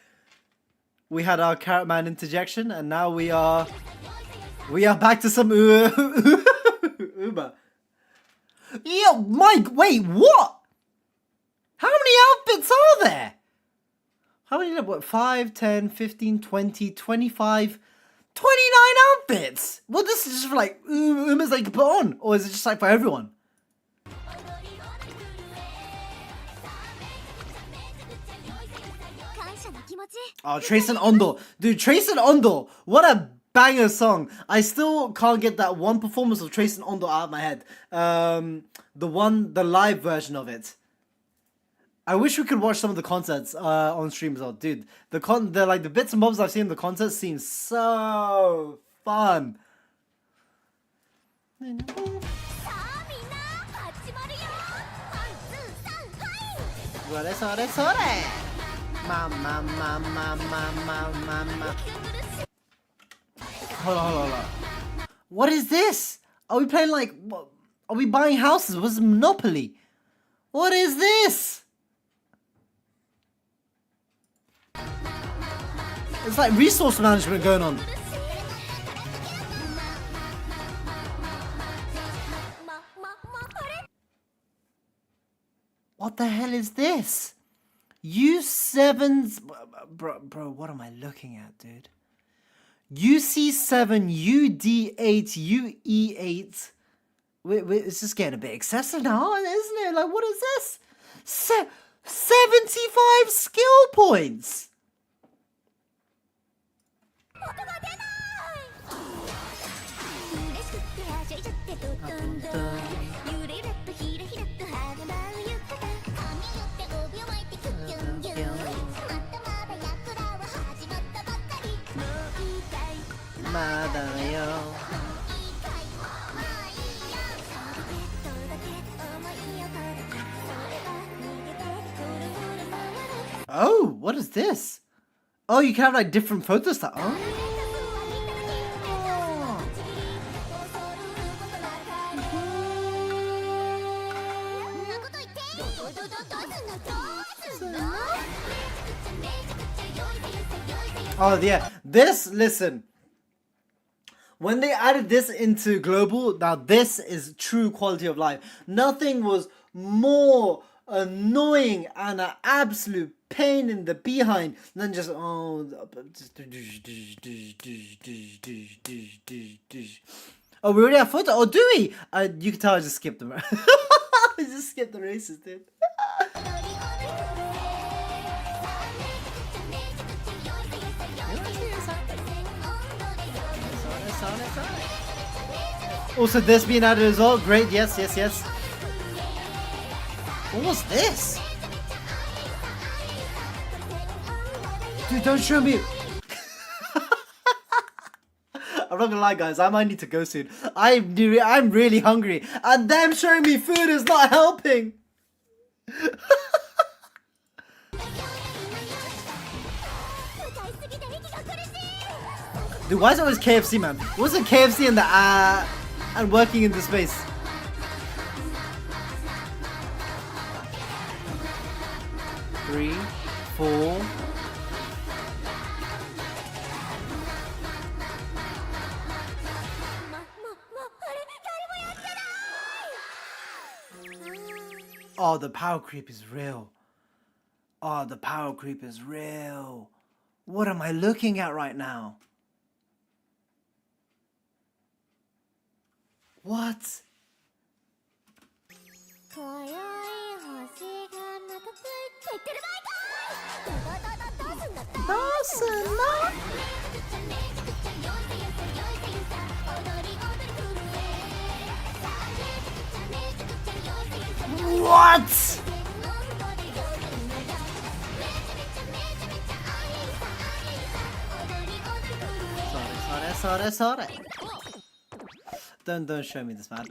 we had our Carrot Man interjection, and now we are back to some Uber. Yo, Mike, wait, what? How many outfits are there? How many, what, 5, 10, 15, 20, 25, 29 outfits? Well, this is just for like Umas that you can put on, or is it just like for everyone? Oh, Trace and Ondo. Dude, Trace and Ondo. What a banger song. I still can't get that one performance of Trace and Ondo out of my head. The live version of it. I wish we could watch some of the concerts on stream as well. Dude, the bits and bobs I've seen in the concerts seem so fun. Hold on. What is this? Are we playing like... What? Are we buying houses? What's Monopoly? What is this? It's like resource management going on. What the hell is this? U7's... Bro, what am I looking at, dude? UC7, UD8, UE8. It's just getting a bit excessive now, isn't it? Like, what is this? 75 skill points! Oh, what is this? Oh, you can have like different photos. Oh yeah, listen. When they added this into global, now this is true quality of life. Nothing was more annoying and an absolute pain in the behind than just oh we already have photo. Oh, do we? You can tell I just skipped them. I just skipped the races, dude. Also, this being added as well. Great, yes. What was this? Dude, don't show me. I'm not gonna lie, guys. I might need to go soon. I'm really hungry, and them showing me food is not helping. Dude, why is it always KFC, man? What's the KFC in the and working in the space? Three, four. Oh, the power creep is real. Oh, the power creep is real. What am I looking at right now? What? What? Sorry. Don't show me this, man.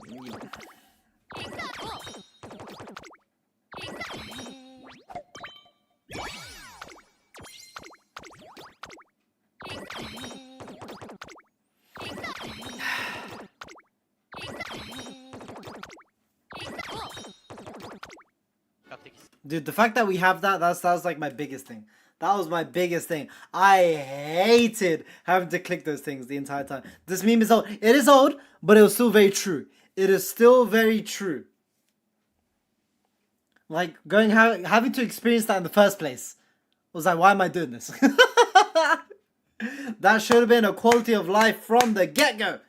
Dude, the fact that we have that's like my biggest thing. That was my biggest thing. I hated having to click those things the entire time. This meme is old. It is old, but it was still very true. It is still very true. Like having to experience that in the first place was like, why am I doing this? That should have been a quality of life from the get-go.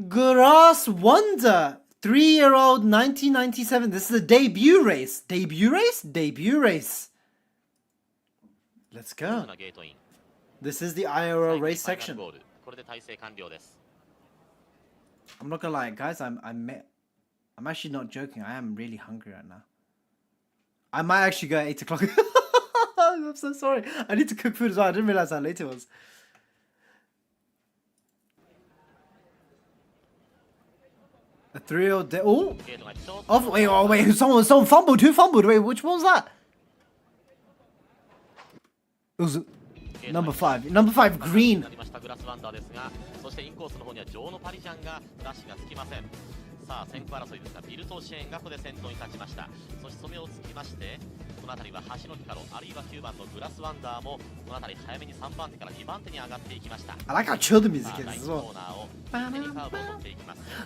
Grass Wonder, 3-year-old, 1997. This is a debut race. Debut race. Let's go. This is the IRL race section. I'm not gonna lie, guys. I'm actually not joking. I am really hungry right now. I might actually go at 8 o'clock. I'm so sorry. I need to cook food as well. I didn't realize how late it was. A 3-year-old day. Oh! Wait. Someone fumbled. Who fumbled? Wait, which one was that? It was number 5. Number 5, green. さあ先行争いですがビルトシェーンがここで先頭に立ちました。そしてそれをつきましてこの辺りは橋のピカロあるいは9番のグラスワンダーもこの辺り早めに3番手から2番手に上がっていきました。 I like how chill the music is as well.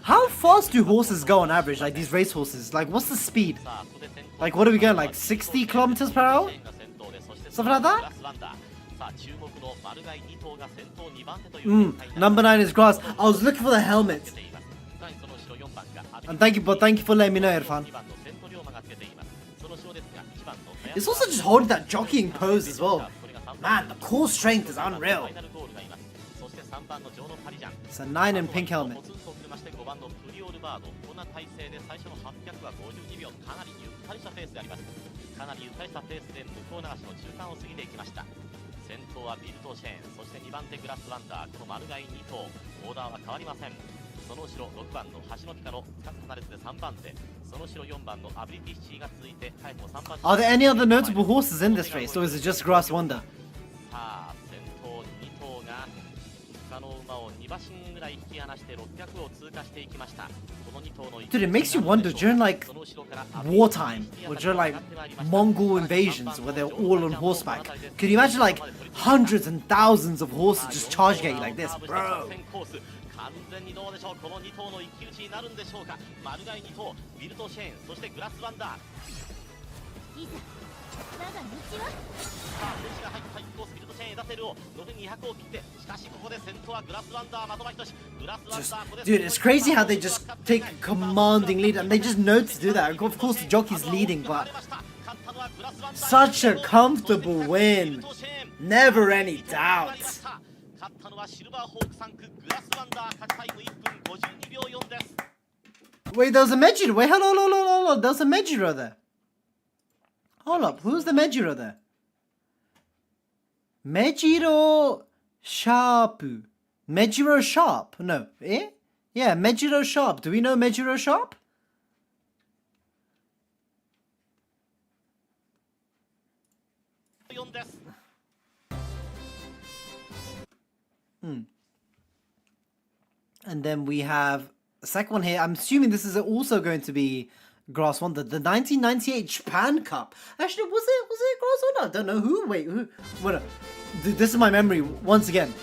How fast do horses go on average? Like these race horses? Like what's the speed? Like what are we going? Like 60 kilometers per hour? Something like that? Number 9 is grass. I was looking for the helmet. And thank you for letting me know, Irfan. It's also just holding that jockeying pose as well. Man, the core strength is unreal. It's a 9 in pink helmet. Are there any other notable horses in this race, or is it just Grass Wonder? Dude, it makes you wonder during like wartime, or during like Mongol invasions where they're all on horseback. Could you imagine like hundreds and thousands of horses just charging at you like this, bro? 完全にどうでしょうこの2頭の一騎打ちになるんでしょうかマルガイ2頭ビルトシェーンそしてグラスワンダーいざ我が道はさあ選手が入った1コースビルトシェーンエダセルを残り200を切ってしかしここで先頭はグラスワンダー的場仁グラスワンダーここで Dude, it's crazy how they just take a commanding lead and they just know to do that. Of course the jockey's leading, but such a comfortable win. Never any doubt. 勝ったのはシルバーホーク3区グラスワンダー勝ちタイム1分52秒4です Wait, there's a Mejiro. Wait, hold on. There's a Mejiro there. Hold up, who's the Mejiro there? Mejiro Sharp. Mejiro Sharp? No. Eh? Yeah, Mejiro Sharp. Do we know Mejiro Sharp? And then we have a second one here. I'm assuming this is also going to be Grass Wonder. The 1998 Japan Cup. Actually, was it Grass Wonder? I don't know who. Wait, who? What? Dude, this is my memory once again.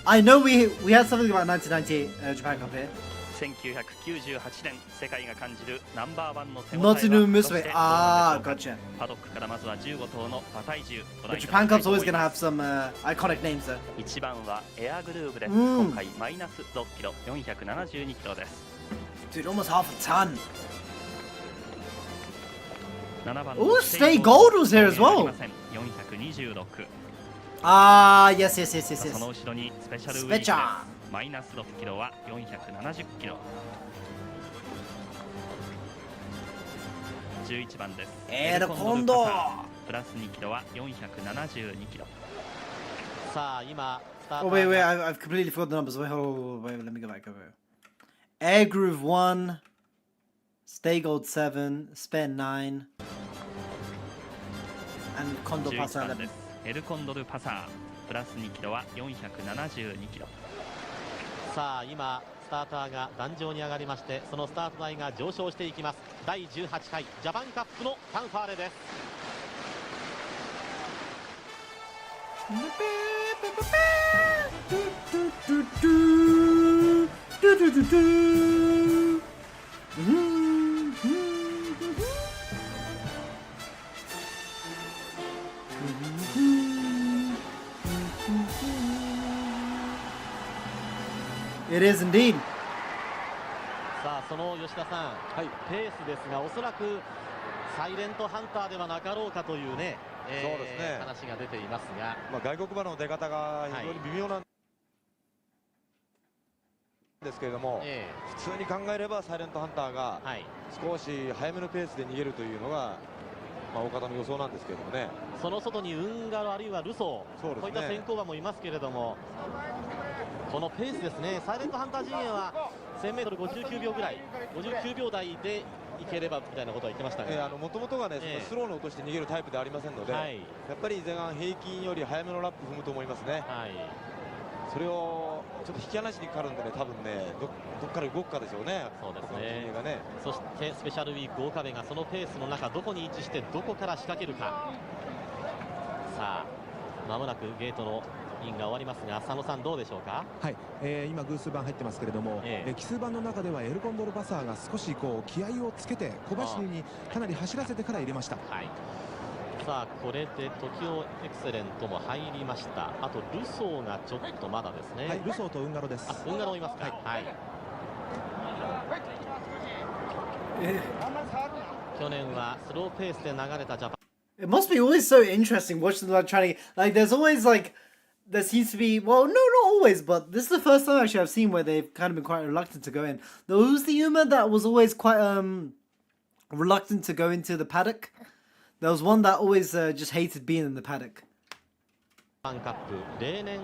I know we had something about 1998 Japan Cup here. 1998年世界が感じるナンバーワンの手応えは Umamusume. Ah, gotcha. パドックからまずは15頭の馬体重 The Japan Cup's always gonna have some iconic names though. 1番はエアグルーヴです、うん今回マイナス6キロ472キロです Dude, almost half a ton. 7番 Ooh, Stay Gold was here as well. 426 Ah, yes. その後ろにスペシャルウィークですマイナス6キロは470キロ11番ですエルコンドプラス2キロは472キロさあ今スタート Oh, wait, I've completely forgot the numbers. Wait, let me go back over. Air Groove 1, Stay Gold 7, Spare 9, and Kondo Pasa 11番で 11. すエルコンドルパサープラス2キロは472キロさあ今スターターが壇上に上がりましてそのスタート台が上昇していきます第18回ジャパンカップのファンファーレですIt is indeed. さあその吉田さん、ペースですがおそらくサイレントハンターではなかろうかというね、そうですね話が出ていますが、外国馬の出方が非常に微妙なんですけれども、普通に考えればサイレントハンターが少し早めのペースで逃げるというのが、大方の予想なんですけれどもね。その外にウンガロあるいはルソー、こういった先行馬もいますけれども、このペースですね。サイレントハンター陣営は 1000m59 秒ぐらい、59秒台でいければみたいなことは言ってましたが、もともとがね、スローに落として逃げるタイプではありませんので、やっぱり前半平均より早めのラップ踏むと思いますね。それをちょっと引き離しにかかるんでね、多分ね、どっから動くかでしょうね。そうですね。そしてスペシャルウィーク岡部がそのペースの中どこに位置してどこから仕掛けるか。さあまもなくゲートのインが終わりますが、佐野さんどうでしょうか。はい、今偶数番入ってますけれども、奇数番の中ではエルコンドルバサーが少しこう気合をつけて小走りにかなり走らせてから入れました。さあこれで時をエクセレントも入りました。あとルソーがちょっとまだですね。はい、ルソーとウンガロです。ウンガロいますか。去年はスローペースで流れたジャパン。It must be always so interesting watching them like trying to there's always there seems to be not always, but this is the first time actually I've seen where they've kind of been quite reluctant to go in. Who's the Uma that was always quite reluctant to go into the paddock? There was one that always just hated being in the paddock. ジャパンカップ例年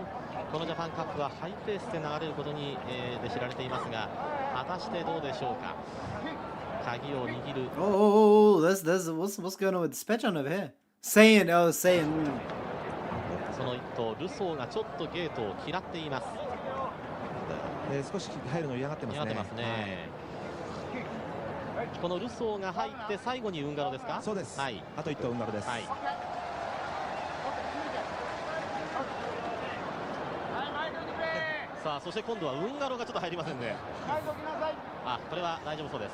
このジャパンカップはハイペースで流れることに、で知られていますが、果たしてどうでしょうか。鍵を握る。There's what's going on with Spechan over here? Saying. その一頭ルソーがちょっとゲートを嫌っています。少し入るの嫌がってますね。このルソーが入って最後にウンガロですか。そうです。あと1頭ウンガロです。さあそして今度はウンガロがちょっと入りませんね。あ、これは大丈夫そうです。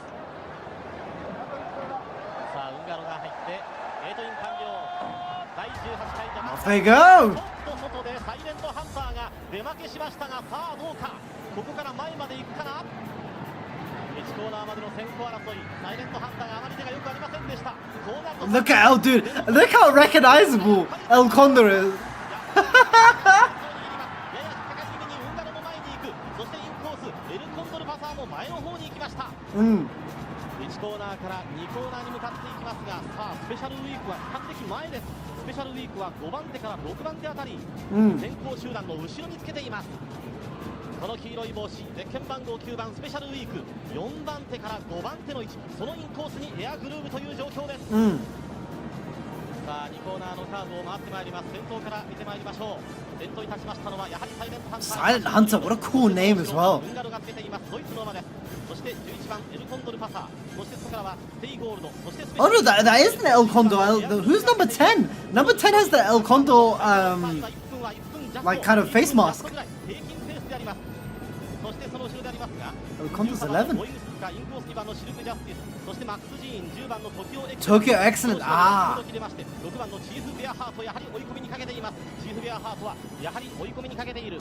さあウンガロが入ってゲートイン完了。第18回ジャパン。Off they go! ちょっと外でサイレントハンターが出負けしましたが、さあどうか。ここから前まで行くかな。1コーナーまでの先行争い。サイレントハンターがあまり手がよくありませんでした。Look how recognizable El Condor is. そしてインコースエルコンドルパサーも前の方に行きました。1コーナーから2コーナーに向かっていきますが、さあスペシャルウィークは比較的前です。スペシャルウィークは5番手から6番手あたり、先行集団の後ろにつけています。この黄色い帽子、ゼッケン番号9番スペシャルウィーク、4番手から5番手の位置、そのインコースにエアグルーヴという状況です。さあ2コーナーのカーブを回ってまいります。先頭から見てまいりましょう。先頭に立ちましたのはやはりサイレントハンター。 Silent Hunter, what a cool name as well. ウンガルがつけています。ドイツの馬です。そして11番エルコンドルパサー、そしてそこからはステイゴールド、そしてスペシャ Oh ル no, that isn't El Condor. Who's number 10? Number 10 has the El Condor, like kind of face mask. 平均ペースであります。そしてその後ろでありますが El Condor's 11. ボイルスかインコース2番のシルクジャスティス、そしてマックス・ジーン10番のトキオエク Tokyo Excellent. Ah. 6番のチーフ・ベアハート、やはり追い込みにかけています。チーフ・ベアハートはやはり追い込みにかけている。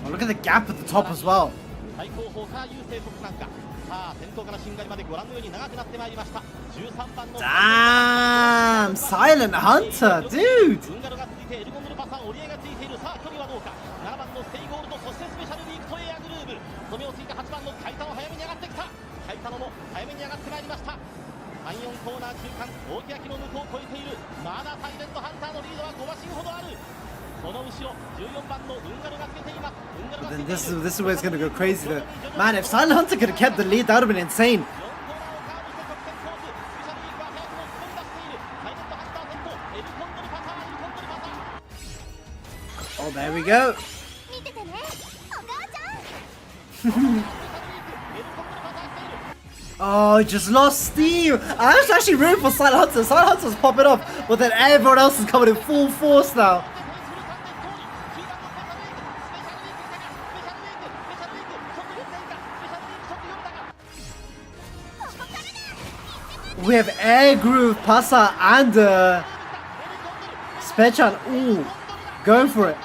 Oh, look at the gap at the top as well. 最後方から優勢国なんか、さあ先頭からしんがりまでご覧のように長くなってまいりました。13番の Damn, Silent Hunter, dude. ウンガルがついてエルゴンドルパサー、折り合いがついている。さあ距離はどうか。7番のステイゴールド、そしてスペシャルウィークとエアグルーヴ、飛びをついて8番のカイタノ、早めに上がってきた。カイタノも早めに上がってまいりました。3、4コーナー中間、大木の向こうを越えている。まだサイレントハンターのリードは5馬身ほどある。その後ろ14番のウンガルがつけています。 But then this is where it's gonna go crazy though. Man, if Silent Hunter could have kept the lead, that would have been insane. Oh, there we go. Oh, he just lost steam. I was actually rooting for Silent Hunter. Silent Hunter's popping up, but then everyone else is coming in full force now. We have Air Groove, Pasa, and Spechan. Ooh, going for it.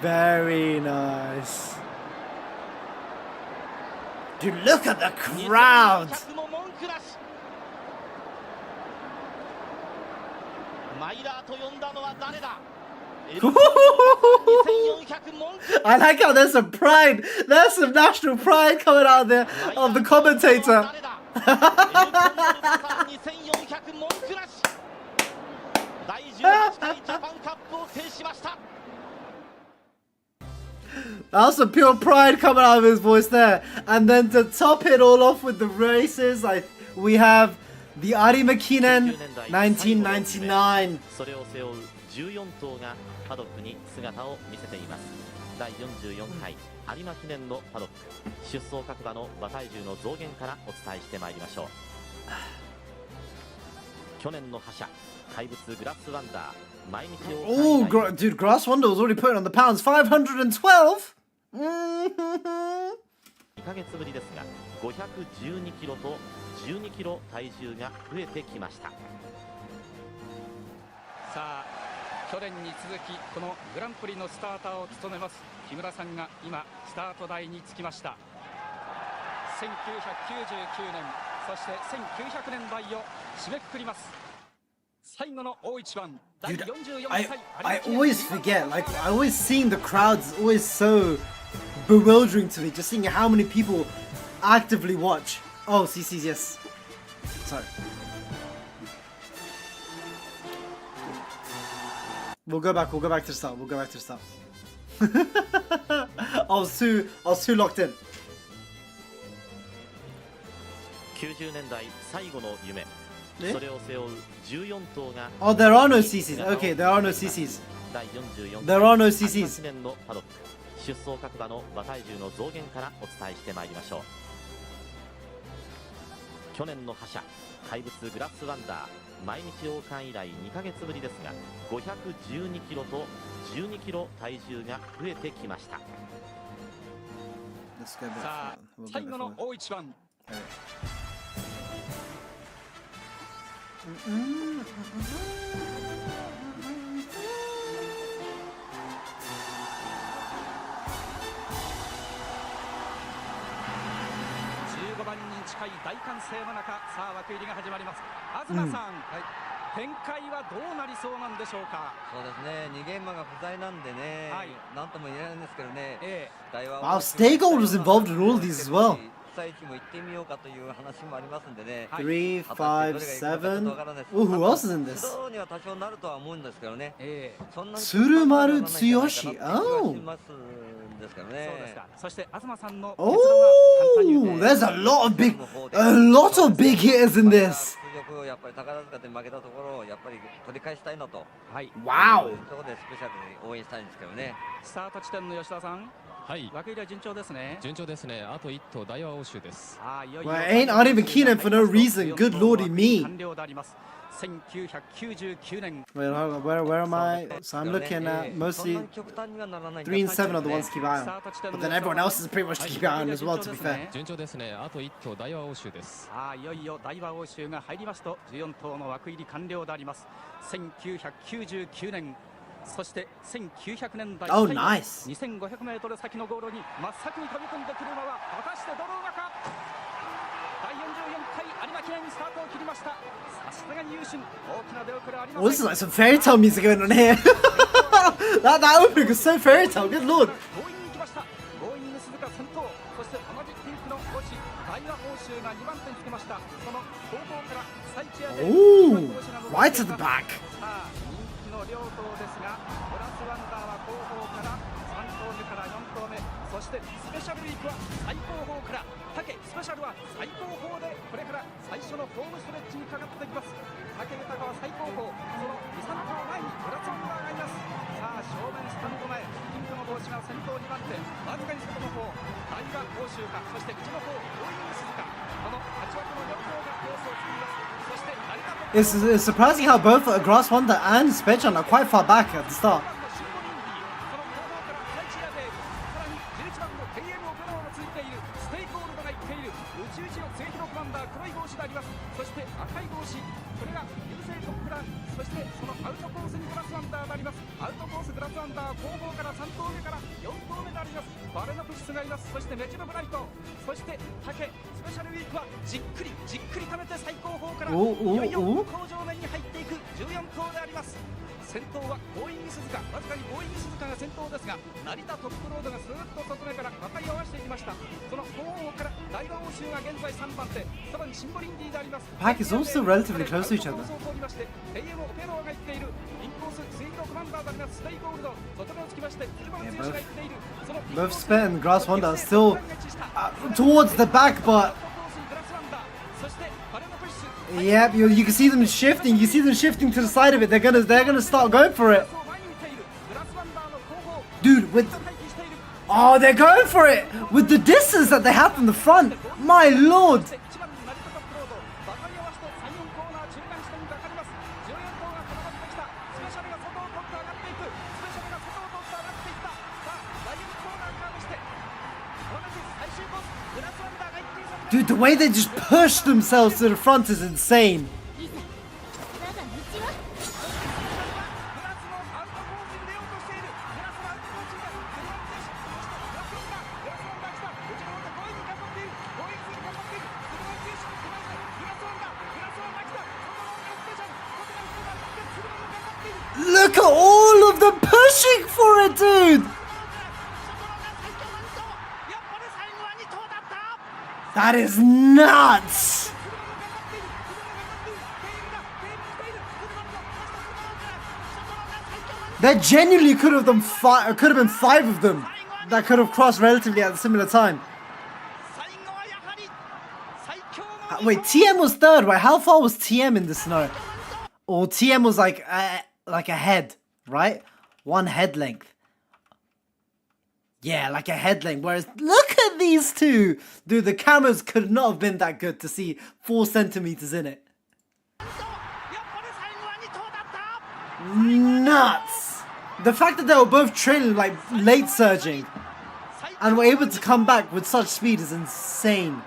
Very nice. Dude, look at the crowd. マイラーと呼んだのは誰だ。 I like how there's some pride. There's some national pride coming out there of the commentator. That's some pure pride coming out of his voice there. And then to top it all off with the races, we have the Arimakinen 1999. それを背負う14頭がパドックに姿を見せています。第44回有馬記念のパドック、出走各馬の馬体重の増減からお伝えしてまいりましょう。去年の覇者怪物グラスワンダー、毎日を Oh, dude, Grass Wonder was already putting on the pounds. 512. 2ヶ月ぶりですが512キロと12キロ体重が増えてきました。さあ去年に続きこのグランプリのスターターを務めます木村さんが今スタート台につきました。1999年そして1900年代を締めくくります。最後の大一番第44回 I always forget, like I always seeing the crowds is always so bewildering to me, just seeing how many people actively watch. Oh, CC's, yes. Sorry. We'll go back to the start. I was too locked in. 90年代最後の夢、それを背負う14頭が Oh, there are no CC's. Okay, there are no CC's. 第44 There are no CC's. 年のパドック、出走各馬の馬体重の増減からお伝えしてまいりましょう。去年の覇者怪物グラスワンダー、毎日王冠以来2ヶ月ぶりですが512キロと12キロ体重が増えてきました。さあ最後の大一番、15万人近い大歓声の中、さあ枠入りが始まります。東さん、展開はどうなりそうなんでしょうか。そうですね、2ゲームが不在なんでね、なんとも言えないんですけどね。Wow, Staygold was involved in all these as well. 被災地も行ってみようかという話もありますんでね。 3, 5, 7. Oh, who else is in this? には多少なるとは思うんですけどね。Tsurumaru Tsuyoshi. Oh. そうですか。そして東さんの Oh, there's a lot of big hitters in this. やっぱり宝塚で負けたところをやっぱり取り返したいなと。Wow. そこでスペシャルに応援したいんですけどね。スタート地点の吉田さん。はい。枠入りは順調ですね。順調ですね。あと1頭大和欧州です。Well, ain't even Keenan for no reason. Good lordy me. 完了であります。1999年。 Wait, hold on. Where am I? So I'm looking at mostly 3 and 7 are the ones to keep an eye on. But then everyone else is pretty much to keep an eye on as well, to be fair. 順調ですね。あと1頭大和欧州です。いよいよ大和欧州が入りますと14頭の枠入り完了であります。1999年。そして1900年代、oh, nice. 2500メートル先のゴールに真っ先に飛び込んでくる馬は果たしてどの馬か。第44回有馬記念スタートを切りました。さすがに優秀、大きな出遅れありません。 Oh, this is like some fairy tale music going on here. that opening was so fairy tale. Good lord. 強引に来ました。強引に鈴鹿先頭、そして同じピンクの星大和欧州が2番手につけました。その後方からサイチアで Ooh, right to the back. 両党ですが、ブラスワンダーは後方から3頭目から4頭目、そしてスペシャルウィークは最後方から竹スペシャルは最後方でこれから最初のホームストレッチにかかってきます。竹豊は最後方、その 2,3 頭前にブラスワンダーがいます。さあ正面スタンド前、ピンクの帽子が先頭2番手、わずかに外の方大和欧州か、そして内の方大井鈴鹿、この8枠の4頭がコースを作ります。そして成田 It's surprising how both Grass Wonder and Spectrum are quite far back at the start. そして赤い帽子、これが優勢トップラン、そしてそのアウトコースにグラスワンダーがあります。アウトコースグラスワンダー後方から3頭目から4頭目があります。バレノプシスがいます。そしてメチルブライト、そして竹スペシャルウィークはじっくり溜めて最後方からいよいよ向上面に入っていく14頭であります。先頭はボーイング鈴鹿、わずかにボーイング鈴鹿が先頭ですが、成田トップロードがスーッと外目から渡り合わせていきました。その後方から大和欧州が現在3番手、さらにシンボリンディであります。 Pack is also relatively close to each other. Both Spit and Grass Wonder are still towards the back, but yep, you can see them shifting. You see them shifting to the side of it. They're gonna start going for it, dude. Oh, they're going for it with the distance that they have from the front. My lord. Dude, the way they just push themselves to the front is insane. Look at all of them pushing for it, dude! That is nuts! There genuinely could have been 5 of them that could have crossed relatively at a similar time. Wait, TM was third, right? How far was TM in the snow? Or TM was like a head, right? 1 head length. Yeah, like a head length. Whereas, look at these two! Dude, the cameras could not have been that good to see 4 centimeters in it. Nuts! The fact that they were both trailing, like, late surging, and were able to come back with such speed is insane.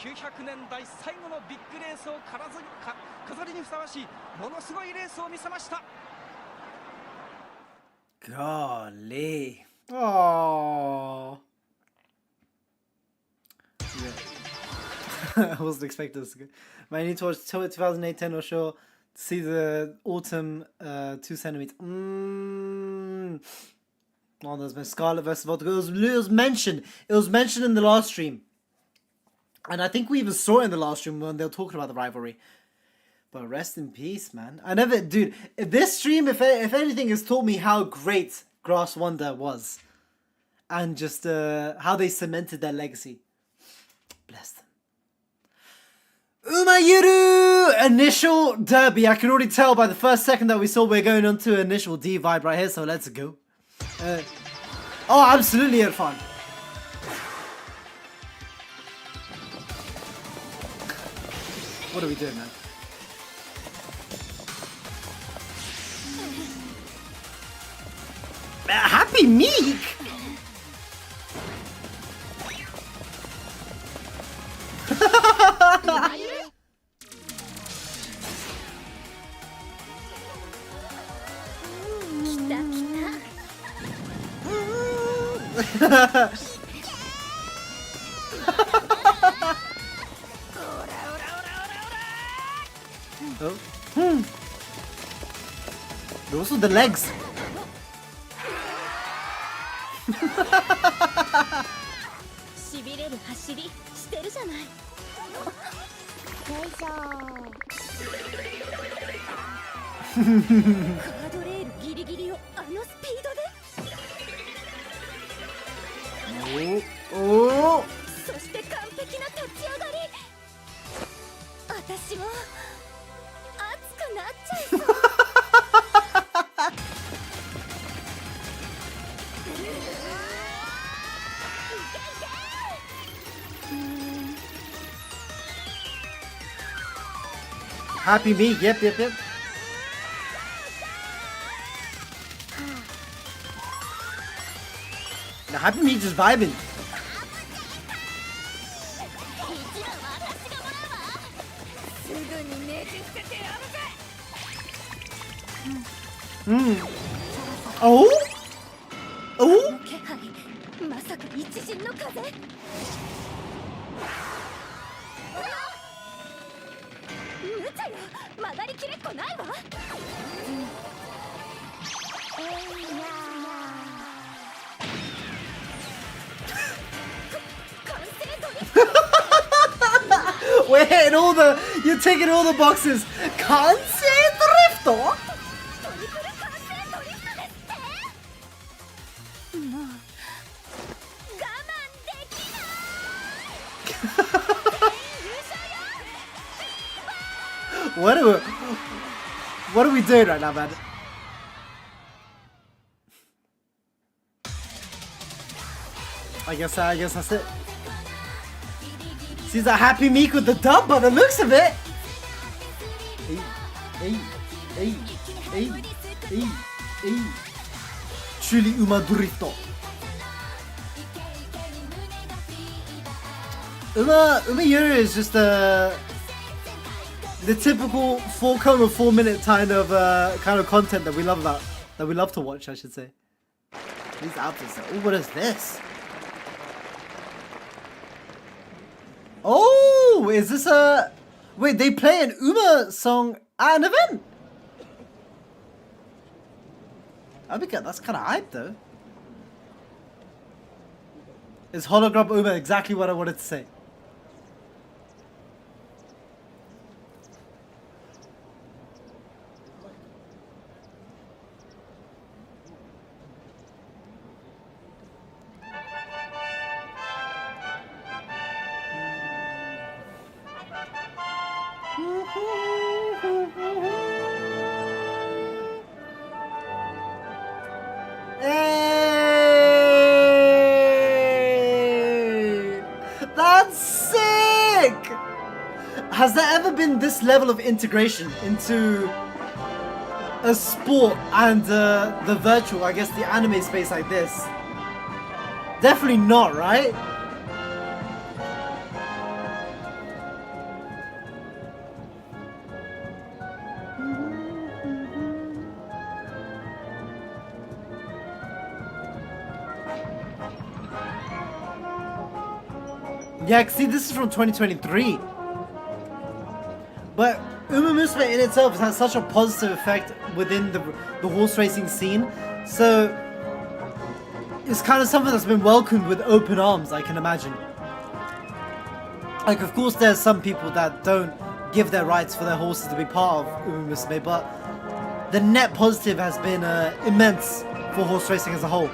1900年代最後のビッグレースを飾りにふさわしいものすごいレースを見せました。Golly. Oh. Yeah. I wasn't expecting this to go. I need to watch 2008 or show to see the autumn 2 centimeters. Oh, there's been Scarlet versus Vodka. It was mentioned. It was mentioned in the last stream. And I think we even saw it in the last stream when they were talking about the rivalry. But rest in peace, man. I never, dude. This stream, if anything, has taught me how great Grass Wonder was, and just how they cemented their legacy. Bless them. Umayuru initial derby. I can already tell by the first second that we saw we're going on to initial D vibe right here. So let's go. Oh, absolutely, Irfan. What are we doing, man? Happy Meek? Oh. Those are the legs. Oh. そして完璧な立ち上がり。私も熱くなっちゃいそう。Happy me, yep. Now Happy me just vibing. Oh? Oh? まさか一陣の風。無茶よ、曲がりきれっこないわ。We're hitting all the. You're taking all the boxes. Kansei Drift? What are we doing right now, man? I guess that's it. Seems like Happy Meek with the dub by the looks of it. Hey. Truly Umadurito. Umayuru is just the typical 4 minute kind of content that we love to watch, I should say. These outfits. Oh, what is this? Oh, is this a... Wait, they play an Uma song at an event? That's kind of hype, though. Is hologram Uma exactly what I wanted to say? Has there ever been this level of integration into a sport and the virtual, I guess the anime space like this? Definitely not, right? Yeah, see, this is from 2023. But Umamusume in itself has such a positive effect within the horse racing scene. So it's kind of something that's been welcomed with open arms, I can imagine. Like, of course, there's some people that don't give their rights for their horses to be part of Umamusume, but the net positive has been immense for horse racing as a whole.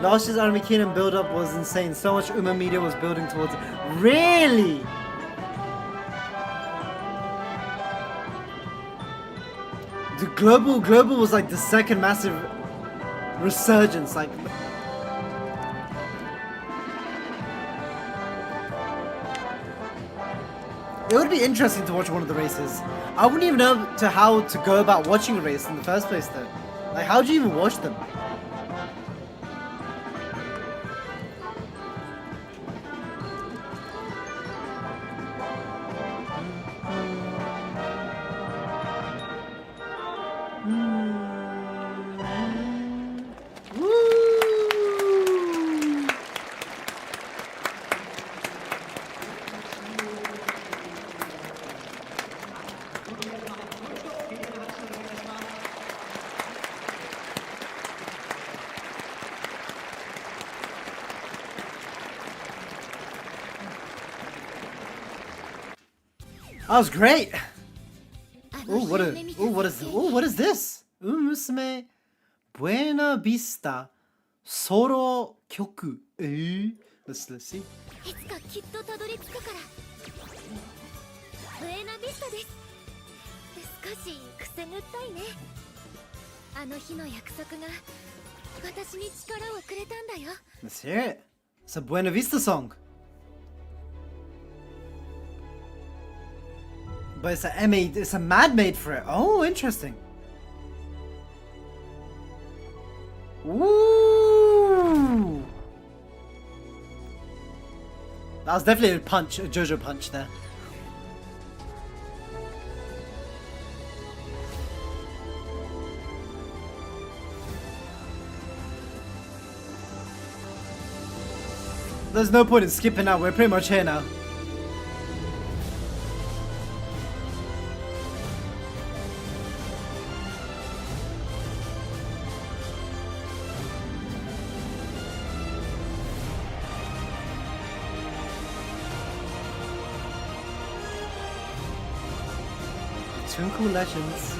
Last year's Anime Kingdom build-up was insane. So much Uma media was building towards it. Really? The global was like the second massive resurgence. Like, it would be interesting to watch one of the races. I wouldn't even know how to go about watching a race in the first place though. Like, how do you even watch them? That was great. What is this? Umamusume Buena Vista Solo Kyoku. Let's see. いつかきっとたどり着くから。ブエナビスタです。少しくせぐったいね。あの日の約束が私に力をくれたんだよ。Let's hear it. It's a Buena Vista song. But it's a mad made for it. Oh, interesting. Ooh. That was definitely a JoJo punch there. There's no point in skipping now. We're pretty much here now. Twinkle Legends.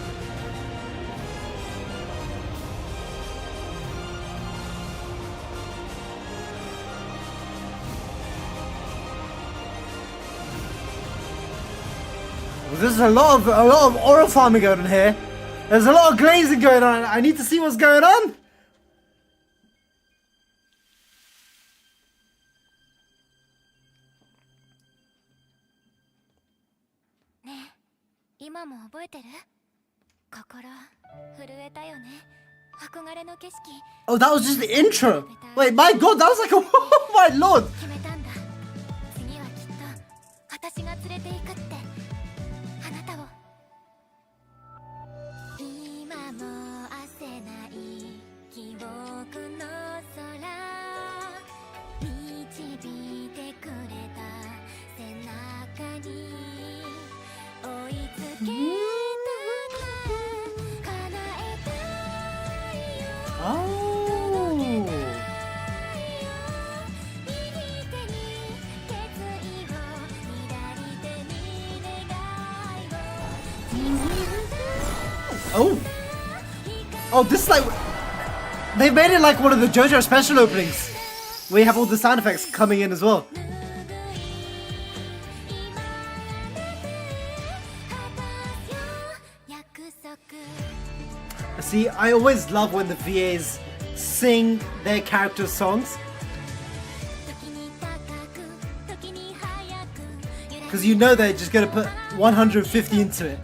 Well, there's a lot of oil farming going on here. There's a lot of glazing going on. I need to see what's going on. 今も覚えてる？心震えたよね。憧れの景色。Oh, that was just the intro. Wait, my God, that was like a oh my Lord. 決めたんだ。次はきっと Oh. Oh. Oh, this is like... They made it like one of the JoJo special openings. Where you have all the sound effects coming in as well. See, I always love when the VAs sing their characters' songs. Because you know they're just going to put 150 into it.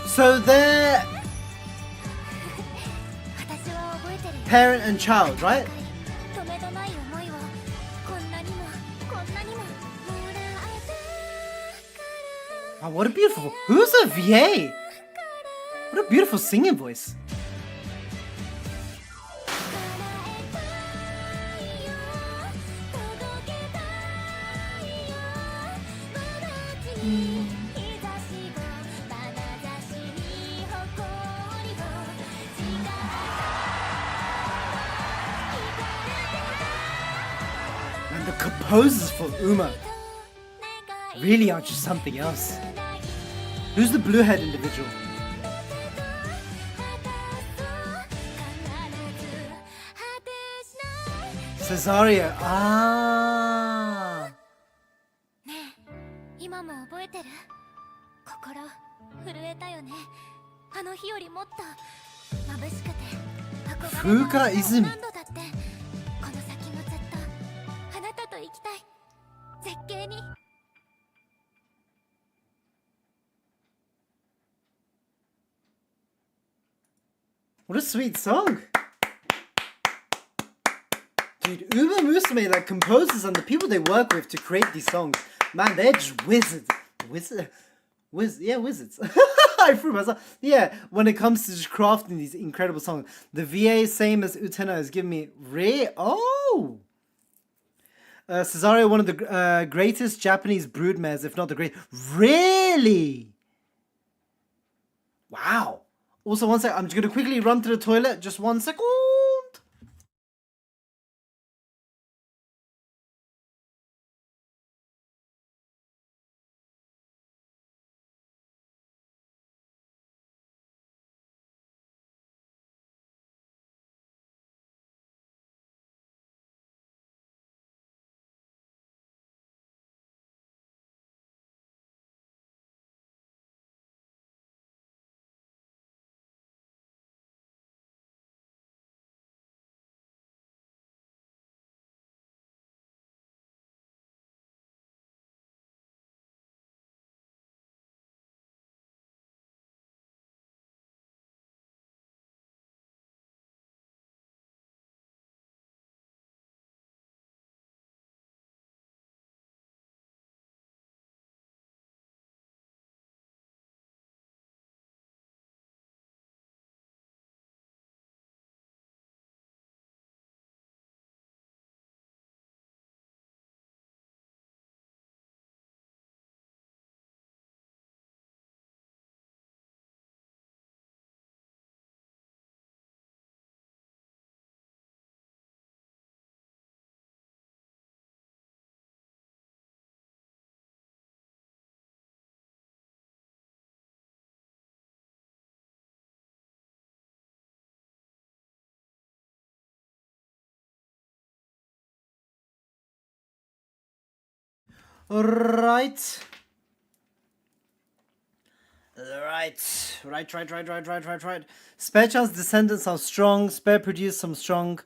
So they're parent and child, right? Oh, what a beautiful... Who's a VA? What a beautiful singing voice. And the composers for Uma really are just something else. Who's the blue-haired individual? Cesario. Ah. 今も覚えてる？心震えたよね。あの日よりもっと眩しくて憧れの風花泉。バンドだってこの先もずっとあなたと行きたい絶景に。What a sweet song! Dude, Umamusume, like composers and the people they work with to create these songs, man, they're just wizards. Wizards. I threw myself. Yeah, when it comes to just crafting these incredible songs. The VA, same as Utena, has given me Cesario, one of the greatest Japanese broodmares, if not the great. Really? Wow. Also, one sec. I'm just going to quickly run to the toilet. Just 1 second. Right. Spare Child's descendants are strong. Spare produced some strong.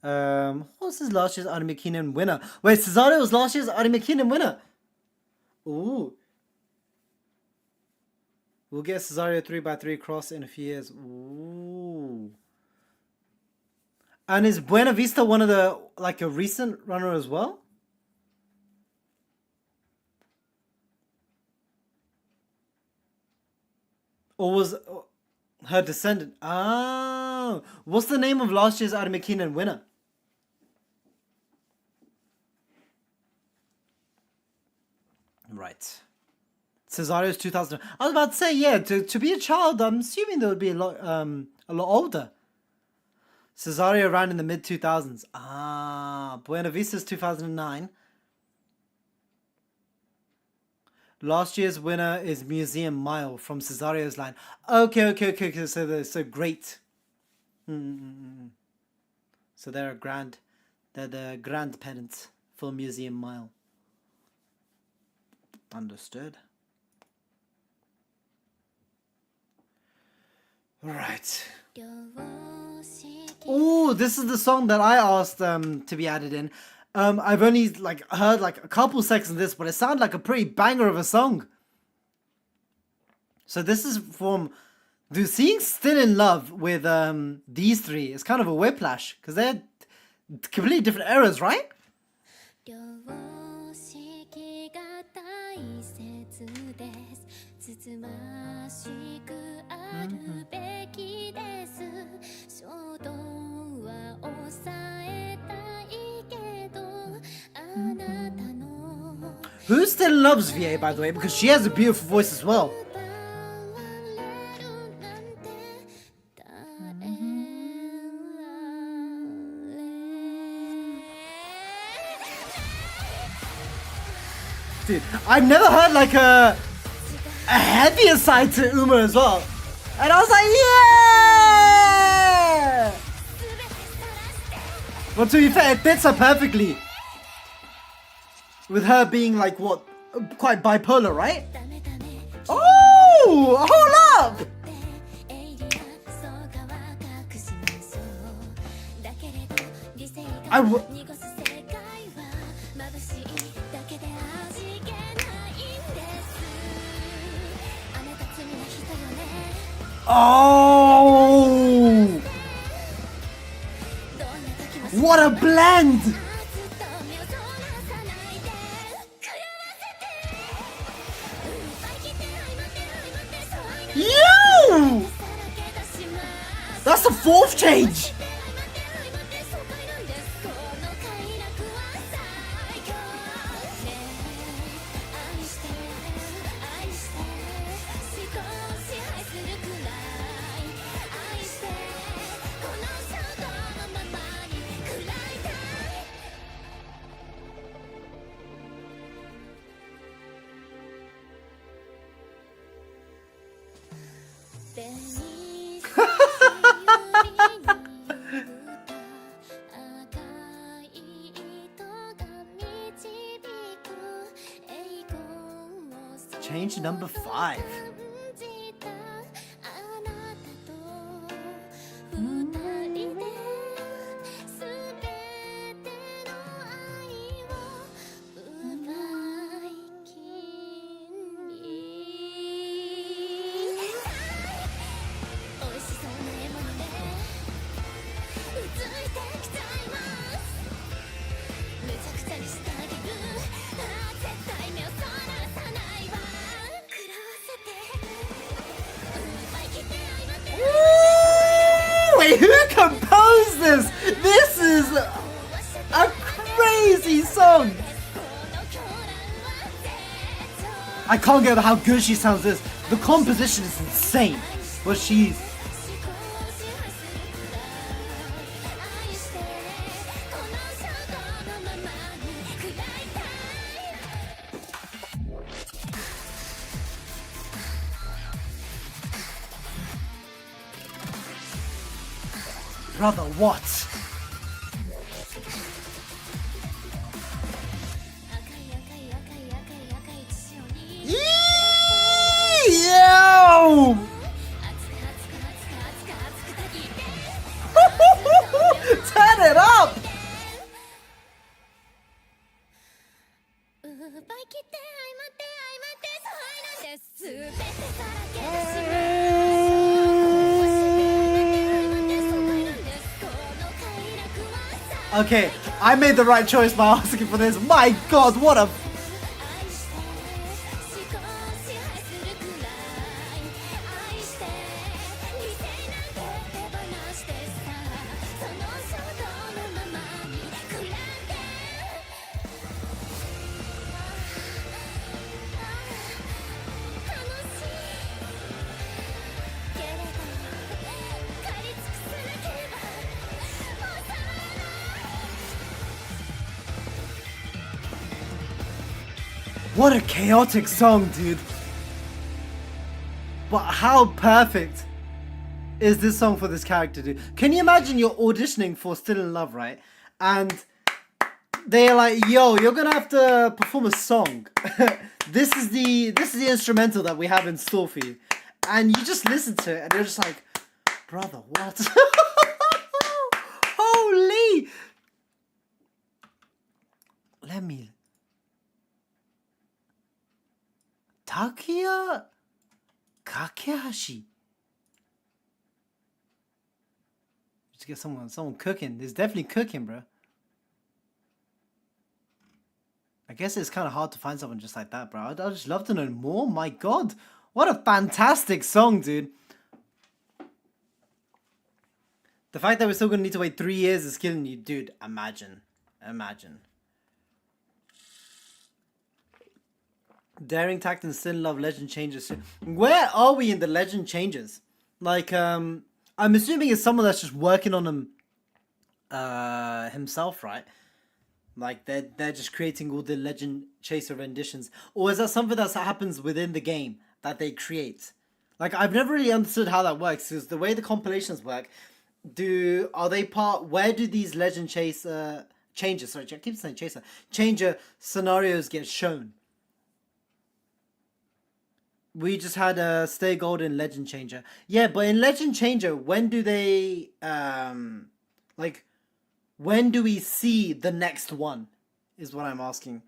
What was his last year's Anime Kinen winner? Wait, Cesario was last year's Anime Kinen winner. Ooh. We'll get Cesario 3x3 cross in a few years. Ooh. And is Buena Vista one of the, like a recent runner as well? Or was her descendant? Ah, what's the name of last year's Armakinen winner? Right. Cesario's 2000. I was about to say, yeah, to be a child, I'm assuming they would be a lot older. Cesario ran in the mid 2000s. Ah, Buena Vista's 2009. Last year's winner is Museum Mile from Cesario's line. Okay. So they're so great. So they're the grandparents for Museum Mile. Understood. Right. Oh, this is the song that I asked to be added in. I've only heard a couple seconds of this, but it sounded like a pretty banger of a song. So this is from seeing Still in Love with these three is kind of a whiplash because they're completely different eras, right? Who still loves VA, by the way, because she has a beautiful voice as well. Dude, I've never heard like a heavier side to Uma as well. And I was like, yeah! But to be fair, it fits her perfectly. With her being like, what, quite bipolar, right? Oh, hold up! Oh! What a blend! Yo! That's the fourth change! Change number 5. Wait, who composed this? This is a crazy song. I can't get over how good she sounds. The composition is insane. But she's... Brother, what? Yo! Turn it up! Okay, I made the right choice by asking for this. My god, what a... What a chaotic song, dude. But how perfect is this song for this character, dude? Can you imagine you're auditioning for Still in Love, right? And they're like, yo, you're gonna have to perform a song. This is the instrumental that we have in store for you. And you just listen to it and you're just like, brother, what? Holy! Let me... Takuya Kakehashi. Just get someone cooking. There's definitely cooking, bro. I guess it's kind of hard to find someone just like that, bro. I'd just love to know more. My God, what a fantastic song, dude. The fact that we're still gonna need to wait 3 years is killing you, dude. Imagine. Daring Tact and Still in Love Legend Changes. Where are we in the Legend Changes? Like, I'm assuming it's someone that's just working on them himself, right? Like, they're just creating all the Legend Chaser renditions. Or is that something that happens within the game that they create? Like, I've never really understood how that works. Because the way the compilations work, where do these Legend Chaser changes, sorry, I keep saying Chaser, Changer scenarios get shown? We just had a Stay Golden Legend Changer. Yeah, but in Legend Changer, when do they, when do we see the next one? Is what I'm asking.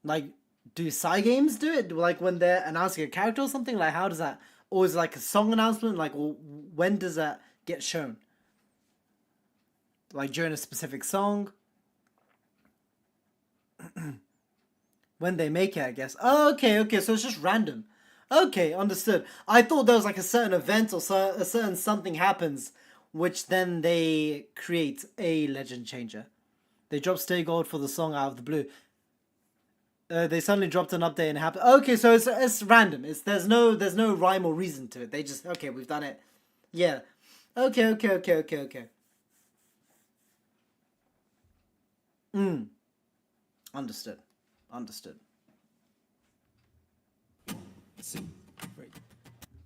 Like, do Psy games do it? Like, when they're announcing a character or something? Like, how does that... Or is it like a song announcement? Like, when does that get shown? Like, during a specific song? When they make it, I guess. Oh, okay, so it's just random. Okay, understood. I thought there was like a certain event or a certain something happens, which then they create a Legend Changer. They drop Stay Gold for the song out of the blue. They suddenly dropped an update and it happened. Okay, so it's random. There's no rhyme or reason to it. They just, okay, we've done it. Yeah. Okay. Understood.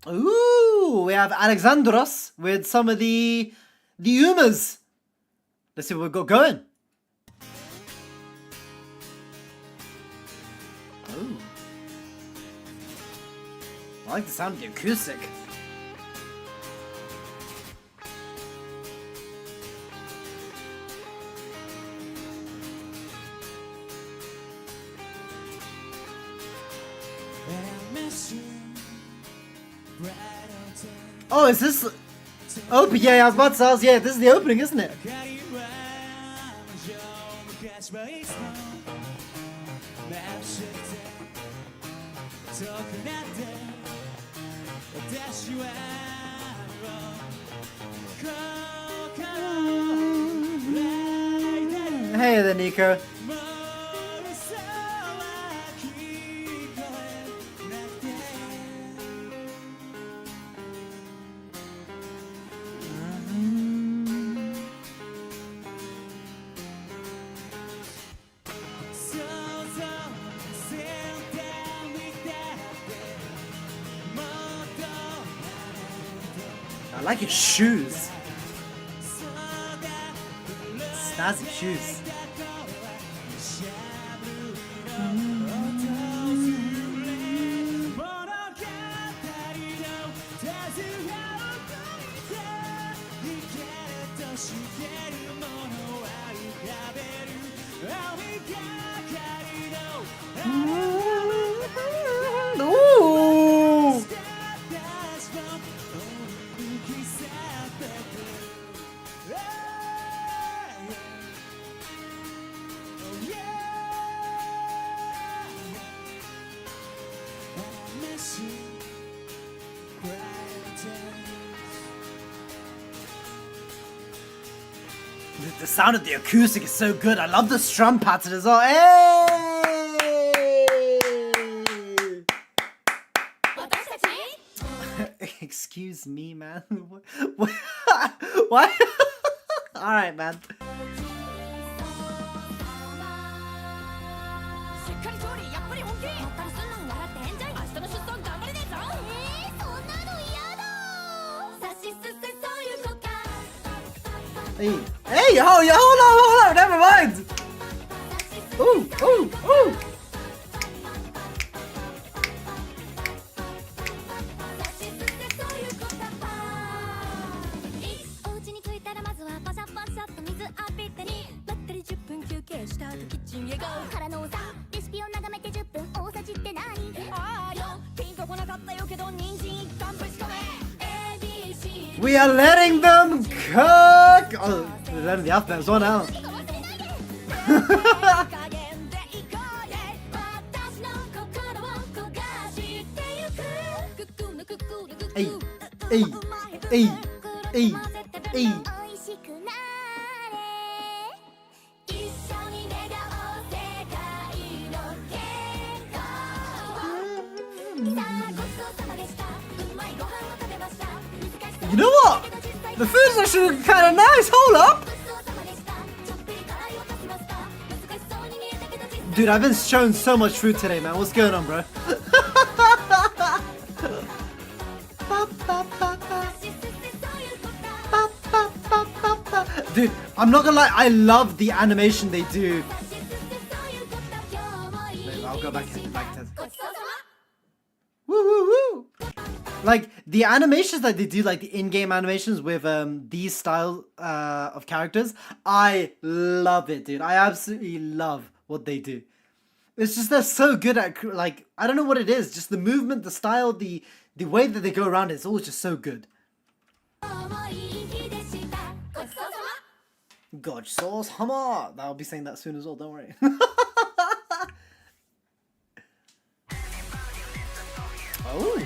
Ooh, we have Alexandros with some of the Umas. Let's see what we've got going. Ooh. I like the sound of the acoustic. Oh, is this... Oh, yeah, I was about to say, yeah, this is the opening, isn't it? Hey there, Nico. I like his shoes. Snazzy shoes. Ooh. The sound of the acoustic is so good. I love the strum pattern as well. Hey! Excuse me, man. What? Alright, man. Hey, hey, hold on, never mind. Ooh, ooh, ooh. We are letting them cook! Oh, we're letting the alphabet as well now. Hey, hey, hey, hey, hey. You know what? The food's actually kind of nice. Hold up. Dude, I've been shown so much food today, man. What's going on, bro? Dude, I'm not gonna lie. I love the animation they do. Wait, I'll go back to woo woo woo. Like the animations that they do, like the in-game animations with these style of characters, I love it, dude. I absolutely love what they do. It's just they're so good at, like, I don't know what it is, just the movement, the style, the way that they go around it, it's always just so good. God sauce hammer. I'll be saying that soon as well, don't worry. Oh,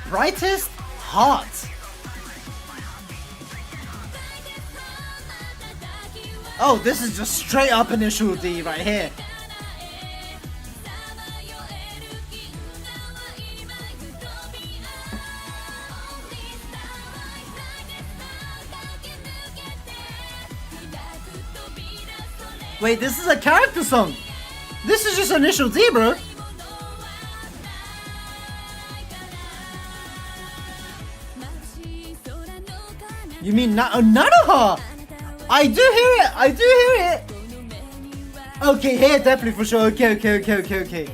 brightest heart. Oh, this is just straight up initial D right here. Wait, this is a character song. This is just initial D, bro. You mean Nanoha? I do hear it. I do hear it. Okay, here definitely for sure. Okay.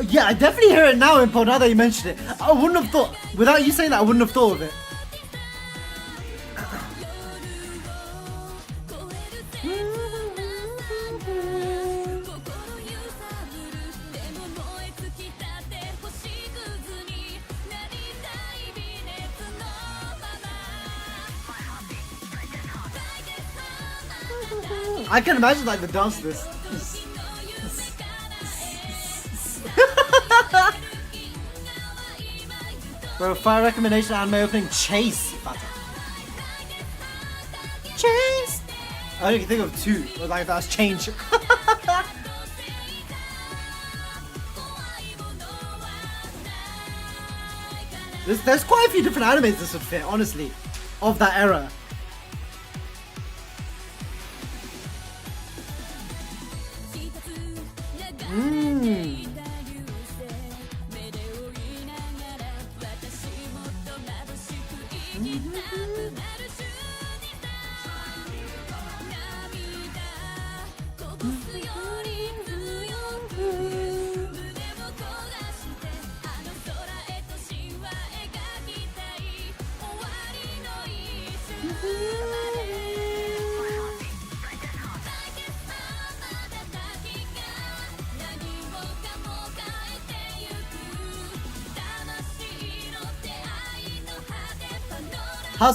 Yeah, I definitely hear it now, Impo, now that you mentioned it. I wouldn't have thought, without you saying that, I wouldn't have thought of it. I can imagine like the dance to this. Bro, fire recommendation anime opening Chase. Chase. I only can think of two. Like that's change. There's quite a few different animes this would fit, honestly, of that era.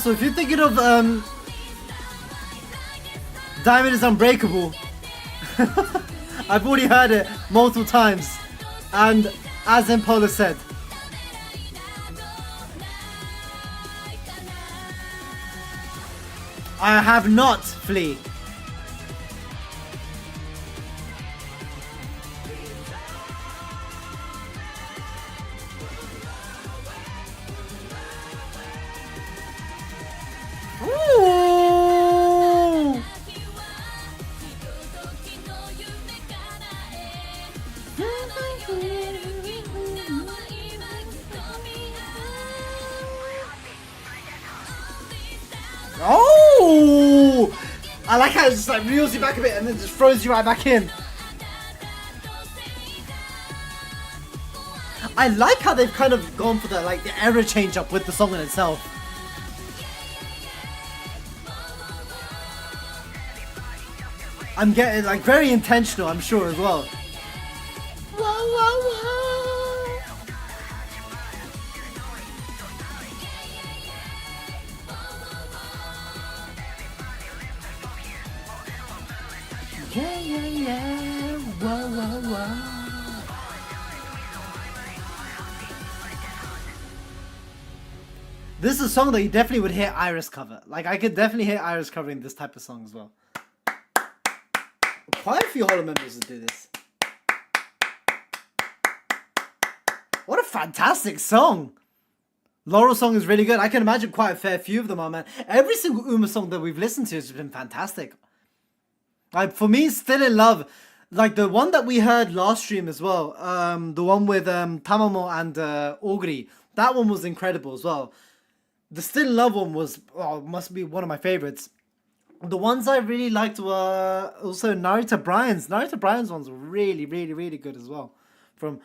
So if you're thinking of Diamond is Unbreakable, I've already heard it multiple times, and as Impola said, I have not, Flea. Oh! I like how it just like reels you back a bit and then just throws you right back in. I like how they've kind of gone for the like the era change up with the song in itself. I'm getting like very intentional, I'm sure as well. Whoa, whoa, whoa. Yeah, yeah, yeah. Whoa, whoa, whoa. This is a song that you definitely would hear Iris cover. Like, I could definitely hear Iris covering this type of song as well. Quite a few Hollow members would do this. What a fantastic song! Laurel song is really good. I can imagine quite a fair few of them are, man. Every single Uma song that we've listened to has been fantastic. Like, for me, Still in Love, like the one that we heard last stream as well, the one with Tamamo and Ogri, that one was incredible as well. The Still in Love one was, must be one of my favorites. The ones I really liked were also Narita Bryan's. Narita Bryan's ones were really, really, really good as well. From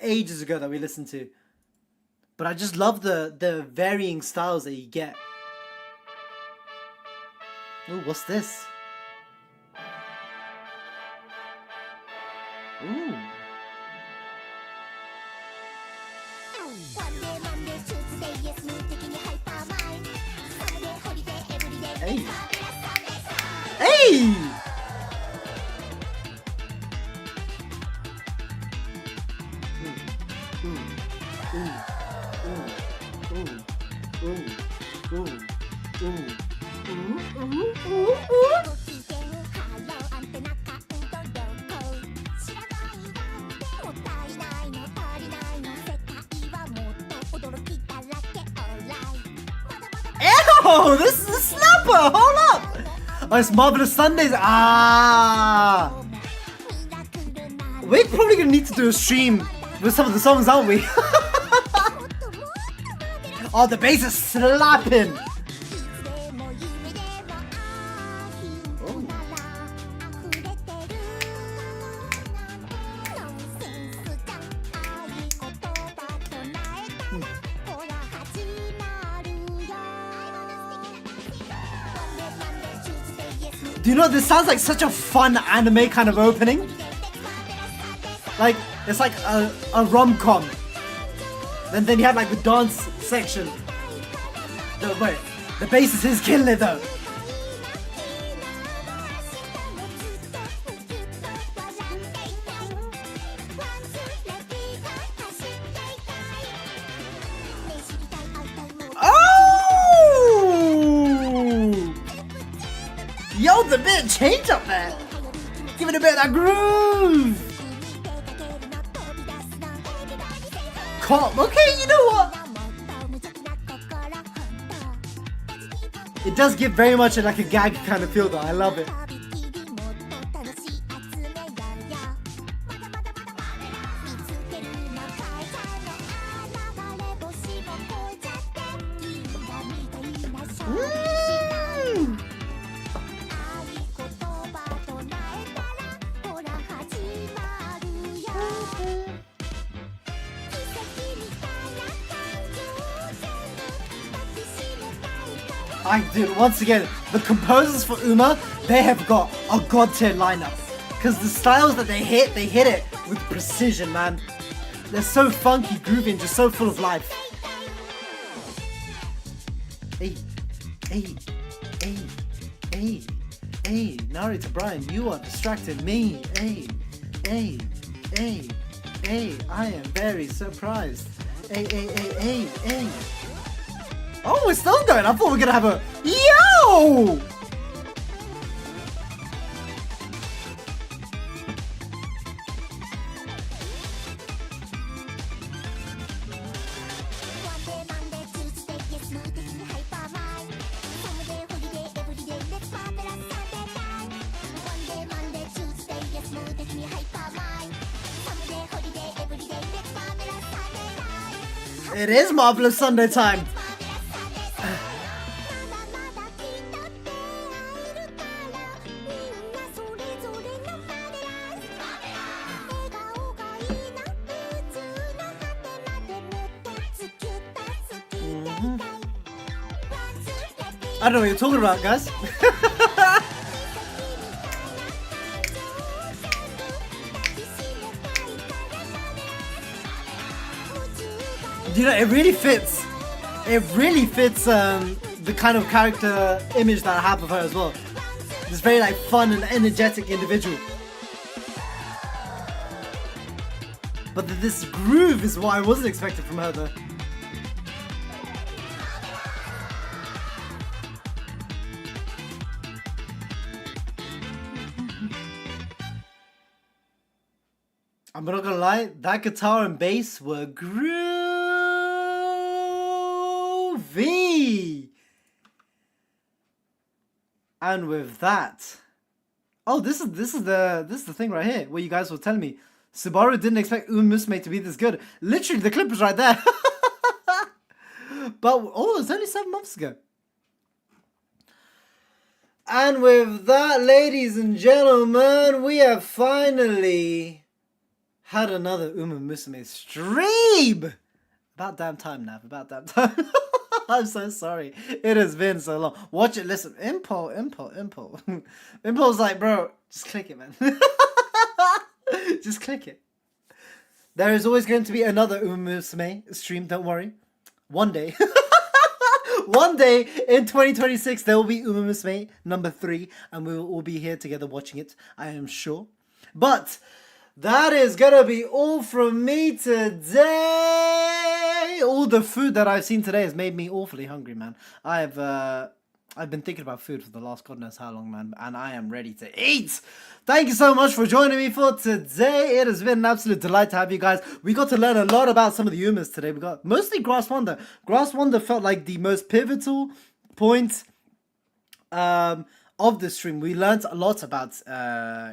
ages ago that we listened to. But I just love the varying styles that you get. Ooh, what's this? Ooh. Hey. Hey! Ew, this is a snapper! Hold up! Oh, it's Marvelous Sundays. Ah! We're probably gonna need to do a stream with some of the songs, aren't we? Oh, the bass is slapping! Do you know, this sounds like such a fun anime kind of opening? Like, it's like a rom-com. And then you have like the dance section. No, wait, the bass is killing it though. Yo, the bit of change up there. Give it a bit of that groove. Cop. Okay, you know what? It does give very much like a gag kind of feel though. I love it. Dude, once again, the composers for Uma, they have got a god tier lineup. Because the styles that they hit it with precision, man. They're so funky, groovy, and just so full of life. Hey, hey, hey, hey, hey, Narita Bryan, you are distracting me. Hey, hey, hey, hey, I am very surprised. Hey, hey, hey, hey, hey. Oh, we're still going. I thought we were gonna have a yo. It is Marvelous Sunday time. I don't know what you're talking about, guys. You know, it really fits. It really fits the kind of character image that I have of her as well. This very like fun and energetic individual. But this groove is what I wasn't expecting from her though. I'm not gonna lie, that guitar and bass were groovy. And with that, oh, this is the thing right here where you guys were telling me Subaru didn't expect Umamusume to be this good. Literally, the clip was right there. But oh, it was only 7 months ago. And with that, ladies and gentlemen, we have finally had another Umamusume stream. About damn time, Nav. About damn time. I'm so sorry. It has been so long. Watch it, listen. Impulse. Impulse like, bro, just click it, man. Just click it. There is always going to be another Umamusume stream, don't worry. One day. One day in 2026, there will be Umamusume number 3, and we will all be here together watching it, I am sure. But that is gonna be all from me today. All the food that I've seen today has made me awfully hungry, man. I've been thinking about food for the last God knows how long, man, and I am ready to eat. Thank you so much for joining me for today. It has been an absolute delight to have you guys. We got to learn a lot about some of the Umas today. We got mostly Grass Wonder. Grass Wonder felt like the most pivotal point of the stream. We learned a lot about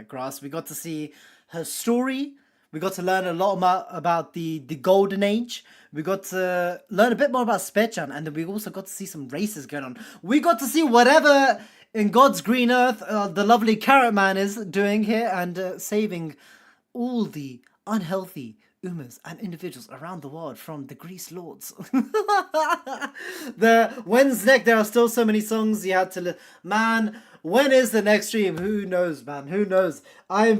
Grass. We got to see her story. We got to learn a lot about the Golden Age. We got to learn a bit more about Spechan, and then we also got to see some races going on. We got to see whatever in God's green earth the lovely Carrot Man is doing here and saving all the unhealthy Umas and individuals around the world from the Grease Lords. When's next? There are still so many songs you had to... Man, when is the next stream? Who knows, man? Who knows? I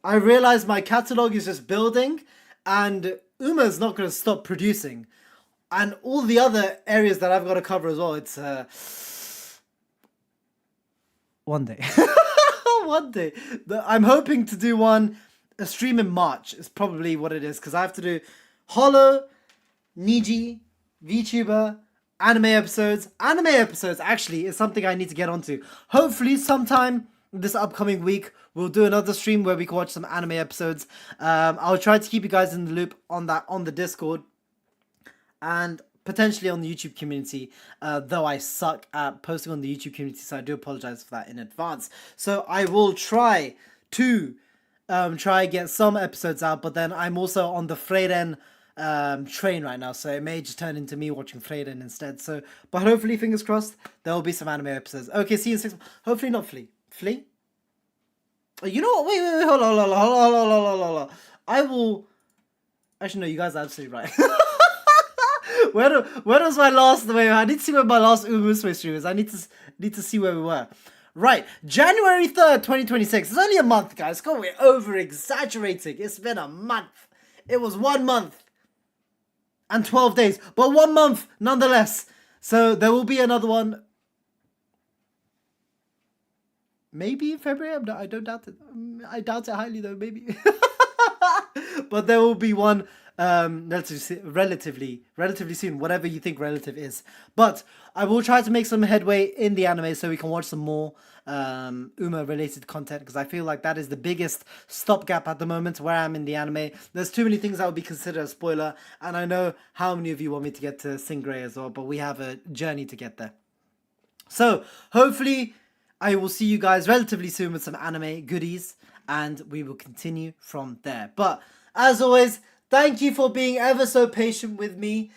realize my catalog is just building, and Uma's not going to stop producing. And all the other areas that I've got to cover as well, it's... one day. One day. I'm hoping to do a stream in March is probably what it is, because I have to do Hollow, Niji, VTuber, anime episodes. Anime episodes actually is something I need to get onto. Hopefully sometime this upcoming week we'll do another stream where we can watch some anime episodes. I'll try to keep you guys in the loop on that on the Discord and potentially on the YouTube community, though I suck at posting on the YouTube community, so I do apologize for that in advance. So I will try to get some episodes out, but then I'm also on the Freyren train right now, so it may just turn into me watching Freyren instead. So, but hopefully, fingers crossed, there will be some anime episodes. Okay, see you in 6 months. Hopefully not Flea. Flea? You know what? Wait, hold on. I will... Actually, no, you guys are absolutely right. Where was my last... Wait, I need to see where my last Umamusume stream is. I need to see where we were. Right, January 3rd, 2026. It's only a month, guys. God, we're over-exaggerating. It's been a month. It was 1 month and 12 days. But 1 month, nonetheless. So there will be another one. Maybe in February. I don't doubt it. I doubt it highly, though. Maybe. But there will be one relatively soon, whatever you think relative is. But I will try to make some headway in the anime so we can watch some more Uma related content, because I feel like that is the biggest stopgap at the moment where I'm in the anime. There's too many things that would be considered a spoiler, and I know how many of you want me to get to Stingray as well, but we have a journey to get there. So hopefully I will see you guys relatively soon with some anime goodies, and we will continue from there. But as always, thank you for being ever so patient with me.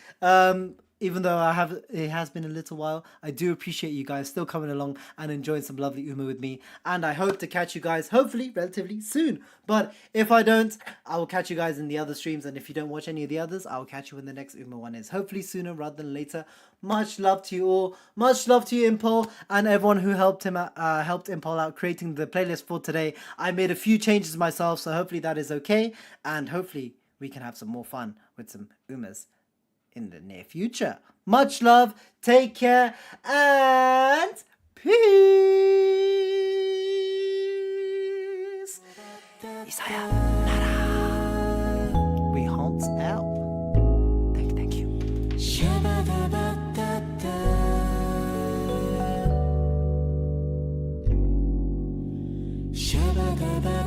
even though it has been a little while, I do appreciate you guys still coming along and enjoying some lovely Uma with me. And I hope to catch you guys, hopefully, relatively soon. But if I don't, I will catch you guys in the other streams. And if you don't watch any of the others, I will catch you when the next Uma one is. Hopefully sooner rather than later. Much love to you all. Much love to you, Impol, and everyone who helped Impol out creating the playlist for today. I made a few changes myself, so hopefully that is okay. And hopefully we can have some more fun with some Umas in the near future. Much love, take care, and peace. Izaya, we hunt out. Thank you. Shabba-dabba-dabba.